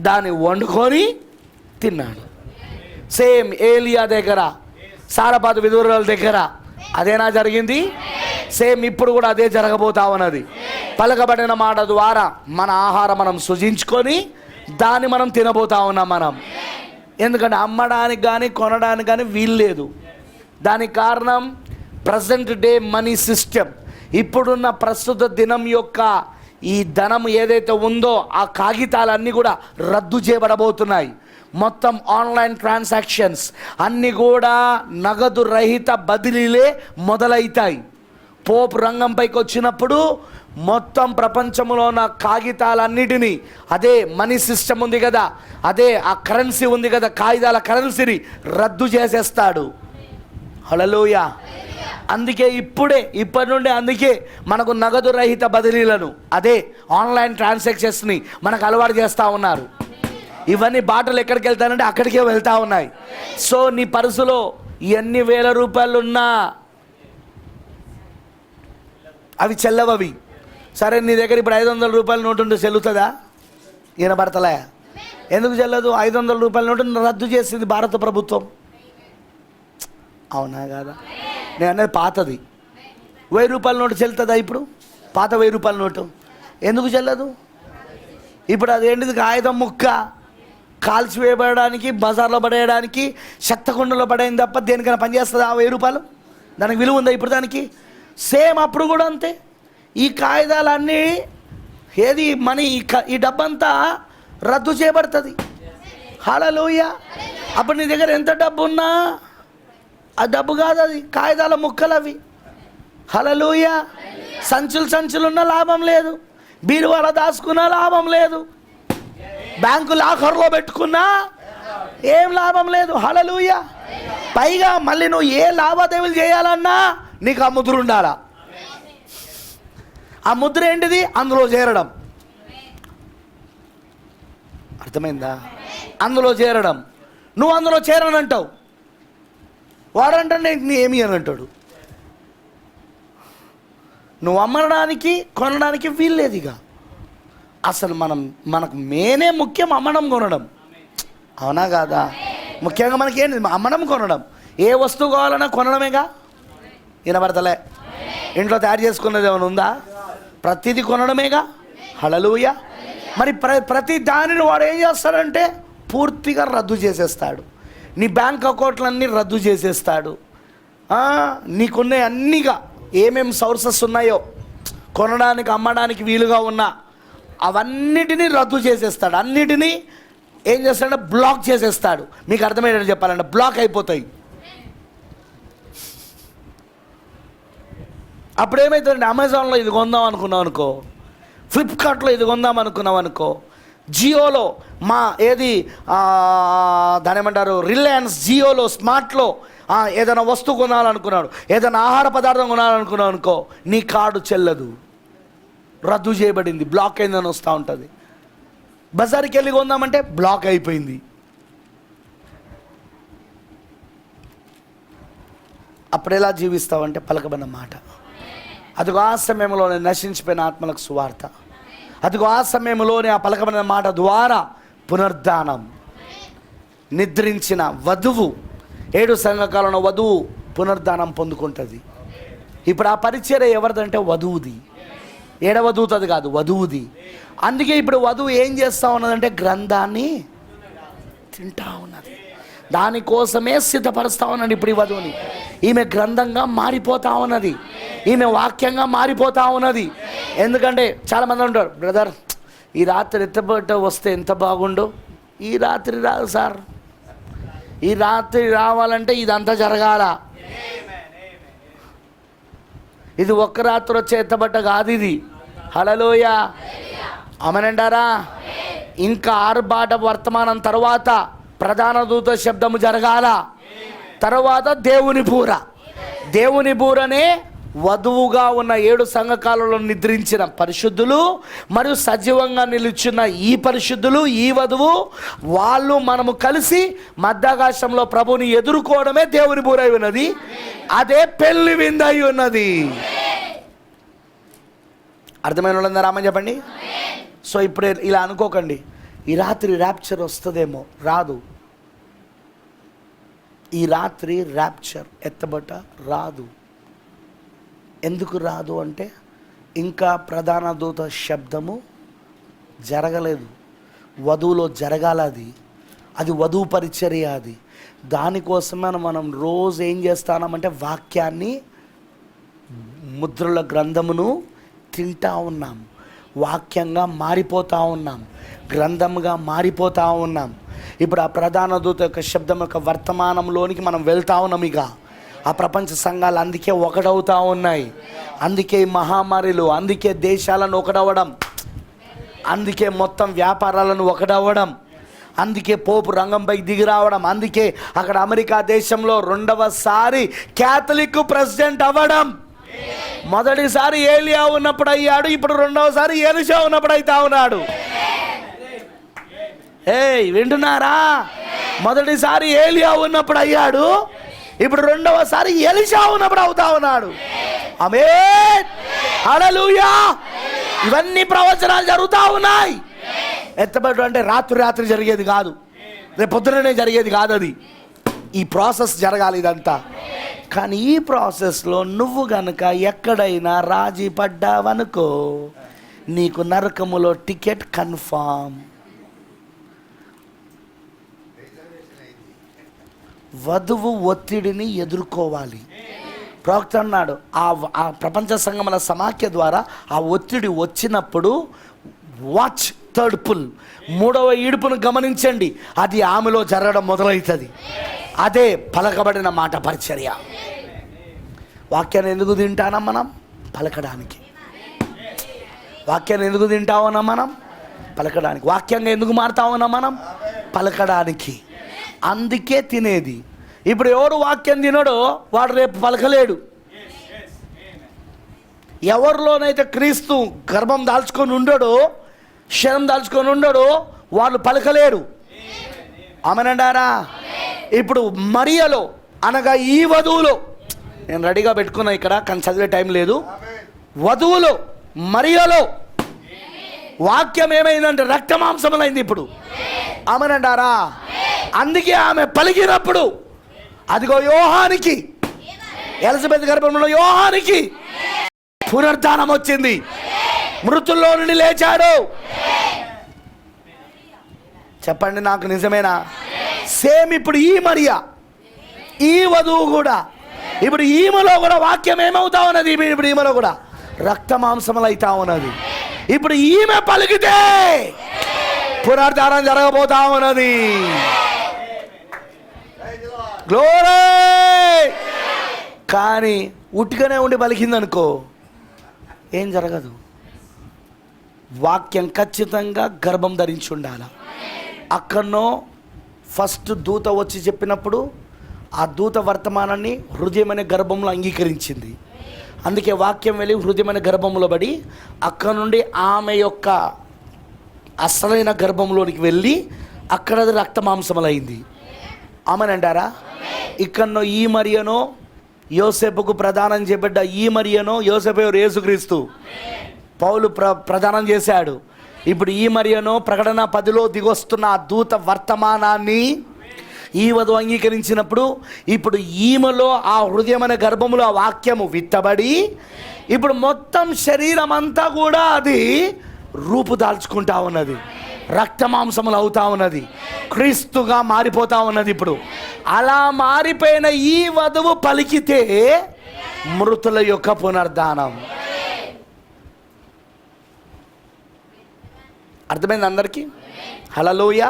దాన్ని వండుకొని తిన్నాడు. సేమ్ ఏలియా దగ్గర, సారపాతు విధురాల దగ్గర అదేనా జరిగింది? సేమ్ ఇప్పుడు కూడా అదే జరగబోతా ఉన్నది. పలకబడిన మాట ద్వారా మన ఆహారం మనం సృజించుకొని దాన్ని మనం తినబోతా ఉన్నాం మనం. ఎందుకంటే అమ్మడానికి కానీ కొనడానికి కానీ వీల్లేదు. దానికి కారణం ప్రజెంట్ డే మనీ సిస్టమ్. ఇప్పుడున్న ప్రస్తుత దినం యొక్క ఈ ధనం ఏదైతే ఉందో ఆ కాగితాలన్నీ కూడా రద్దు చేయబడబోతున్నాయి. మొత్తం ఆన్లైన్ ట్రాన్సాక్షన్స్ అన్నీ కూడా నగదు రహిత బదిలీలే మొదలవుతాయి. పోప్ రంగంపైకి వచ్చినప్పుడు మొత్తం ప్రపంచంలో ఉన్న కాగితాలన్నిటినీ, అదే మనీ సిస్టమ్ ఉంది కదా, అదే ఆ కరెన్సీ ఉంది కదా, కాగితాల కరెన్సీని రద్దు చేసేస్తాడు. హల్లెలూయా. అందుకే ఇప్పటి నుండి అందుకే మనకు నగదు రహిత బదిలీలను, అదే ఆన్లైన్ ట్రాన్సాక్షన్స్ని మనకు అలవాటు చేస్తూ ఉన్నారు. ఇవన్నీ బాటలు ఎక్కడికి వెళ్తానంటే అక్కడికే వెళ్తూ ఉన్నాయి. సో నీ పర్సులో ఎన్ని వేల రూపాయలు ఉన్నా అవి చెల్లవవి. సరే, నీ దగ్గర ఇప్పుడు 500 రూపాయల నోటు ఉంటే చెల్లుతుందా? వినబడతలే. ఎందుకు చెల్లదు? 500 రూపాయల నోటు రద్దు చేసింది భారత ప్రభుత్వం. అవునా కాదా? నేను అనేది పాతది. 1000 రూపాయల నోటు చెల్లుతుందా ఇప్పుడు? పాత 1000 రూపాయల నోటు ఎందుకు చెల్లదు? ఇప్పుడు అదేంటిది? కాగితం ముక్క కాల్చివేయబడడానికి, బజార్లో పడేయడానికి, శక్తకుండలో పడేయండి తప్ప దేనికైనా పనిచేస్తుంది ఆ 1000 రూపాయలు? దానికి విలువ ఉందా ఇప్పుడు దానికి? సేమ్ అప్పుడు కూడా అంతే. ఈ కాగితాలన్నీ ఏది మనీ, ఈ డబ్బంతా రద్దు చేయబడుతుంది. హల్లెలూయా. అప్పుడు నీ దగ్గర ఎంత డబ్బు ఉన్నా ఆ డబ్బు కాదు, అది కాగితాల ముక్కలు అవి. హల్లెలూయా. సంచులున్నా లాభం లేదు, బీరువాలో దాచుకున్నా లాభం లేదు, బ్యాంకు లాకర్లో పెట్టుకున్నా ఏం లాభం లేదు. హల్లెలూయా. పైగా మళ్ళీ నువ్వు ఏ లావాదేవీలు చేయాలన్నా నీకు ఆ ముద్ర ఉండాలా. ఆ ముద్ర ఏంటిది? అందులో చేరడం. అర్థమైందా? అందులో చేరడం. నువ్వు అందులో చేరనంటావు, వాడంటే నీ ఏమి అని అంటాడు. నువ్వు అమ్మడానికి కొనడానికి వీల్లేదు. ఇక అసలు మనకు మేనే ముఖ్యం, అమ్మడం కొనడం. అవునా కాదా? ముఖ్యంగా మనకేంటి? అమ్మడం కొనడం. ఏ వస్తువు కావాలన్నా కొనడమేగా. వినబడతలే? ఇంట్లో తయారు చేసుకున్నది ఏమైనా ఉందా? ప్రతిదీ కొనడమేగా. హల్లెలూయా. మరి ప్రతి దానిని వాడు ఏం చేస్తాడంటే పూర్తిగా రద్దు చేసేస్తాడు. నీ బ్యాంక్ అకౌంట్లన్నీ రద్దు చేసేస్తాడు. నీకున్న అన్నీగా ఏమేమి సోర్సెస్ ఉన్నాయో కొనడానికి అమ్మడానికి వీలుగా ఉన్నా అవన్నిటినీ రద్దు చేసేస్తాడు. అన్నిటినీ ఏం చేస్తాడంటే బ్లాక్ చేసేస్తాడు. మీకు అర్థమయ్యేటట్టు చెప్పాలంటే బ్లాక్ అయిపోతాయి. అప్పుడు ఏమవుతుందంటే అమెజాన్లో ఇది కొందాం అనుకున్నాం అనుకో, ఫ్లిప్కార్ట్లో ఇది కొందాం అనుకున్నాం అనుకో, జియోలో దాని ఏమంటారు, రిలయన్స్ జియోలో స్మార్ట్లో ఏదైనా వస్తువు కొనాలనుకున్నాడు, ఏదైనా ఆహార పదార్థం కొనాలనుకున్నావు అనుకో, నీ కార్డు చెల్లదు, రద్దు చేయబడింది, బ్లాక్ అయిందని వస్తూ ఉంటుంది. బజార్కి వెళ్ళి కొందామంటే బ్లాక్ అయిపోయింది. అప్పుడు ఎలా జీవిస్తావంటే పలకబడిన మాట. అదిగో ఆ సమయంలోనే నశించిపోయిన ఆత్మలకు సువార్త. అదిగో ఆ సమయంలోనే ఆ పలకబడిన మాట ద్వారా పునరుద్ధానం. నిద్రించిన వధువు, 7 సంఘకాలంలో వధువు పునరుద్ధానం పొందుకుంటుంది. ఇప్పుడు ఆ పరిచర్య ఎవరిదంటే వధువుది. ఏడవధూతది కాదు, వధువుది. అందుకే ఇప్పుడు వధువు ఏం చేస్తూ ఉన్నదంటే గ్రంథాన్ని తింటా ఉన్నది. దానికోసమే సిద్ధపరుస్తూ ఉన్నది ఇప్పుడు ఈ వధువుని. ఈమె గ్రంథంగా మారిపోతా ఉన్నది, ఈమె వాక్యంగా మారిపోతా ఉన్నది. ఎందుకంటే చాలామంది ఉంటారు, బ్రదర్ ఈ రాత్రి ఎత్తబట్ట వస్తే ఎంత బాగుండు. ఈ రాత్రి రాదు సార్, ఈ రాత్రి రావాలంటే ఇదంతా జరగాల. ఇది ఒక్క రాత్రి వచ్చే ఎత్తబట్ట కాదు ఇది. హల్లెలూయా, ఆమేనంటారా? ఇంకా ఆర్భాట వర్తమానం తర్వాత ప్రధాన దూత శబ్దము జరగాల. తర్వాత దేవుని బూరనే వధువుగా ఉన్న 7 సంఘకాలలో నిద్రించిన పరిశుద్ధులు మరియు సజీవంగా నిలిచిన ఈ పరిశుద్ధులు, ఈ వధువు, వాళ్ళు మనము కలిసి మధ్యాకాశంలో ప్రభుని ఎదుర్కోవడమే దేవుని బూరై ఉన్నది. అదే పెళ్లి విందై ఉన్నది. అర్థమైన వాళ్ళందరూ రామని చెప్పండి. సో ఇప్పుడు ఇలా అనుకోకండి, ఈ రాత్రి ర్యాప్చర్ వస్తుందేమో. రాదు. ఈ రాత్రి ర్యాప్చర్ ఎత్తబట్ట రాదు. ఎందుకు రాదు అంటే ఇంకా ప్రధాన దూత శబ్దము జరగలేదు. వధువులో జరగాల. అది వధువు పరిచర్య. అది దానికోసమే మనం రోజు ఏం చేస్తామంటే వాక్యాన్ని, ముద్రల గ్రంథమును తింటా ఉన్నాం, వాక్యంగా మారిపోతూ ఉన్నాం, గ్రంథముగా మారిపోతూ ఉన్నాం. ఇప్పుడు ఆ ప్రధాన దూత యొక్క శబ్దం యొక్క వర్తమానంలోనికి మనం వెళ్తా ఉన్నాం. ఇక ఆ ప్రపంచ సంఘాలు అందుకే ఒకటవుతూ ఉన్నాయి. అందుకే మహామారిలు, అందుకే దేశాలను ఒకటవడం, అందుకే మొత్తం వ్యాపారాలను ఒకటవ్వడం, అందుకే పోపు రంగంపైకి దిగి రావడం, అందుకే అక్కడ అమెరికా దేశంలో 2వసారి క్యాథలిక్ ప్రెసిడెంట్ అవ్వడం. మొదటిసారి ఏలియా ఉన్నప్పుడు అయ్యాడు, ఇప్పుడు 2వసారి ఎలీషా ఉన్నప్పుడు అవుతా ఉన్నాడు. వింటున్నారా? మొదటిసారి ఏలియా ఉన్నప్పుడు అయ్యాడు, ఇప్పుడు 2వసారి ఎలీషా ఉన్నప్పుడు అవుతా ఉన్నాడు. ఆమేన్, హల్లెలూయా. ఇవన్నీ ప్రవచనాలు జరుగుతూ ఉన్నాయి. ఎత్తబడు అంటే రాత్రి జరిగేది కాదు, రేపు పొద్దుననే జరిగేది కాదు. అది ఈ ప్రాసెస్ జరగాలి ఇదంతా. కానీ ఈ ప్రాసెస్లో నువ్వు గనక ఎక్కడైనా రాజీ పడ్డావనుకో, నీకు నరకములో టికెట్ కన్ఫామ్. వధువు ఒత్తిడిని ఎదుర్కోవాలి. ప్రవక్త అన్నాడు, ఆ ప్రపంచ సంఘముల సమాఖ్య ద్వారా ఆ ఒత్తిడి వచ్చినప్పుడు వాచ్ థర్డ్ పుల్, 3వ ఈడుపును గమనించండి. అది ఆమెలో జరగడం మొదలవుతుంది. అదే పలకబడిన మాట పరిచర్య. వాక్యాన్ని ఎందుకు తింటానా మనం? పలకడానికి. వాక్యాన్ని ఎందుకు తింటా ఉన్నాం మనం? పలకడానికి. వాక్యంగా ఎందుకు మారుతా ఉన్నాం మనం? పలకడానికి. అందుకే తినేది. ఇప్పుడు ఎవడు వాక్యం తినడో వాడు రేపు పలకలేడు. ఎవరిలోనైతే క్రీస్తు గర్భం దాల్చుకొని ఉండడో, శరం దాల్చుకొని ఉండడో, వాళ్ళు పలకలేరు. ఆమెనంటారా? ఇప్పుడు మరియలో అనగా ఈ వధువులో, నేను రెడీగా పెట్టుకున్నా ఇక్కడ కానీ చదివే టైం లేదు. వధువులో మరియలో వాక్యం ఏమైందంటే రక్త మాంసములైంది ఇప్పుడు. ఆమెనంటారా? అందుకే ఆమె పలికినప్పుడు అదిగో యోహానికి, ఎలిజబెత్ గర్భంలో యోహానికి పునరుద్ధానం వచ్చింది, మృతుల్లో నుండి లేచాడు. చెప్పండి నాకు నిజమేనా? సేమ్ ఇప్పుడు ఈ మరియా, ఈ వధువు కూడా, ఇప్పుడు ఈమెలో కూడా వాక్యం ఏమవుతా ఉన్నది? ఇప్పుడు ఈమెలో కూడా రక్త మాంసములు అవుతా ఉన్నది. ఇప్పుడు ఈమె పలికితే పునరుద్ధానం జరగబోతా ఉన్నది. గ్లోరీ. కానీ ఉట్టిగానే ఉండి పలికిందనుకో ఏం జరగదు. వాక్యం ఖచ్చితంగా గర్భం ధరించి ఉండాలి. అక్కడనో ఫస్ట్ దూత వచ్చి చెప్పినప్పుడు ఆ దూత వర్తమానాన్ని హృదయం అనే గర్భంలో అంగీకరించింది. అందుకే వాక్యం వెళ్ళి హృదయం అనే గర్భంలో పడి అక్కడ నుండి ఆమె యొక్క అసలైన గర్భంలోనికి వెళ్ళి అక్కడ అది రక్త మాంసములైంది. ఆమెనంటారా? ఇక్కడనో ఈ మరియనో యోసేపుకు ప్రదానం చేయబడ్డ ఈ మరియనో, యోసేపు ఎవరు? యేసుక్రీస్తు. పౌలు ప్రదానం చేశాడు. ఇప్పుడు ఈ మరియనో ప్రకటన 10లో దిగొస్తున్న ఆ దూత వర్తమానాన్ని ఈ వధువు అంగీకరించినప్పుడు ఇప్పుడు ఈమెలో ఆ హృదయం అనే గర్భములో ఆ వాక్యము విత్తబడి ఇప్పుడు మొత్తం శరీరం అంతా కూడా అది రూపుదాల్చుకుంటా ఉన్నది, రక్త మాంసములు అవుతా ఉన్నది, క్రీస్తుగా మారిపోతా ఉన్నది. ఇప్పుడు అలా మారిపోయిన ఈ వధువు పలికితే మృతుల యొక్క పునరుద్ధానం. అర్థమైంది అందరికీ? హల్లెలూయా.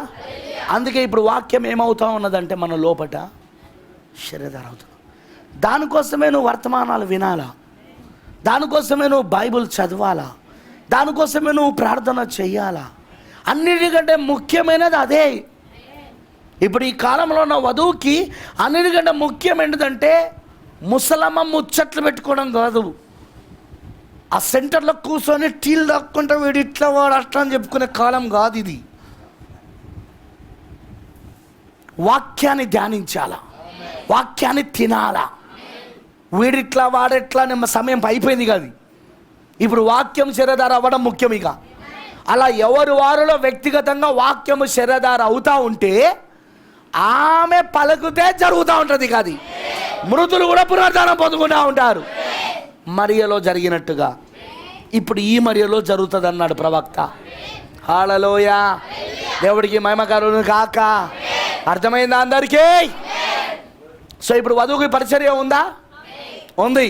అందుకే ఇప్పుడు వాక్యం ఏమవుతా ఉన్నదంటే మన లోపట శరీరధార అవుతుంది. దానికోసమే నువ్వు వర్తమానాలు వినాలా, దానికోసమే నువ్వు బైబిల్ చదవాలా, దానికోసమే నువ్వు ప్రార్థన చెయ్యాలా. అన్నిటికంటే ముఖ్యమైనది అదే. ఇప్పుడు ఈ కాలంలో ఉన్న వధువుకి అన్నిటికంటే ముఖ్యం ఏంటంటే ముసలమ్మ ముచ్చట్లు పెట్టుకోవడం కాదు, ఆ సెంటర్లో కూర్చొని టీలు దక్కుంటే వీడు ఇట్లా వాడు అట్లా అని చెప్పుకునే కాలం కాదు ఇది. వాక్యాన్ని ధ్యానించాలా, వాక్యాన్ని తినాలా. వీడిట్లా వాడెట్లా నిమ్మ సమయం అయిపోయింది కాదు. ఇప్పుడు వాక్యం శరీరధార అవ్వడం ముఖ్యం. ఇక అలా ఎవరు వారిలో వ్యక్తిగతంగా వాక్యము శరీరధార అవుతూ ఉంటే ఆమె పలుకుతే జరుగుతూ ఉంటుంది. కాదు, మృతులు కూడా పునరుద్ధానం పొందుకుంటూ ఉంటారు. మరియలో జరిగినట్టుగా ఇప్పుడు ఈ మరియలో జరుగుతుంది అన్నాడు ప్రవక్త. హల్లెలూయా. దేవుడికి మహిమ కలుగును కాక. అర్థమైందా అందరికీ? సో ఇప్పుడు వధువుకి పరిచర్య ఉందా? ఉంది.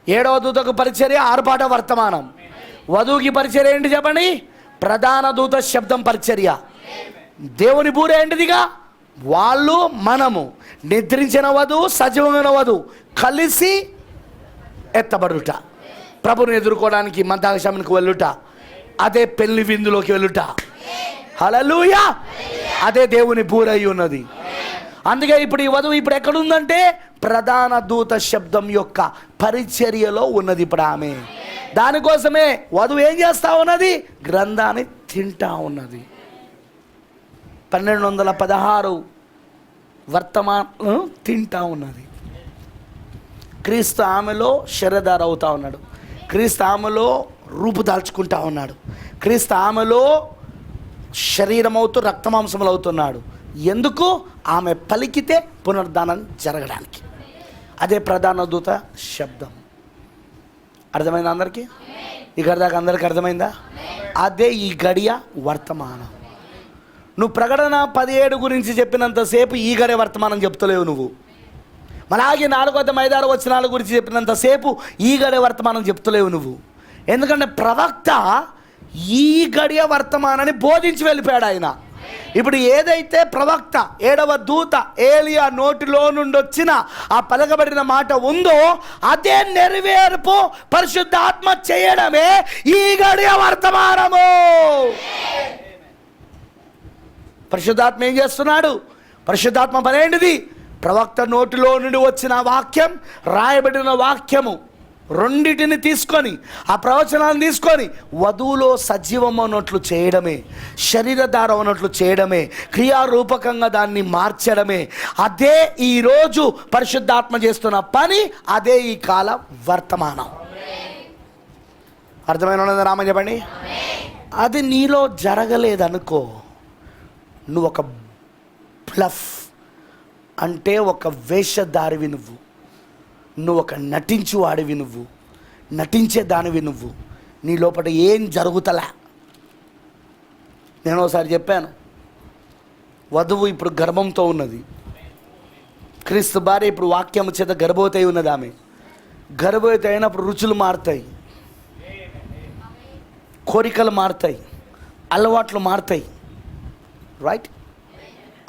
7వ దూతకు పరిచర్య ఆర్పాట వర్తమానం. వధువుకి పరిచర్య ఏంటి చెప్పండి? ప్రధాన దూత శబ్దం పరిచర్య. దేవుని బూర ఏంటిదిగా? వాళ్ళు మనము నిద్రించిన వధువు సజీవమైన వధువు కలిసి ఎత్తబడుట, ప్రభుని ఎదుర్కోవడానికి మందాగశానికి వెళ్ళుట, అదే పెళ్లి విందులోకి వెళ్ళుట. హల్లెలూయా. అదే దేవుని బూరై ఉన్నది. అందుకే ఇప్పుడు ఈ వధువు ఇప్పుడు ఎక్కడుందంటే ప్రధాన దూత శబ్దం యొక్క పరిచర్యలో ఉన్నది ఇప్పుడు ఆమె. దానికోసమే వధువు ఏం చేస్తా ఉన్నది? గ్రంథాన్ని తింటా ఉన్నది. 1216 వర్తమానం తింటా ఉన్నది. క్రీస్తు ఆమెలో శరీరధార అవుతా ఉన్నాడు, క్రీస్తు ఆమెలో రూపుదాల్చుకుంటా ఉన్నాడు, క్రీస్తు ఆమెలో శరీరం అవుతూ రక్తమాంసములు అవుతున్నాడు. ఎందుకు? ఆమె పలికితే పునరుద్ధానం జరగడానికి. అదే ప్రధాన దూత శబ్దం. అర్థమైందా అందరికీ? ఇక్కడ దాకా అందరికీ అర్థమైందా? అదే ఈ గడియ వర్తమానం. నువ్వు ప్రకటన 17 గురించి చెప్పినంతసేపు ఈ గడియ వర్తమానం చెప్తలేవు నువ్వు. అలాగే 4:5 వచనాల గురించి చెప్పినంతసేపు ఈ గడియ వర్తమానం చెప్తలేవు నువ్వు. ఎందుకంటే ప్రవక్త ఈ గడియ వర్తమానాన్ని బోధించి వెళ్ళిపోయాడు ఆయన. ఇప్పుడు ఏదైతే ప్రవక్త 7వ దూత ఏలియా నోటిలో నుండి వచ్చిన ఆ పలకబడిన మాట ఉందో అదే నెరవేర్పు పరిశుద్ధాత్మ చేయడమే ఈ గడియ వర్తమానము. పరిశుద్ధాత్మ ఏం చేస్తున్నాడు? పరిశుద్ధాత్మ పనేంటిది? ప్రవక్త నోటిలో నుండి వచ్చిన వాక్యం, రాయబడిన వాక్యము రెండిటిని తీసుకొని, ఆ ప్రవచనాలను తీసుకొని వధువులో సజీవమైనట్లు చేయడమే, శరీరధారం ఉన్నట్లు చేయడమే, క్రియారూపకంగా దాన్ని మార్చడమే. అదే ఈరోజు పరిశుద్ధాత్మ చేస్తున్న పని. అదే ఈ కాల వర్తమానం. అర్థమైన రామ చెప్పండి. అది నీలో జరగలేదనుకో, నువ్వు ఒక బ్లఫ్ అంటే ఒక వేషధారివి, నువ్వు ఒక నటించు వాడివి, నువ్వు నటించే దానివి, నువ్వు నీ లోపల ఏం జరుగుతలే. నేను ఒకసారి చెప్పాను, వధువు ఇప్పుడు గర్భంతో ఉన్నది, క్రీస్తు భార్య ఇప్పుడు వాక్యం చేత గర్భవతి అయి ఉన్నది. ఆమె గర్భవతి అయినప్పుడు రుచులు మారుతాయి, కోరికలు మారుతాయి, అలవాట్లు మారుతాయి. రైట్?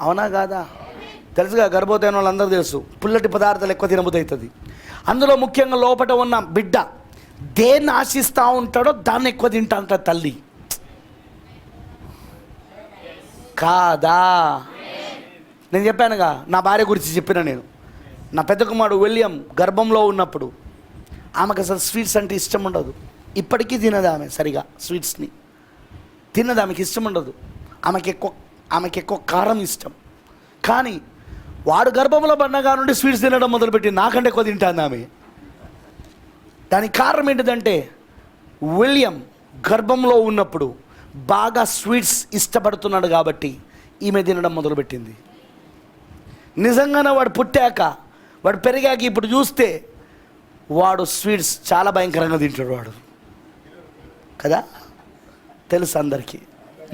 అవునా కాదా? తెలుసుగా, గర్భవతి అయిన వాళ్ళందరూ తెలుసు, పుల్లటి పదార్థాలు ఎక్కువ తినబుద్ధి అవుతుంది. అందులో ముఖ్యంగా లోపల ఉన్న బిడ్డ దేన్ని ఆశిస్తూ ఉంటాడో దాన్ని ఎక్కువ తింటా అంటారు తల్లి. కాదా? నేను చెప్పానుగా, నా భార్య గురించి చెప్పిన. నేను నా పెద్ద కుమారుడు విలియం గర్భంలో ఉన్నప్పుడు ఆమెకు అసలు స్వీట్స్ అంటే ఇష్టం ఉండదు. ఇప్పటికీ తినదు ఆమె సరిగా, స్వీట్స్ని తినదు, ఆమెకి ఇష్టం ఉండదు. ఆమెకి ఎక్కువ కారం ఇష్టం. కానీ వాడు గర్భంలో పడినగా నుండి స్వీట్స్ తినడం మొదలుపెట్టి నాకంటే ఎక్కువ తింటాను ఆమె. దానికి కారణం ఏంటిదంటే, విలియం గర్భంలో ఉన్నప్పుడు బాగా స్వీట్స్ ఇష్టపడుతున్నాడు కాబట్టి ఈమె తినడం మొదలుపెట్టింది. నిజంగానే వాడు పుట్టాక, వాడు పెరిగాక ఇప్పుడు చూస్తే వాడు స్వీట్స్ చాలా భయంకరంగా తింటాడు వాడు. కదా? తెలుసు అందరికీ,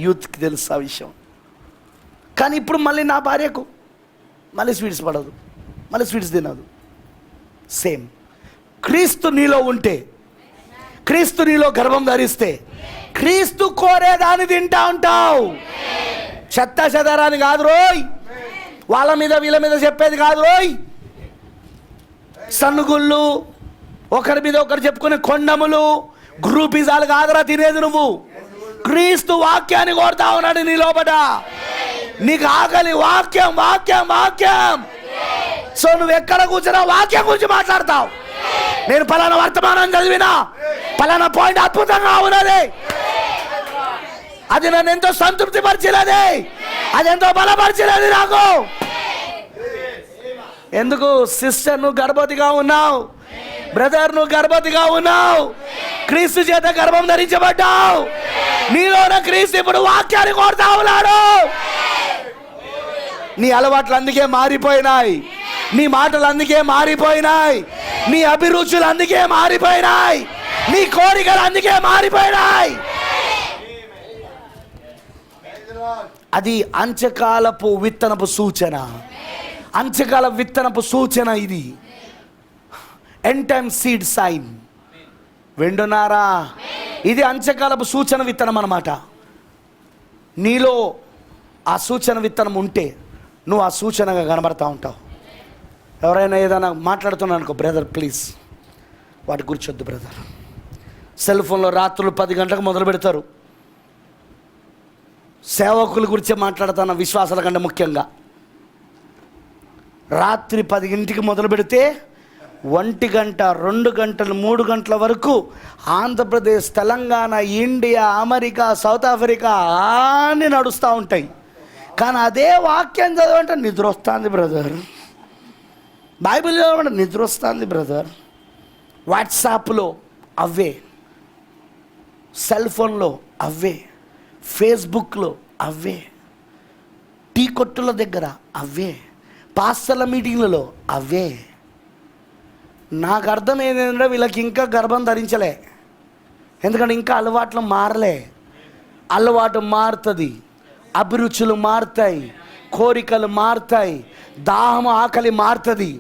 యూత్కి తెలుసు ఆ విషయం. కానీ ఇప్పుడు మళ్ళీ నా భార్యకు మళ్ళీ స్వీట్స్ పడదు, మళ్ళీ స్వీట్స్ తినదు. సేమ్ క్రీస్తు నీలో ఉంటే, క్రీస్తు నీలో గర్భం ధరిస్తే, క్రీస్తు కోరేదాన్ని తింటా ఉంటావు. చెత్త చెదరాని కాదు రోయ్, వాళ్ళ మీద వీళ్ళ మీద చెప్పేది కాదు రోయ్. సన్నుగుళ్ళు, ఒకరి మీద ఒకరు చెప్పుకునే కొండములు, గ్రూపిజాలు కాదురా తినేది. నువ్వు క్రీస్తు వాక్యాన్ని కోరుతా ఉన్నాడు నీ లోపట. నీకు ఆకలి వాక్యం, వాక్యం, వాక్యం. సో నువ్వు ఎక్కడ కూర్చున్నా వాక్యం గురించి మాట్లాడతావు. నేను పలానా వర్తమానం చదివినా, పలానా పాయింట్ అద్భుతంగా ఉన్నది, అది నన్ను ఎంతో సంతృప్తి పరిచలేదు, అది ఎంతో బలపరిచలేదు నాకు. ఎందుకు? సిస్టర్ నువ్వు గర్భవతిగా ఉన్నావు, బ్రదర్ నువ్వు గర్భవతిగా ఉన్నావు, క్రీస్తు చేత గర్భం ధరించబడ్డావు. నీలోన క్రీస్తు ఇప్పుడు వాక్యాన్ని కోరుతా ఉన్నాడు. నీ అలవాట్లు అందుకే మారిపోయినాయి, నీ మాటలు అందుకే మారిపోయినాయి, నీ అభిరుచులు అందుకే మారిపోయినాయి, నీ కోరికలు అందుకే మారిపోయినాయి. అది అంత్యకాలపు విత్తనపు సూచన, అంత్యకాల విత్తనపు సూచన. ఇది ఎండ్ టైమ్ సీడ్ సైన్. వింటున్నారా? ఇది అంత్యకాలపు సూచన విత్తనం అన్నమాట. నీలో ఆ సూచన విత్తనం ఉంటే నువ్వు ఆ సూచనగా కనబడతా ఉంటావు. ఎవరైనా ఏదైనా మాట్లాడుతున్నాను అనుకో, బ్రదర్ ప్లీజ్ వాటి గురించొద్దు బ్రదర్. సెల్ ఫోన్లో రాత్రులు 10 గంటలకు మొదలు పెడతారు. సేవకుల గురించే మాట్లాడుతున్న, విశ్వాసాల కంటే ముఖ్యంగా. రాత్రి 10 గంటకి మొదలు పెడితే 1 గంట, 2 గంటలు, 3 గంటల వరకు Andhra Pradesh, Telangana, India, America, south Africa అన్నీ నడుస్తూ ఉంటాయి. కానీ అదే వాక్యం చదవంటే నిద్ర వస్తుంది బ్రదర్, బైబిల్ చదవమంటే నిద్ర వస్తుంది బ్రదర్. వాట్సాప్లో అవే, సెల్ ఫోన్లో అవే, ఫేస్బుక్లో అవే, టీ కొట్టుల దగ్గర అవే, పాస్టర్ల మీటింగ్లలో అవే. నాకు అర్థం ఏంటంటే వీళ్ళకి ఇంకా గర్భం ధరించలే, ఎందుకంటే ఇంకా అలవాట్లు మారలే. అలవాటు మారుతుంది, అభిరుచులు మారుతాయి, కోరికలు మారుతాయి, దాహం ఆకలి మారుతుంది.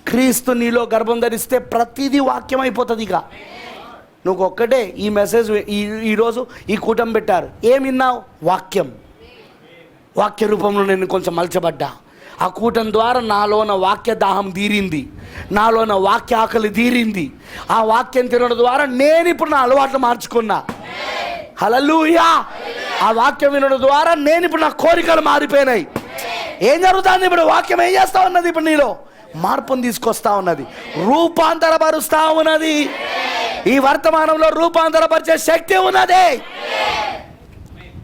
క్రీస్తు నీలో గర్భం ధరిస్తే ప్రతిదీ వాక్యం అయిపోతుంది. ఇక నువ్వు ఒక్కటే ఈ మెసేజ్ ఈరోజు ఈ కూటమి పెట్టారు, ఏం విన్నావు? వాక్యం. వాక్య రూపంలో నేను కొంచెం మలచబడ్డా. ఆ కూటం ద్వారా నాలోన వాక్య దాహం తీరింది, నాలోన వాక్య ఆకలి తీరింది. ఆ వాక్యం తినడం ద్వారా నేను ఇప్పుడు నా అలవాట్లు మార్చుకున్నా. హల్లెలూయా. ఆ వాక్యం వినడం ద్వారా నేను ఇప్పుడు నా కోరికలు మారిపోయినాయి. ఏం జరుగుతుంది ఇప్పుడు? వాక్యం ఏం చేస్తా ఉన్నది ఇప్పుడు నీలో? మార్పును తీసుకొస్తా ఉన్నది, రూపాంతరపరుస్తా ఉన్నది. ఈ వర్తమానంలో రూపాంతరపరిచే శక్తి ఉన్నది.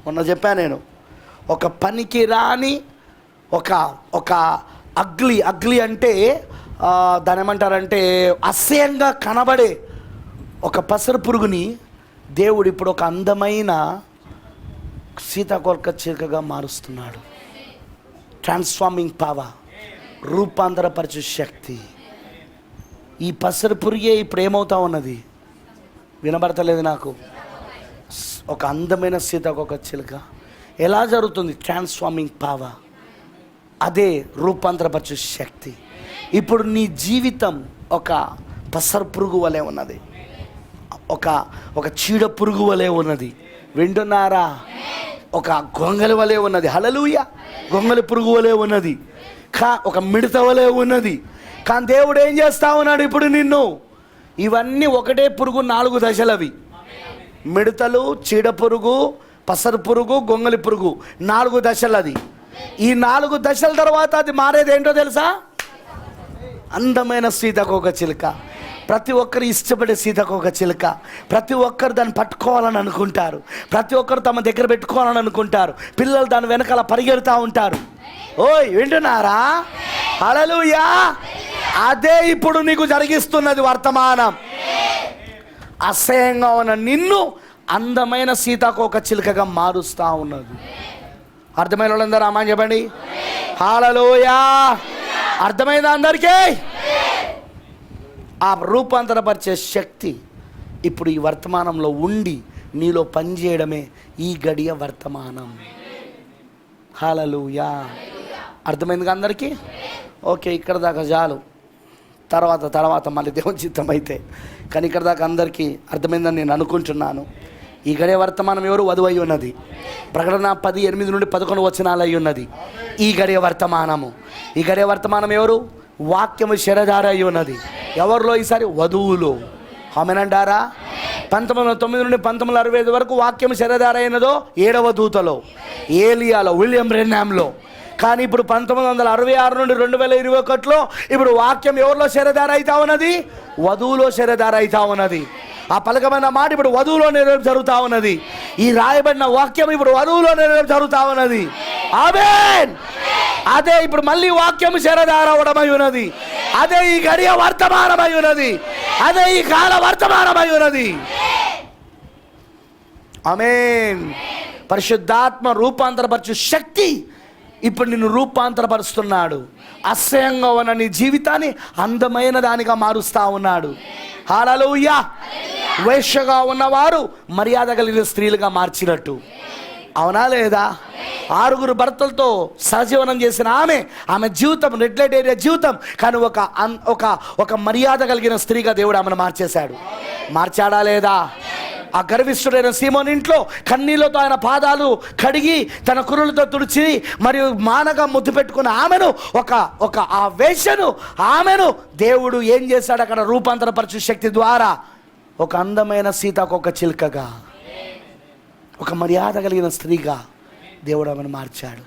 మొన్న చెప్పాను నేను, ఒక పనికి రాని ఒక అగ్లీ అంటే దాని ఏమంటారంటే అసహ్యంగా కనబడే ఒక పసరు పురుగుని దేవుడు ఇప్పుడు ఒక అందమైన సీతాకోక చిలుకగా మారుస్తున్నాడు. ట్రాన్స్ఫార్మింగ్ పవర్, రూపాంతరపరచే శక్తి. ఈ పసరు పురుగే ఇప్పుడు ఏమవుతా ఉన్నది? వినబడతలేదు నాకు. ఒక అందమైన సీతాకోక చిలుక ఎలా జరుగుతుంది? ట్రాన్స్ఫార్మింగ్ పవర్, అదే రూపాంతరపరచే శక్తి. ఇప్పుడు నీ జీవితం ఒక పసరు పురుగు వలె ఉన్నది, ఒక చీడ పురుగు వలె ఉన్నది. వింటున్నారా? ఒక గొంగలి వలె ఉన్నది. హల్లెలూయా. గొంగలి పురుగు వలె ఉన్నది, ఒక మిడత వలె ఉన్నది. కానీ దేవుడు ఏం చేస్తా ఉన్నాడు ఇప్పుడు నిన్ను? ఇవన్నీ ఒకటే పురుగు, 4 దశలు అవి. మిడతలు, చీడ పురుగు, పసరు పురుగు, గొంగలి పురుగు, 4 దశలు అది. ఈ 4 దశల తర్వాత అది మారేది ఏంటో తెలుసా? అందమైన సీతాకోక చిలుక. ప్రతి ఒక్కరు ఇష్టపడే సీతాకోక చిలుక. ప్రతి ఒక్కరు దాన్ని పట్టుకోవాలని అనుకుంటారు, ప్రతి ఒక్కరు తమ దగ్గర పెట్టుకోవాలని అనుకుంటారు. పిల్లలు దాని వెనకాల పరిగెడుతూ ఉంటారు. ఓయ్ వింటున్నారా? హల్లెలూయా. అదే ఇప్పుడు నీకు జరిగిస్తున్నది వర్తమానం. అసహ్యంగా ఉన్న నిన్ను అందమైన సీతాకోక చిలుకగా మారుస్తూ ఉన్నది. అర్థమైన వాళ్ళందరూ ఆమేన్ చెప్పండి. హల్లెలూయా. అర్థమైందా అందరికీ? ఆ రూపాంతరపరిచే శక్తి ఇప్పుడు ఈ వర్తమానంలో ఉండి నీలో పనిచేయడమే ఈ గడియ వర్తమానం. హల్లెలూయా. అర్థమైందిగా అందరికీ? ఓకే, ఇక్కడ దాకా చాలు. తర్వాత మళ్ళీ దేవుని చిత్తం అయితే. కానీ ఇక్కడ దాకా అందరికీ అర్థమైందని నేను అనుకుంటున్నాను. ఈ గడియ వర్తమానం ఎవరు? వధువు అయి ఉన్నది. ప్రకటన 10:8 నుండి 11 వచనాలు అయి ఉన్నది ఈ గడియ వర్తమానము. ఈ గడియ వర్తమానం ఎవరు? వాక్యము శరధార అయి ఉన్నది. ఎవరిలో? ఈసారి వధువులో. ఆమేనంటారా? 1909 నుండి 1965 వరకు వాక్యం శరధార అయినదో 7వ దూతలో, ఏలియాలో, విలియం బ్రెన్హామ్లో. కానీ ఇప్పుడు 1966 నుండి 2021లో ఇప్పుడు వాక్యం ఎవరిలో శరధార అవుతా ఉన్నది? వధువులో శరధార అవుతా ఉన్నది. ఆ పలకమైన మాట ఇప్పుడు వధువులో నెరవేర్పు జరుగుతూ ఉన్నది. ఈ రాయబడిన వాక్యం ఇప్పుడు వధువులో నెరవేర్పు జరుగుతూ ఉన్నది. ఆమేన్. అదే ఇప్పుడు మళ్ళీ వాక్యం శరధార అవడమై ఉన్నది. అదే ఈ గడియ వర్తమానమై ఉన్నది. అదే ఈ కాల వర్తమానమై ఉన్నది. ఆమేన్. పరిశుద్ధాత్మ రూపాంతరపరచు శక్తి ఇప్పుడు నిన్ను రూపాంతరపరుస్తున్నాడు. అసహ్యంగా ఉన్న నీ జీవితాన్ని అందమైన దానిగా మారుస్తా ఉన్నాడు. హల్లెలూయా. వేశ్యగా ఉన్నవారు మర్యాద కలిగిన స్త్రీలుగా మార్చినట్టు. అవునా లేదా? 6 భర్తలతో సహజీవనం చేసిన ఆమె జీవితం రెడ్ లైట్ ఏరియా జీవితం, కానీ ఒక మర్యాద కలిగిన స్త్రీగా దేవుడు ఆమెను మార్చేశాడు. మార్చాడా లేదా? ఆ గర్విష్ఠుడైన సీమోను ఇంట్లో కన్నీళ్లతో ఆయన పాదాలు కడిగి తన కురులతో తుడిచి మరియు మానగా ముద్దు పెట్టుకున్న ఆమెను ఆ వేశ్యను ఆమెను దేవుడు ఏం చేశాడు? అక్కడ రూపాంతరపరచు శక్తి ద్వారా ఒక అందమైన సీతాకోక చిలుకగా, ఒక మర్యాద కలిగిన స్త్రీగా దేవుడు ఆమెను మార్చాడు.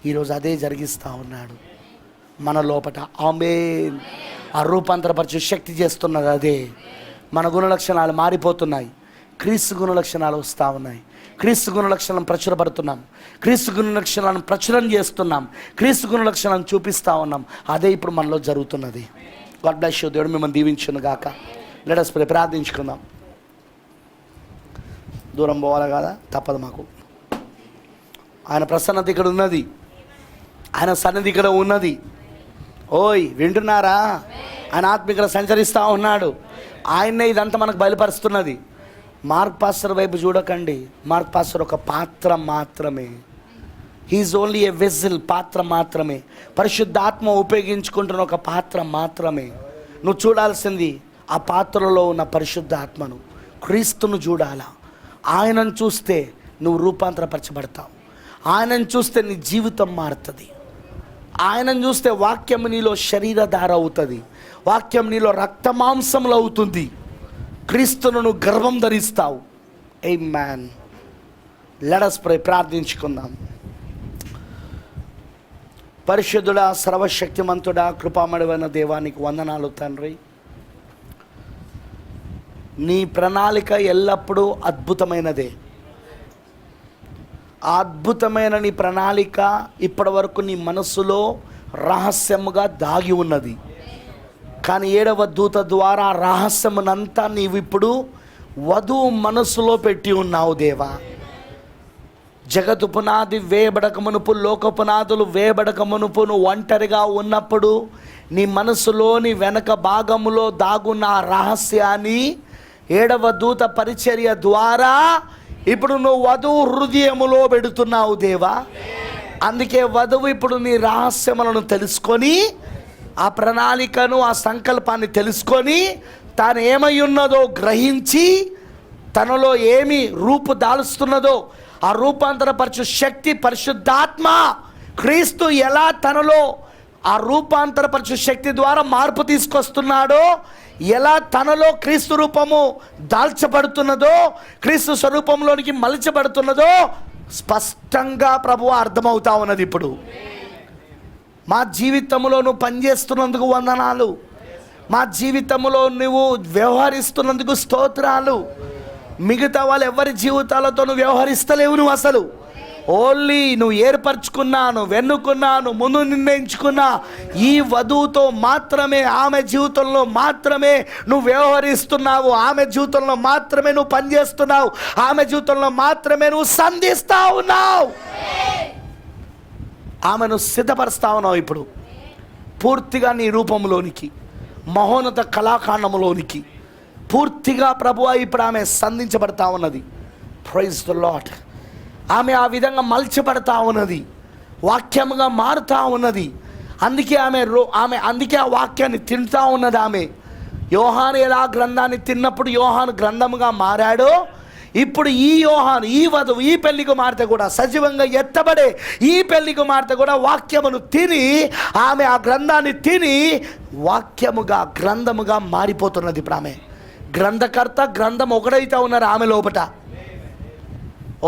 ఈరోజు అదే జరిగిస్తూ ఉన్నాడు మన లోపట. ఆమేన్. ఆ రూపాంతరపరచు శక్తి చేస్తున్నది అదే. మన గుణలక్షణాలు మారిపోతున్నాయి, క్రీస్తు గుణలక్షణాలు వస్తూ ఉన్నాయి. క్రీస్తు గుణలక్షణాలను ప్రచురపడుతున్నాం, క్రీస్తు గుణలక్షణాలను ప్రచురం చేస్తున్నాం, క్రీస్తు గుణలక్షణాలను చూపిస్తూ ఉన్నాం. అదే ఇప్పుడు మనలో జరుగుతున్నది. God bless you. దేవుడు మిమ్మల్ని దీవించును గాక. Let us pray. ప్రార్థించుకుందాం. దూరం పోవాలి కదా, తప్పదు మాకు. ఆయన ప్రసన్నత ఇక్కడ ఉన్నది, ఆయన సన్నిధి ఇక్కడ ఉన్నది. ఓయ్ వింటున్నారా? ఆయన ఆత్మ ఇక్కడ సంచరిస్తూ ఉన్నాడు. ఆయన్నే ఇదంతా మనకు బయలుపరుస్తున్నది. మార్క్ పాస్టర్ వైపు చూడకండి. మార్క్ పాస్టర్ ఒక పాత్ర మాత్రమే. హీఈస్ ఓన్లీ ఏ వెజిల్, పాత్ర మాత్రమే. పరిశుద్ధాత్మ ఉపయోగించుకుంటున్న ఒక పాత్ర మాత్రమే. నువ్వు చూడాల్సింది ఆ పాత్రలో ఉన్న పరిశుద్ధాత్మను, క్రీస్తును చూడాలా. ఆయనను చూస్తే నువ్వు రూపాంతరపరచబడతావు. ఆయనను చూస్తే నీ జీవితం మారుతుంది. ఆయనను చూస్తే వాక్యం నీలో శరీరధార అవుతుంది, వాక్యం నీలో రక్త మాంసములు అవుతుంది. క్రీస్తును నువ్వు గర్వం ధరిస్తావు. ఆమేన్. Let us pray. ప్రార్థించుకుందాం. పరిశుద్ధుడా, సర్వశక్తిమంతుడా, కృపామయుడైన దేవానికి వందనాలు తండ్రి. నీ ప్రణాళిక ఎల్లప్పుడూ అద్భుతమైనదే. ఆ అద్భుతమైన నీ ప్రణాళిక ఇప్పటి వరకు నీ మనస్సులో రహస్యముగా దాగి ఉన్నది. కానీ 7వ దూత ద్వారా రహస్యమునంతా నీవిప్పుడు వధువు మనస్సులో పెట్టి ఉన్నావు దేవా. జగత్తు పునాది వేయబడక మునుపు, లోక పునాదులు వేయబడక మునుపు నువ్వు ఒంటరిగా ఉన్నప్పుడు నీ మనసులోని వెనక భాగములో దాగున్న ఆ రహస్యాన్ని 7వ దూత పరిచర్య ద్వారా ఇప్పుడు నువ్వు వధువు హృదయములో పెడుతున్నావు దేవా. అందుకే వధువు ఇప్పుడు నీ రహస్యములను తెలుసుకొని, ఆ ప్రణాళికను, ఆ సంకల్పాన్ని తెలుసుకొని, తాను ఏమై ఉన్నదో గ్రహించి, తనలో ఏమి రూపు దాలుస్తున్నదో ఆ రూపాంతరపరచు శక్తి పరిశుద్ధాత్మ క్రీస్తు ఎలా తనలో ఆ రూపాంతరపరచు శక్తి ద్వారా మార్పు తీసుకొస్తున్నాడో, ఎలా తనలో క్రీస్తు రూపము దాల్చబడుతున్నదో, క్రీస్తు స్వరూపంలోనికి మలచబడుతున్నదో స్పష్టంగా ప్రభువు అర్థమవుతా ఉన్నది. ఇప్పుడు మా జీవితంలో నువ్వు పనిచేస్తున్నందుకు వందనాలు. మా జీవితంలో నువ్వు వ్యవహరిస్తున్నందుకు స్తోత్రాలు. మిగతా వాళ్ళు ఎవరి జీవితాలతో నువ్వు వ్యవహరిస్తలేవు. నువ్వు అసలు ఓన్లీ నువ్వు ఏర్పరచుకున్నాను, వెన్నుకున్నాను, ముందు నిర్ణయించుకున్నా ఈ వధువుతో మాత్రమే, ఆమె జీవితంలో మాత్రమే నువ్వు వ్యవహరిస్తున్నావు. ఆమె జీవితంలో మాత్రమే నువ్వు పనిచేస్తున్నావు. ఆమె జీవితంలో మాత్రమే నువ్వు సంధిస్తా ఉన్నావు. ఆమెను సిద్ధపరుస్తా ఉన్నావు ఇప్పుడు పూర్తిగా నీ రూపంలోనికి, మహోన్నత కళాఖండములోనికి పూర్తిగా ప్రభువా. ఇప్పుడు ఆమె సంధించబడతా ఉన్నది. Praise the Lord. ఆమె ఆ విధంగా మలచబడతా ఉన్నది, వాక్యముగా మారుతూ ఉన్నది. అందుకే అందుకే ఆ వాక్యాన్ని తింటూ ఉన్నది ఆమె. యోహాను ఎలా గ్రంథాన్ని తిన్నప్పుడు యోహాను గ్రంథముగా మారాడో, ఇప్పుడు ఈ యోహాను, ఈ వధువు, ఈ పెళ్లి కుమార్తె కూడా సజీవంగా ఎత్తబడే ఈ పెళ్లి కుమార్తె కూడా వాక్యమును తిని, ఆమె ఆ గ్రంథాన్ని తిని వాక్యముగా, గ్రంథముగా మారిపోతున్నది. ఇప్పుడు ఆమె గ్రంథకర్త, గ్రంథం ఒకడైతే ఉన్నారు ఆమె లోపట.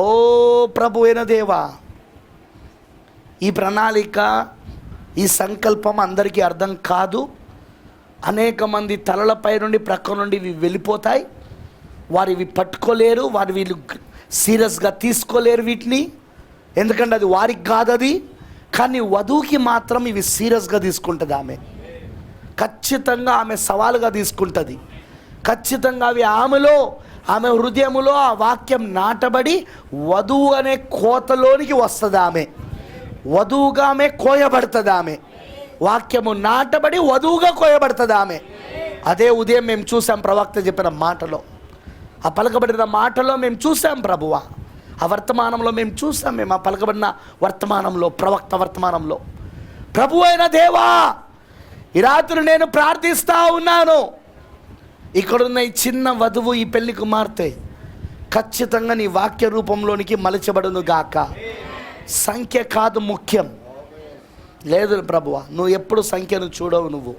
ఓ ప్రభు అయిన దేవా, ఈ ప్రణాళిక, ఈ సంకల్పం అందరికీ అర్థం కాదు. అనేక మంది తలలపై నుండి, ప్రక్క నుండి ఇవి వెళ్ళిపోతాయి. వారు ఇవి పట్టుకోలేరు, వారు వీళ్ళు సీరియస్గా తీసుకోలేరు వీటిని. ఎందుకంటే అది వారికి కాదు అది. కానీ వధువుకి మాత్రం ఇవి సీరియస్గా తీసుకుంటుంది ఆమె. ఖచ్చితంగా ఆమె సవాలుగా తీసుకుంటుంది. ఖచ్చితంగా అవి ఆమెలో, ఆమె హృదయములో ఆ వాక్యం నాటబడి వధువు అనే కోతలోనికి వస్తుంది. ఆమె వధువుగా ఆమె కోయబడుతుంది. ఆమె వాక్యము నాటబడి వధువుగా కోయబడుతుంది ఆమె. అదే ఉదయం మేము చూసాం ప్రవక్త చెప్పిన మాటలో, ఆ పలకబడిన మాటలో మేము చూసాం ప్రభువా. ఆ వర్తమానంలో మేము చూసాం. మేము ఆ పలకబడిన వర్తమానంలో, ప్రవక్త వర్తమానంలో, ప్రభు అయిన దేవా, ఈ రాత్రి నేను ప్రార్థిస్తూ ఉన్నాను. ఇక్కడున్న ఈ చిన్న వధువు, ఈ పెళ్లి కుమార్తె ఖచ్చితంగా నీ వాక్య రూపంలోనికి మలచబడును గాక. సంఖ్య కాదు ముఖ్యం. లేదు ప్రభువా, నువ్వు ఎప్పుడు సంఖ్యను చూడవు. నువ్వు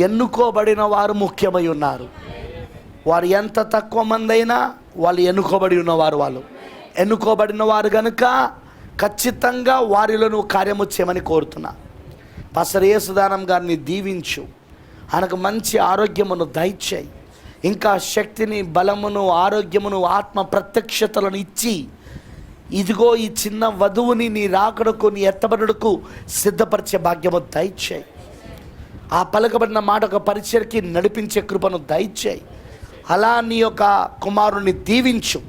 ఎన్నుకోబడిన వారు ముఖ్యమై ఉన్నారు. వారు ఎంత తక్కువ మంది అయినా వాళ్ళు ఎన్నుకోబడి ఉన్నవారు. వాళ్ళు ఎన్నుకోబడిన వారు కనుక ఖచ్చితంగా వారిలో నువ్వు కార్యము చేయమని కోరుతున్నా. పాస్టర్ యేసుదానం గారిని దీవించు, ఆయనకు మంచి ఆరోగ్యమును దయచేయి. ఇంకా శక్తిని, బలమును, ఆరోగ్యమును, ఆత్మ ప్రత్యక్షతలను ఇచ్చి, ఇదిగో ఈ చిన్న వధువుని నీ రాకడకు, నీ ఎత్తబడుటకు సిద్ధపరిచే భాగ్యము దయచేయి. ఆ పలకబడిన మాట ఒక పరిచయకి నడిపించే కృపను దయచేయి. అలా నీ యొక్క కుమారుని దీవించు,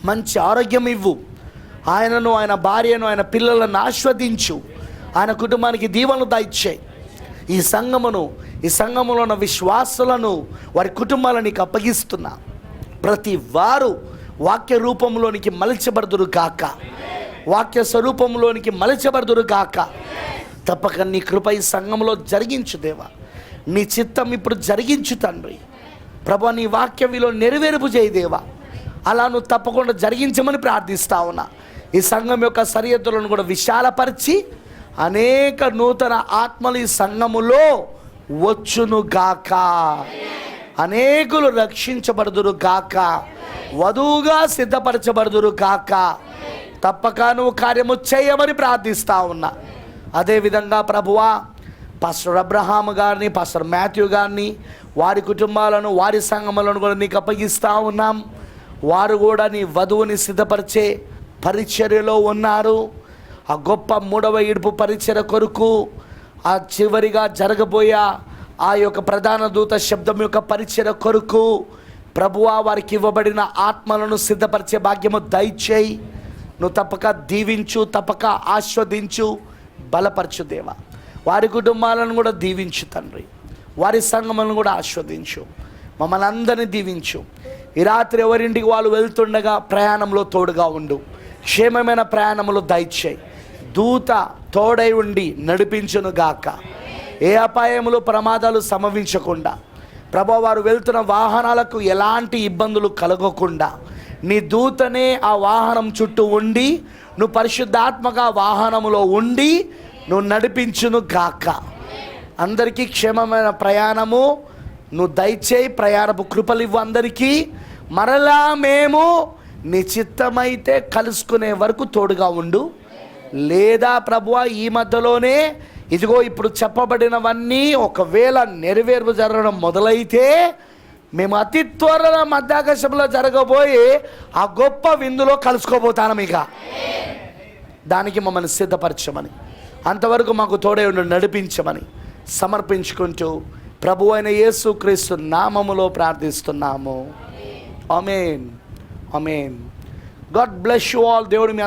మంచి ఆరోగ్యం ఇవ్వు. ఆయనను, ఆయన భార్యను, ఆయన పిల్లలను ఆస్వాదించు. ఆయన కుటుంబానికి దీవెనలు దయచేయి. ఈ సంఘములో ఉన్న విశ్వాసులను, వారి కుటుంబాలను నీకు అప్పగిస్తున్నా. ప్రతి వారు వాక్య రూపంలోనికి మలచబడుదురు కాక, వాక్య స్వరూపంలోనికి మలచబడుదురు కాక. తప్పక నీ కృప ఈ సంఘంలో జరిగించు దేవా. నీ చిత్తం ఇప్పుడు జరిగించు తండ్రి. ప్రభు, నీ వాక్య విలువ నెరవేర్పు చేయి దేవా. అలా నువ్వు తప్పకుండా జరిగించమని ప్రార్థిస్తా ఉన్నా. ఈ సంఘం యొక్క సరిహద్దులను కూడా విశాలపరిచి అనేక నూతన ఆత్మలు ఈ సంఘములో వచ్చును గాక. అనేకులు రక్షించబడుదురు గాక, వధువుగా సిద్ధపరచబడుదురు గాక. తప్పక నువ్వు కార్యము చేయమని ప్రార్థిస్తా ఉన్నా. అదేవిధంగా ప్రభువా పాస్టర్ అబ్రహాం గారిని, పాస్టర్ మాథ్యూ గారిని, వారి కుటుంబాలను, వారి సంఘములను కూడా నీకు అప్పగిస్తూ ఉన్నాం. వారు కూడా నీ వధువుని సిద్ధపరిచే పరిచర్యలో ఉన్నారు. ఆ గొప్ప 3వ ఈడ్పు పరిచర్య కొరకు, ఆ చివరిగా జరగబోయే ఆ యొక్క ప్రధాన దూత శబ్దం యొక్క పరిచర్య కొరకు ప్రభువా వారికి ఇవ్వబడిన ఆత్మలను సిద్ధపరిచే భాగ్యము దయచేయి. నువ్వు తప్పక దీవించు, తప్పక ఆస్వాదించు, బలపరచు దేవా. వారి కుటుంబాలను కూడా దీవించు తండ్రి. వారి సంఘములను కూడా ఆస్వాదించు. మమ్మల్ని అందరినీ దీవించు. ఈ రాత్రి ఎవరింటికి వాళ్ళు వెళ్తుండగా ప్రయాణంలో తోడుగా ఉండు. క్షేమమైన ప్రయాణములు దయచేయి. దూత తోడై ఉండి నడిపించును గాక. ఏ అపాయములు, ప్రమాదాలు సంభవించకుండా ప్రభువా వారు వెళ్తున్న వాహనాలకు ఎలాంటి ఇబ్బందులు కలగకుండా నీ దూతనే ఆ వాహనం చుట్టూ ఉండి, నువ్వు పరిశుద్ధాత్మగా వాహనములో ఉండి నువ్వు నడిపించును గాక. అందరికీ క్షేమమైన ప్రయాణము నువ్వు దయచేయి. ప్రయాణపు కృపలు ఇవ్వు అందరికీ. మరలా మేము నీ చిత్తమైతే కలుసుకునే వరకు తోడుగా ఉండు. లేదా ప్రభువా ఈ మధ్యలోనే ఇదిగో ఇప్పుడు చెప్పబడినవన్నీ ఒకవేళ నెరవేర్పు జరగడం మొదలైతే మేము అతి త్వరలో మధ్యాకాశంలో జరగబోయి ఆ గొప్ప విందులో కలుసుకోబోతాను. ఇక దానికి మమ్మల్ని సిద్ధపరచమని, అంతవరకు మాకు తోడే ఉండి నడిపించమని సమర్పించుకుంటూ ప్రభు అయిన యేసుక్రీస్తు నామములో ప్రార్థిస్తున్నాము. ఆమేన్, ఆమేన్. God bless you all. దేవుడు మీ